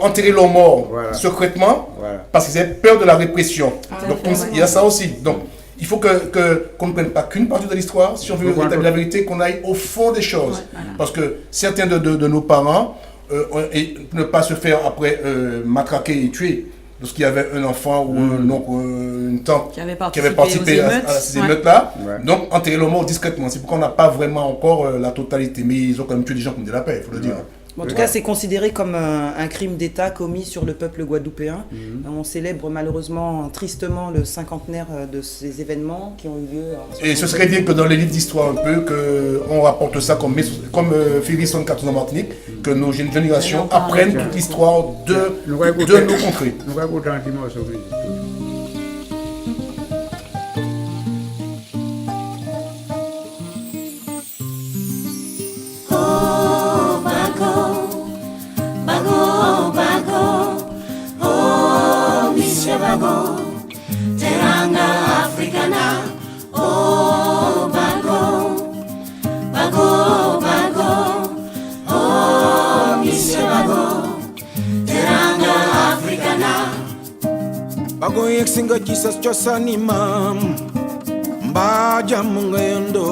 D: enterré leurs morts secrètement parce qu'ils avaient peur de la répression. Donc il y a ça aussi. Donc Il faut qu'on ne prenne pas qu'une partie de l'histoire. Si on veut établir la vérité, qu'on aille au fond des choses. Parce que certains de nos parents, ne pas se faire après matraquer et tuer. Lorsqu'il y avait un enfant ou un oncle, une tante qui avait participé à ces émeutes-là. Donc, enterrer le mort discrètement. C'est pourquoi on n'a pas vraiment encore la totalité. Mais ils ont quand même tué des gens comme de la paix, il faut le dire.
F: En tout cas, c'est considéré comme un crime d'État commis sur le peuple guadeloupéen. On célèbre malheureusement, tristement, le cinquantenaire de ces événements qui ont eu lieu.
D: Et ce serait bien que dans les livres d'histoire un peu, qu'on rapporte ça comme février 64 en Martinique, que nos jeunes générations apprennent toute l'histoire de nos contrées.
A: Nous racontons un petit morceau.
E: Bago, teranga africana, oh bago, bago, bago, oh monsieur bago, teranga africana.
S: Bago yeksinga kisas chosani mam, mbaja mungayendo.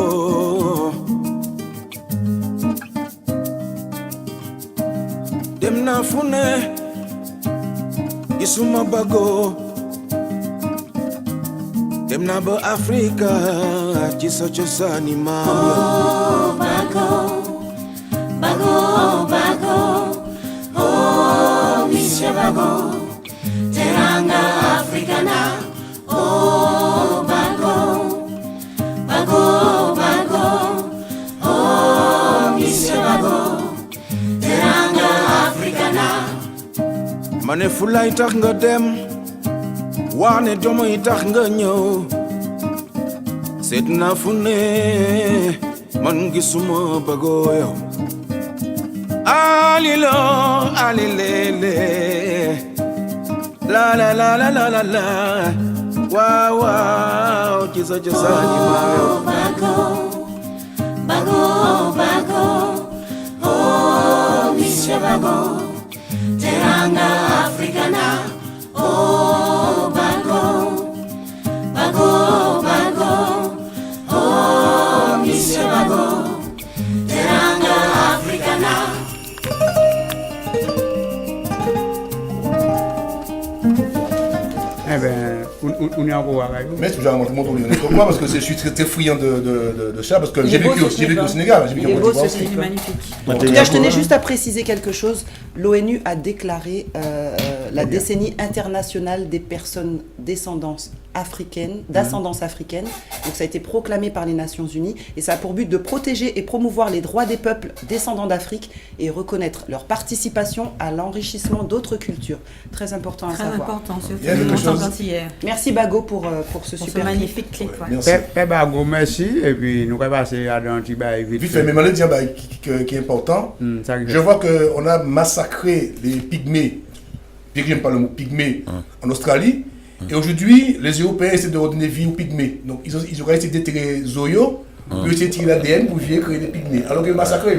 S: Dem na fune, isuma bago. Dem na ba Africa, chisa chisa ni mam.
E: Oh bago, bago, bago, oh monsieur bago, teranga africana. Oh bago, bago, bago, oh monsieur bago, teranga africana.
S: Mane fulay tax nga dem, wane jomo yi tax nga ñëw. Seet naa fu ne, man gisuma bago yow. Alilo, alilele, la la la la la la la. Wow wow, chisa chisa ni mayo.
E: Bago, bago, bago, oh monsieur bago, teranga africana. Oh bago, bago, bago, oh monsieur bago, teranga africana.
A: Eh bien, on est encore à Rayo.
D: Mais j'ai montré pourquoi, parce que je suis très friand de ça, parce que j'ai vécu au Sénégal.
F: Il est beau ce film, magnifique. En tout cas, je tenais juste à préciser quelque chose. L'ONU a déclaré la décennie internationale des personnes d'ascendance africaine. Donc ça a été proclamé par les Nations Unies et ça a pour but de protéger et promouvoir les droits des peuples descendants d'Afrique et reconnaître leur participation à l'enrichissement d'autres cultures. Très important à savoir.
M: Très important, surtout le montant d'antillais.
F: Merci Bago pour ce super
M: magnifique clip.
A: Merci. Bago, merci. Et puis nous allons passer à un petit bail vite.
D: Vite fait, mais je dire qui est important. Je vois qu'on a massacré les pygmées. J'aime pas le mot pygmée en Australie. Et aujourd'hui, les Européens essaient de redonner vie aux pygmées. Donc ils auraient essayé d'étirer Zoyo, puis essayer de tirer l'ADN pour créer des pygmées. Alors qu'ils ont massacré.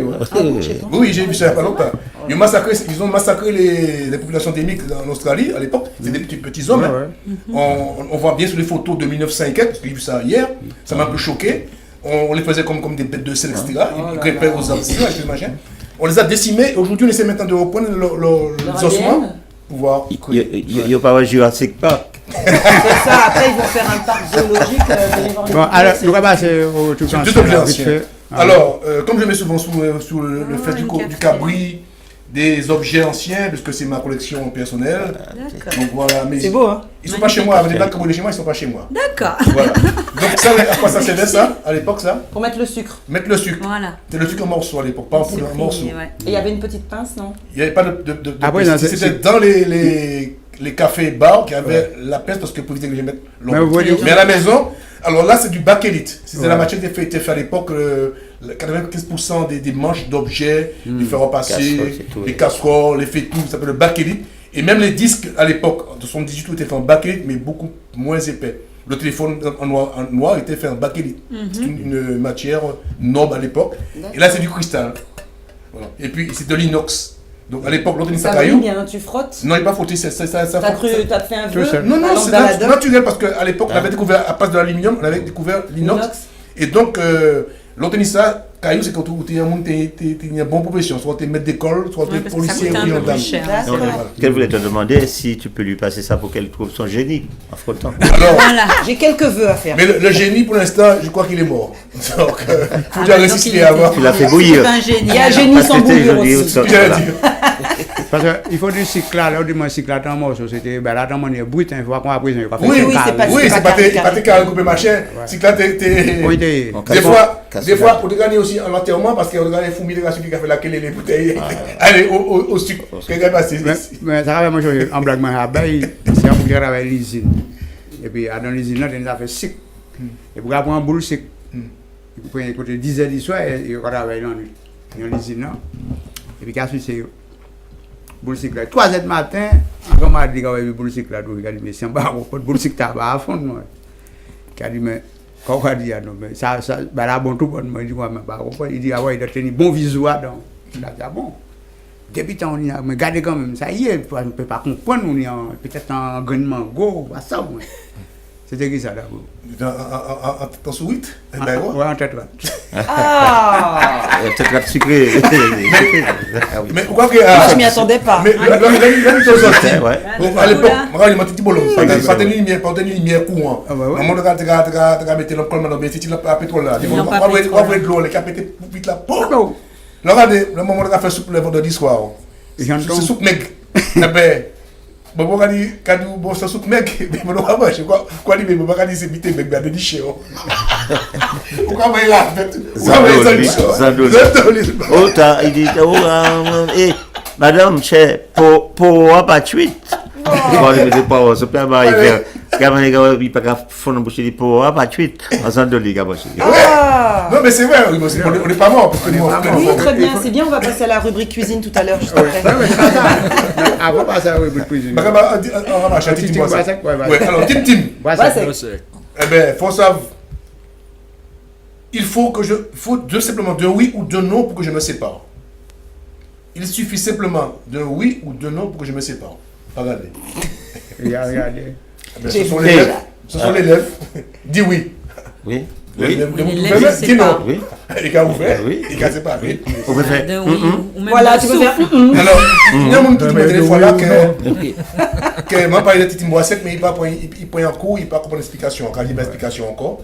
D: Oui, j'ai vu ça il n'y a pas longtemps. Ils ont massacré les populations endémiques en Australie à l'époque. C'était des petits hommes. On voit bien sur les photos de 1904, parce que j'ai vu ça hier. Ça m'a un peu choqué. On les faisait comme des bêtes de sel, etc. Ils grimpaient aux arbres, on les a décimés. Aujourd'hui, on essaie maintenant de reprendre les ossements.
I: Il n'y a pas Jurassic Park.
F: C'est ça, après ils vont faire un parc zoologique.
A: Bon, alors, nous allons passer au tout
D: ancien. Alors, comme je mets souvent sous le fait du cabri, des objets anciens, parce que c'est ma collection personnelle. Donc voilà, mais
F: c'est beau, hein?
D: Ils sont pas chez moi, les blagues comme chez moi, ils sont pas chez moi.
M: D'accord.
D: Voilà. Donc ça, à quoi ça servait ça, à l'époque, ça?
F: Pour mettre le sucre.
D: Mettre le sucre.
M: Voilà.
D: C'était le sucre en morceaux à l'époque, pas en poudre, en morceaux.
M: Ouais.
F: Et il y avait une petite pince, non?
D: Il n'y avait pas de c'était dans les cafés bars qu'il y avait la pince parce que pour éviter que je mette l'ombre. Mais à la maison, alors là c'est du bakélite. C'était la matière qui était faite à l'époque, 95% des manches d'objets, les fer repasser, les casseroles, les fétus, ça s'appelle le bakélite. Et même les disques à l'époque de 78 étaient faits en bakélite, mais beaucoup moins épais. Le téléphone en noir était fait en bakélite. C'est une matière noble à l'époque. Et là c'est du cristal. Voilà. Et puis c'est de l'inox. Donc à l'époque, l'autonisme
F: Ça
D: caillou.
F: brille bien, tu frottes.
D: Non, il n'est pas frotté, ça.
F: T'as cru, t'as fait un vœu.
D: Non, non, c'est
F: baladeur.
D: naturel parce qu'à l'époque, on avait découvert, à place de l'aluminium, on avait découvert l'inox. Et donc, l'autonisme caillou, c'est quand tu es une bonne profession. Soit tu es maître d'école, soit tu es policier ou gendarme.
I: Qu'elle voulait te demander si tu peux lui passer ça pour qu'elle trouve son génie en frottant.
D: Alors,
F: j'ai quelques vœux à faire.
D: Mais le génie, pour l'instant, je crois qu'il est mort. Donc, faut déjà résister à voir.
I: Tu l'as fait bouillir.
F: Il y a un génie sans bouillir aussi.
A: Parce qu'il faut du cyclade, là, du cyclade en morceaux, c'était, ben là, dans mon brut, il faut qu'on a pris,
D: oui, c'est pas tes carrés coupés machin. Cyclade, des fois, pour te gagner aussi en enterrement, parce qu'on a les fourmis de la suite qui a fait la les bouteilles. Allez, au sucre.
A: Mais ça va, moi, en blague, c'est un peu qui travaille l'usine. Et puis, dans l'usine, là, on a fait cycle. Et pour avoir un boule cycle, il faut écouter 10 heures du soir, et on travaille dans l'usine, là. Et puis, qu'est-ce que c'est? Boule cycle 3 heures du matin, on m'a dit qu'il y boule cycle là, il a dit mais c'est un barreau, pas de boule cycle tabac à fond, moi. Il a dit mais quand on a dit non mais ça ben là bon tout bon, moi il dit moi mais barreau, il dit ah ouais il a tenu bon visuel donc. Il a dit ah bon. Depuis on y a mais regardez quand même ça y est, on ne peut pas comprendre on est peut-être en grainement go, ça moi. C'était qui ça d'abord?
D: En sous 8?
A: Ouais, en tête droite.
F: Ah!
I: Tête droite sucrée.
D: Mais pourquoi que.
F: Je m'y attendais pas.
D: Mais à l'époque, il m'a dit bolon. Pas de lumière courant. Maman, tu as mis le colman dans le petit pétrole là. Tu vas voir de l'eau, les capétés vite là. Regardez, le moment où tu as fait soupe le vendredi soir. C'est soupe maigre. Eh ben. Bon, quand on bon ça soupe mec, mais on va manger quoi dit mais on va dire c'est bité mec bien déliché. Pourquoi va là
I: oh t'as il dit eh madame chère pour pas tuite. Bon il me pas ça peut pas faire gamin il pas fond en bouche pour pas tuite en sandoli gamin.
D: Non mais c'est vrai on est pas mort parce que
F: oui très bien c'est bien on va passer à la rubrique cuisine tout à l'heure juste après.
A: Avant passer à la rubrique cuisine.
D: On va marcher Tim Boisek. Ouais alors Tim Boisek. Eh ben faut savoir il faut simplement d'un oui ou d'un non pour que je me sépare. Il suffit simplement d'un oui ou d'un non pour que je me sépare. Regardez.
A: Regardez.
D: Ce sont les lèvres. Dis oui.
I: Oui.
D: Dis non. Oui. Et quand vous faites, et quand c'est pas oui.
F: Voilà, tu peux faire.
D: Alors, il y a un monde qui me dit fois là que moi parle de Titine Boisek, mais il prend un coup, il pas comprendre l'explication. Quand il dit l'explication encore,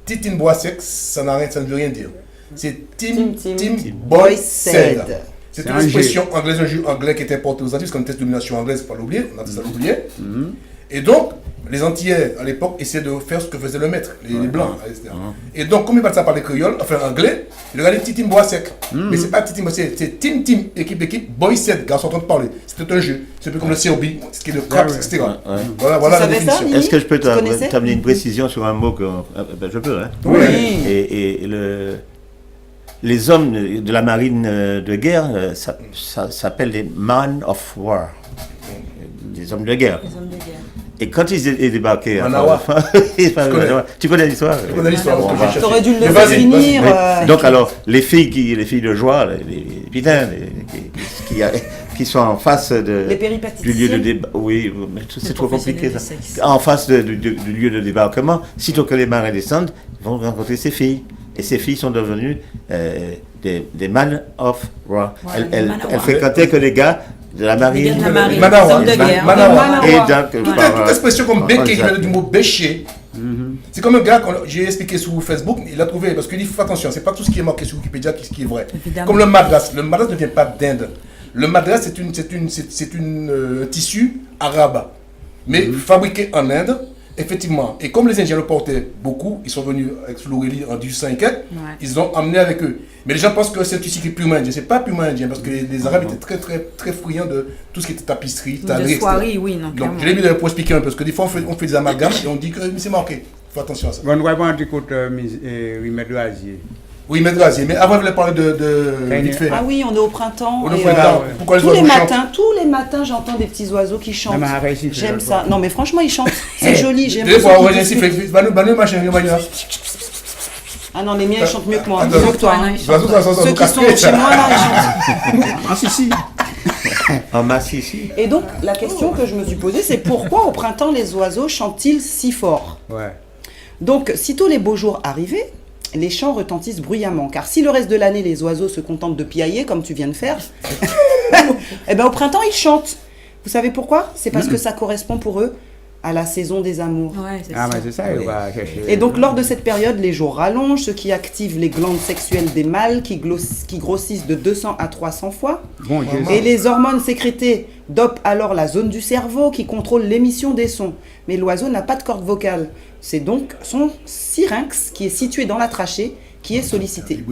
D: Titine Boisek, ça ne veut rien dire. C'est Tim Boisek. C'est une expression anglaise, un jeu anglais qui était porté aux Antilles, parce qu'on teste de domination anglaise, faut pas l'oublier, on a ça l'oublier. Et donc, les Antillais, à l'époque, essayaient de faire ce que faisait le maître, les Blancs, etc. Et donc, comme ils parlent ça par les créoles, enfin anglais, ils regardaient Tim Boisek. Mais c'est pas Tim Boisek, c'est Tim, équipe, Boisek, garçon en train de parler. C'était un jeu. C'est un peu comme le CRB, ce qui est le craps, etc. Voilà la définition.
I: Est-ce que je peux t'amener une précision sur un mot que. Je peux, hein?
D: Oui.
I: Et les hommes de la marine de guerre, ça s'appelle les man of war. Des hommes de guerre. Et quand ils est débarqué, tu connais l'histoire.
D: Je connais l'histoire.
F: T'aurais dû le laisser finir.
I: Donc alors, les filles de joie, les pitains, qui sont en face du lieu de débarquement. Oui, mais c'est trop compliqué ça. En face du lieu de débarquement, sitôt que les marins descendent, ils vont rencontrer ces filles. Et ces filles sont devenues des man of war. Elles fréquentaient que les gars de la marine.
D: Manawa.
I: Et donc,
D: toute expression comme béquer, qui vient du mot bêcher. C'est comme un gars, j'ai expliqué sur Facebook, il a trouvé, parce qu'il dit, fais attention, c'est pas tout ce qui est marqué sur Wikipédia qui est vrai. Évidemment. Comme le madras ne vient pas d'Inde. Le madras, c'est un tissu arabe, mais fabriqué en Inde. Effectivement, et comme les Indiens le portaient beaucoup, ils sont venus avec l'Aurélie en 1804, ils ont amené avec eux. Mais les gens pensent que c'est un tissu qui est purement indien. C'est pas purement indien parce que les Arabes étaient très friands de tout ce qui était tapisserie, tannerie, etc.
M: Oui, non,
D: donc je l'ai mis pour expliquer un peu parce que des fois on fait des amalgames et on dit que c'est marqué. Faut attention à ça.
A: On va voir un petit coup de Rimet Loisier.
D: Oui, Maître Gazier, mais avant je voulais parler de vite fait.
F: Ah oui, on est au printemps.
D: Pourquoi
F: tous les matins, j'entends des petits oiseaux qui chantent. J'aime ça. Non, mais franchement, ils chantent. C'est joli, j'aime ça. Ah non, les miens, ils chantent mieux que moi. Mieux que toi. Ceux qui sont chez moi, là, ils chantent.
A: Ah si.
I: En masse ici.
F: Et donc, la question que je me suis posée, c'est pourquoi au printemps les oiseaux chantent-ils si fort?
A: Ouais.
F: Donc, sitôt les beaux jours arrivés, les chants retentissent bruyamment. Car si le reste de l'année, les oiseaux se contentent de piailler, comme tu viens de faire, eh ben, au printemps, ils chantent. Vous savez pourquoi? C'est parce que ça correspond pour eux à la saison des amours.
M: Ouais, c'est
A: Ah, mais c'est ça, il va chercher.
F: Et donc, lors de cette période, les jours rallongent, ce qui active les glandes sexuelles des mâles qui grossissent de 200 à 300 fois.
A: Bon, Dieu.
F: Et les hormones sécrétées dopent alors la zone du cerveau qui contrôle l'émission des sons. Mais l'oiseau n'a pas de corde vocale. C'est donc son syrinx qui est situé dans la trachée qui est sollicité.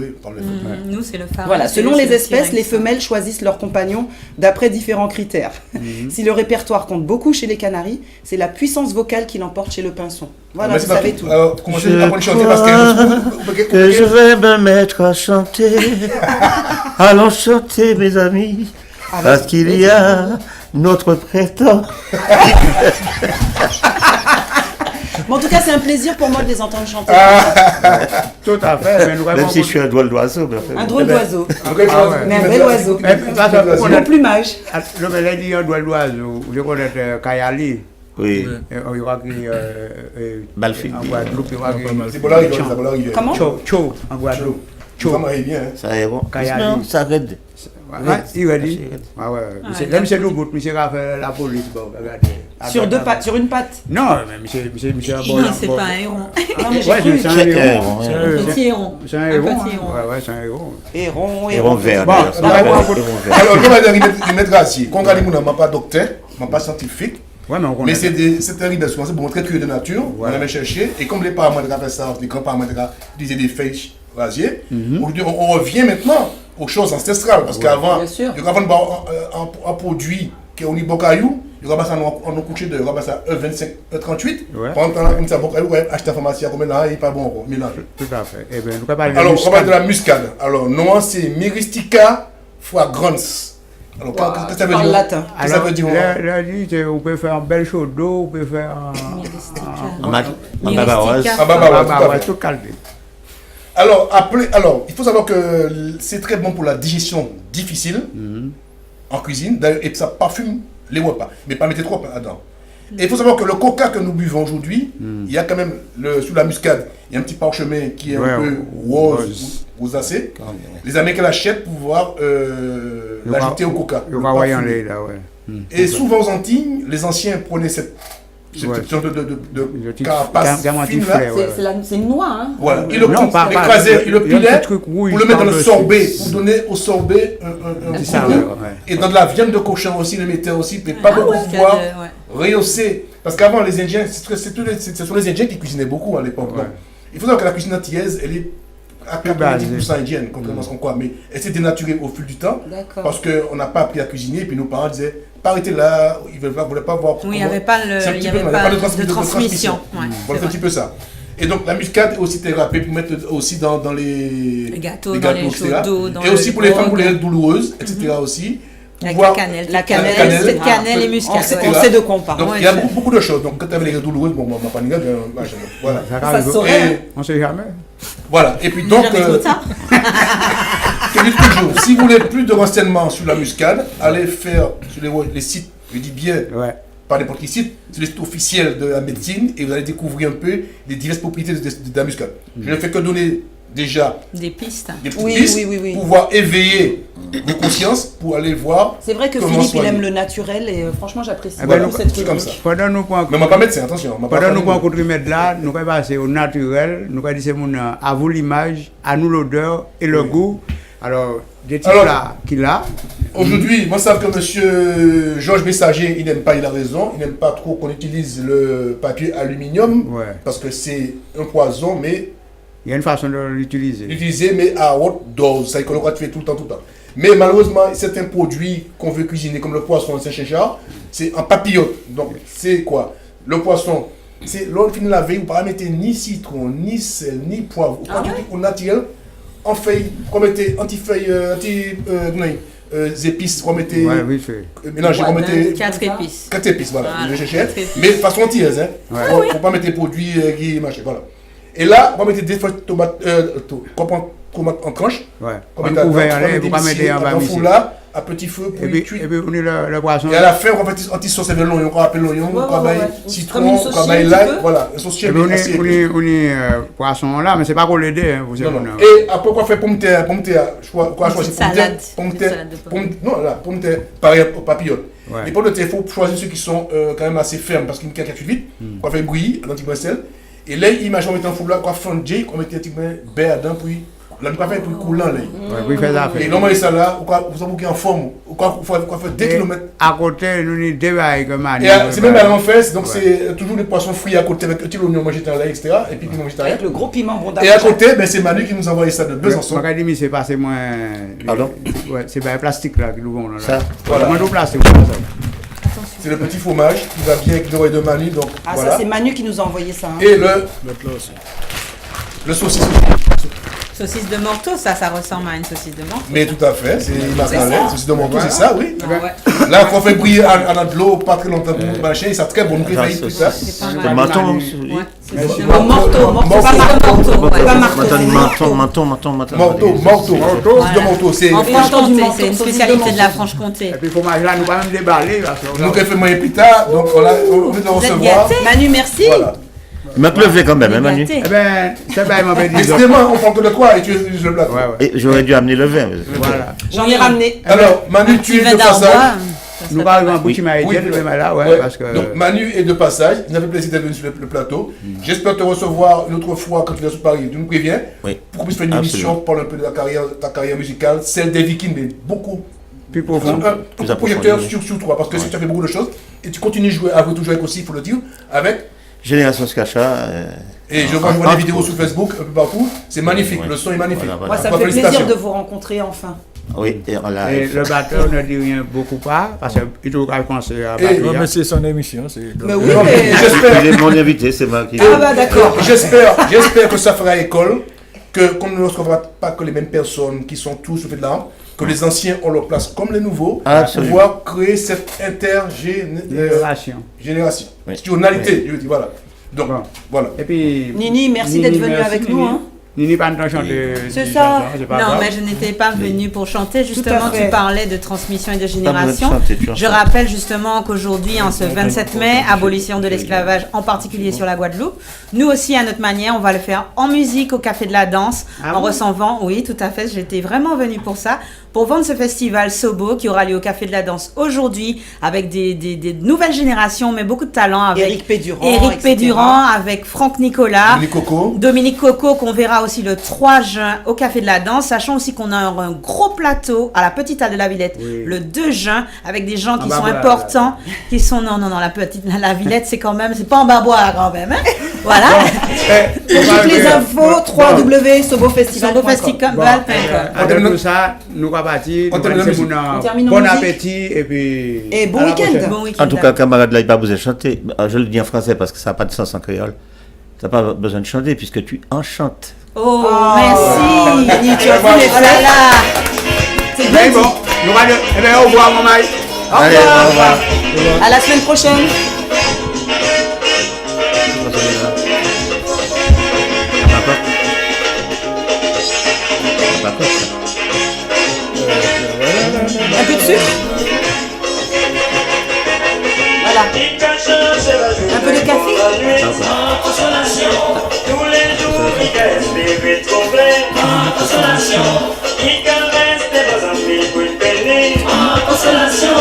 M: Nous, c'est le pharynx.
F: Voilà, selon
M: c'est
F: les
M: le
F: espèces,
M: syrinx.
F: les femelles choisissent leurs compagnons d'après différents critères. Si le répertoire compte beaucoup chez les canaris, c'est la puissance vocale qui l'emporte chez le pinson. Voilà,
D: Mais
F: vous
D: c'est pas
F: savez
D: tout.
F: tout.
D: Alors, commencez à apprendre à chanter parce
I: que je vais me mettre à chanter. Allons chanter, mes amis, parce qu'il y a notre printemps.
F: Mais en tout cas, c'est un plaisir pour moi de les entendre chanter.
A: Tout à fait. Mais nous
I: Même si je suis un drôle d'oiseau. mais enfin,
F: Un drôle d'oiseau.
A: Ah
F: Mais un bel oiseau. Bon plumage.
A: Le mec dit un doigt d'oiseau. Je connais Kayali.
I: Oui.
A: Il y aura qui.
I: Malfi.
A: En Guadeloupe, il y aura qui.
D: C'est pour l'arrivée, c'est pour l'arrivée.
F: Comment?
A: Cho, en Guadeloupe.
D: Ça m'arrive bien.
I: Ça est bon.
A: Kayali.
I: Non, ça raide.
A: Il va dire. Ah ouais. Même si c'est nous, monsieur va faire la police. Regardez.
F: Sur deux pattes, sur une patte.
A: Non, mais monsieur un bon.
M: Non, c'est pas un héron.
F: Non, mais j'ai
A: Ouais,
F: cru.
A: c'est un héron.
M: Un petit héron.
A: C'est un
M: Un
A: héron.
M: petit héron.
A: Ouais, c'est un héron.
F: Héron,
I: Héron vert.
A: Bon,
I: d'ailleurs.
D: Alors, je vais dire, il mettra assis. Quand on dit, je ne suis pas docteur, je ne suis pas scientifique.
A: Ouais, mais on
D: Mais
A: connaît.
D: c'est un rideau, c'est pour montrer que de nature. On avait cherché. Et comme les parents de fait ça, les grands-parents utilisaient des feuilles rasiées, aujourd'hui, on revient maintenant aux choses ancestrales. Parce qu'avant,
F: bien sûr.
D: il y avait un produit qui est au niveau caillou. Il y a un couché de 25, 38.
A: Ouais.
D: Pendant que tu as caillou, acheter la pharmacie, comme là, il n'est pas bon, mélange.
A: Tout à fait. Eh bien, nous allons parler de
D: Alors, on va parler de
A: muscade.
D: la muscade. Alors, non, c'est Myristica fragrans. Alors, qu'est-ce que ça veut
F: parles
D: dire?
F: latin.
D: Qu'est-ce que ça veut dire?
A: Là, dit, on peut faire un bel chaud d'eau, on peut faire
I: En Babaroise.
D: Ah, bah, tout à fait.
A: tout calme.
D: Alors, il faut savoir que c'est très bon pour la digestion difficile en cuisine. D'ailleurs, et ça parfume les repas. Mais pas mettez trop là-dedans. Et il faut savoir que le coca que nous buvons aujourd'hui, il y a quand même, sous la muscade, il y a un petit parchemin qui est un peu rosacé. Les Américains l'achètent pour pouvoir l'ajouter au coca.
A: Le voyant là, ouais.
D: Et souvent aux Antilles, les anciens prenaient cette genre de carapace fine là.
F: C'est une noix, hein.
D: Voilà, ils le écrasaient, ils le pilaient pour le mettre dans le sorbet, pour donner au sorbet un goût. Et dans de la viande de cochon aussi, ils le mettaient aussi, mais pas beaucoup pour pouvoir rehausser. Parce qu'avant, les Indiens, ce sont les Indiens qui cuisinaient beaucoup à l'époque. Il faut savoir que la cuisine antillaise, elle est à 90% indienne, contrairement à ce qu'on croit, mais elle s'est dénaturée au fil du temps, parce qu'on n'a pas appris à cuisiner, et puis nos parents disaient, pas arrêter là, ils ne voulaient pas voir.
M: Oui, il n'y avait pas de transmission.
D: Voilà, c'est un petit peu ça. Et donc la muscade est aussi thérapée pour mettre aussi dans les
M: gâteaux, dans les
D: etc.
M: chauds d'eau,
D: Et aussi pour les femmes pour les règles douloureuses, etc. aussi.
M: Avec la cannelle. La cannelle et muscade.
F: On sait de quoi on parle.
D: Donc il y a beaucoup de choses. Donc quand tu avais les règles douloureuses, bon, ma panigade, voilà.
A: On ne sait jamais.
D: Voilà. Et puis donc, je dis toujours, si vous voulez plus de renseignements sur la muscade, allez faire sur les sites, je dis bien, pas n'importe quel site, sur les sites officiels de la médecine, et vous allez découvrir un peu les diverses propriétés de la muscade. Je ne fais que donner déjà
M: des pistes,
D: pistes pour pouvoir éveiller vos consciences, pour aller voir.
F: C'est vrai que Philippe, il aime le naturel, et franchement, j'apprécie beaucoup cette
D: truc comme ça.
A: Pendant nous
D: mais on ne va pas mettre, attention.
A: Pendant nous qu'on remède là, nous allons passer au naturel, nous allons dire à vous l'image, à nous l'odeur et le goût. Alors, des types là qu'il a.
D: Aujourd'hui, moi, je sais que monsieur Georges Messager, il n'aime pas, il a raison, il n'aime pas trop qu'on utilise le papier aluminium, parce que c'est un poison, mais.
A: Il y a une façon de l'utiliser.
D: L'utiliser, mais à haute dose. Ça, il faut le faire tout le temps. Mais malheureusement, certains produits qu'on veut cuisiner, comme le poisson, le Saint-Chéchard, c'est en papillote. Donc, c'est quoi? Le poisson, c'est l'on finit la veille, vous ne pouvez pas mettre ni citron, ni sel, ni poivre. Au naturel, en feuille, vous mettez anti-feuille, épices, vous mettez. Mélangez, vous mettez.
M: 4 épices.
D: 4 épices, voilà. Mais façon antillaise, hein. Il ne faut pas mettre des produits qui machin, voilà. Et là, on va mettre des feuilles de tomates en tranches.
A: On va mettre en bas.
D: Là, à petit feu pour
A: Et puis on est le poisson.
D: Et à la fin, on va faire un petit sauce de l'oignon, on appelle l'oignon, on va mettre citron, on va mettre l'ail, voilà, un sauce
A: on est poisson là, mais c'est pas pour l'aider.
D: Et après, quoi faire pomme de terre, quoi choisir pomme de terre, non, là, pomme de terre, pareil au papillote. Les pommes de terre, il faut choisir ceux qui sont quand même assez fermes, parce qu'ils ne cassent vite, quoi faire bouillir, dans petit sel. Et là, imagine, on met un four là, quoi fondre, on met un petit peu beurre dedans, puis là, nous faire plus coulant là.
A: Oui, faire ça.
D: Et normalement, ça là, vous avez en forme, quoi faire 2 km.
A: À côté, nous avons des bails comme ça.
D: C'est même à l'enfer, donc c'est toujours des poissons frits à côté avec un petit oignon végétarien, etc. Et puis piment végétarien.
F: Avec le gros piment bon
D: Et à côté, c'est Manu qui nous a envoyé ça de Besançon.
A: L'académie, c'est passé moins.
I: Pardon?
A: Ouais, c'est pas plastique là qui nous vend.
I: Ça?
D: Voilà.
A: Moins de plastique.
D: C'est le petit fromage qui va bien avec l'oreille de Manu. Donc,
F: ah,
D: voilà.
F: Ça, c'est Manu qui nous a envoyé ça. Hein.
D: Et le saucisse.
M: Saucisse de Morteau, ça ressemble à une saucisse de Morteau.
D: Mais tout à fait, c'est une saucisse de Morteau, c'est ça, oui.
M: Ah, ouais.
D: Là, il faut faire briller en de l'eau pas très longtemps pour mâcher, ça très bon, nous réveille tout ça.
I: C'est menton.
D: Morteau, c'est
M: en Franche-Comté, c'est une spécialité de la Franche-Comté.
A: Et puis, le fromage là, nous pas même déballer.
D: Nous qui fait moyen plus tard, donc on vient de recevoir.
F: Manu, merci.
I: Il m'a pleuvé quand même, hein, Manu.
A: Eh ben, c'est pas mauvais.
D: Décidément, on parle de quoi et tu utilises le plateau.
I: J'aurais dû amener le vin.
A: Voilà.
F: J'en ai ramené.
D: Alors, Manu, tu es de passage.
A: Nous parlons en bouche maïdienne, là, parce que.
D: Donc, Manu est de passage. Il avait plaisir d'être venu sur le plateau. J'espère te recevoir une autre fois quand tu viens sur Paris. Tu nous préviens pour qu'on puisse faire une émission, parler un peu de ta carrière musicale, celle des Vikings, mais beaucoup
A: plus profond.
D: Un projecteur sur toi, parce que si tu as fait beaucoup de choses et tu continues à jouer avec aussi, il faut le dire, avec.
I: Génération Skacha.
D: Et je vois des vidéos sur Facebook, un peu partout. C'est magnifique, le son est magnifique.
F: Moi, ça me fait plaisir de vous rencontrer enfin.
I: Oui, et
A: le batteur ne dit rien beaucoup pas, parce qu'il doit penser à battre.
L: Mais c'est son émission.
F: Mais oui, mais
D: j'espère.
I: Il est mon invité, c'est moi qui.
F: Ah bah d'accord.
D: J'espère que ça fera école, qu'on ne retrouvera pas que les mêmes personnes qui sont tous au fait de l'art, que les anciens ont leur place comme les nouveaux, pour pouvoir créer cette intergénération. Générationnalité, je dis, voilà. Donc, voilà.
A: Et puis,
F: Nini, merci d'être venu avec nous. Hein.
A: Nini, pas de chanter.
F: C'est ça.
M: Non, mais je n'étais pas venue pour chanter. Justement, tu parlais de transmission et de génération. Je
I: chanter.
M: rappelle justement qu'aujourd'hui, en ce 27 mai, abolition de l'esclavage, en particulier sur la Guadeloupe, nous aussi, à notre manière, on va le faire en musique au Café de la Danse, en recevant, oui, tout à fait, j'étais vraiment venue pour ça, pour vendre ce festival Sobo qui aura lieu au Café de la Danse aujourd'hui, avec des nouvelles générations, mais beaucoup de talents. Avec
F: Éric
M: Pédurand, avec Franck Nicolas,
D: Dominique
M: Coco, qu'on verra aussi le 3 juin au Café de la Danse, sachant aussi qu'on a un gros plateau à la Petite Halle de la Villette le 2 juin, avec des gens qui sont importants, qui sont, non, la Villette, c'est quand même, c'est pas en Barbois là quand même, hein. Voilà.
F: Pour toutes les infos, www.sobofestival.com.
A: En termes de ça, nous va partir. Bon appétit et puis.
F: Et bon week-end.
I: En tout cas, camarade, là, il n'a pas besoin de chanter. Je le dis en français parce que ça n'a pas de sens en créole. Tu n'as pas besoin de chanter puisque tu enchantes.
M: Oh, merci. Tu as vu les
F: C'est
A: bien bon. Eh bien, au revoir, mon mari.
F: Au revoir. À la semaine prochaine. Un peu de sucre. Voilà. Un peu de café.
K: Tous les jours, il espère trouver en consolation. Il can rester dans un pays pour peiner en consolation.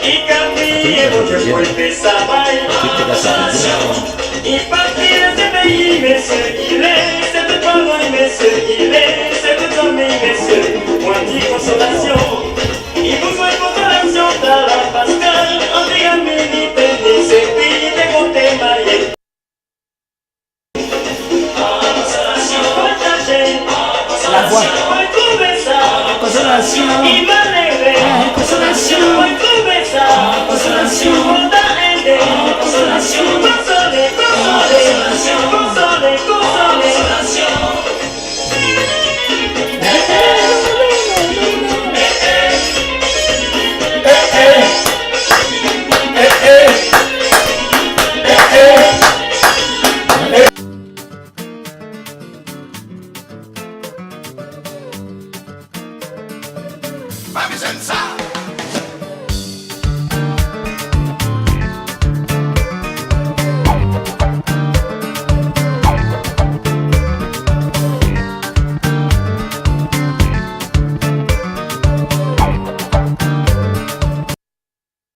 K: Il can prier pour faire sa maille en consolation. Il partit de ce pays, mais ce qu'il est, c'est de parents, mais ce qu'il est, c'est de ton messieurs. Moi, dit consolation. Il vous faut une consolation dans la Pascal. On dit à midi, tennis, et puis des côtés maillés.
F: La voix.
K: Consolation. Il va lever. Consolation. Trouver ça. Consolation. On t'a aidé. Consolation. Consoler, consoler. Consoler, consoler.
S: Mami senza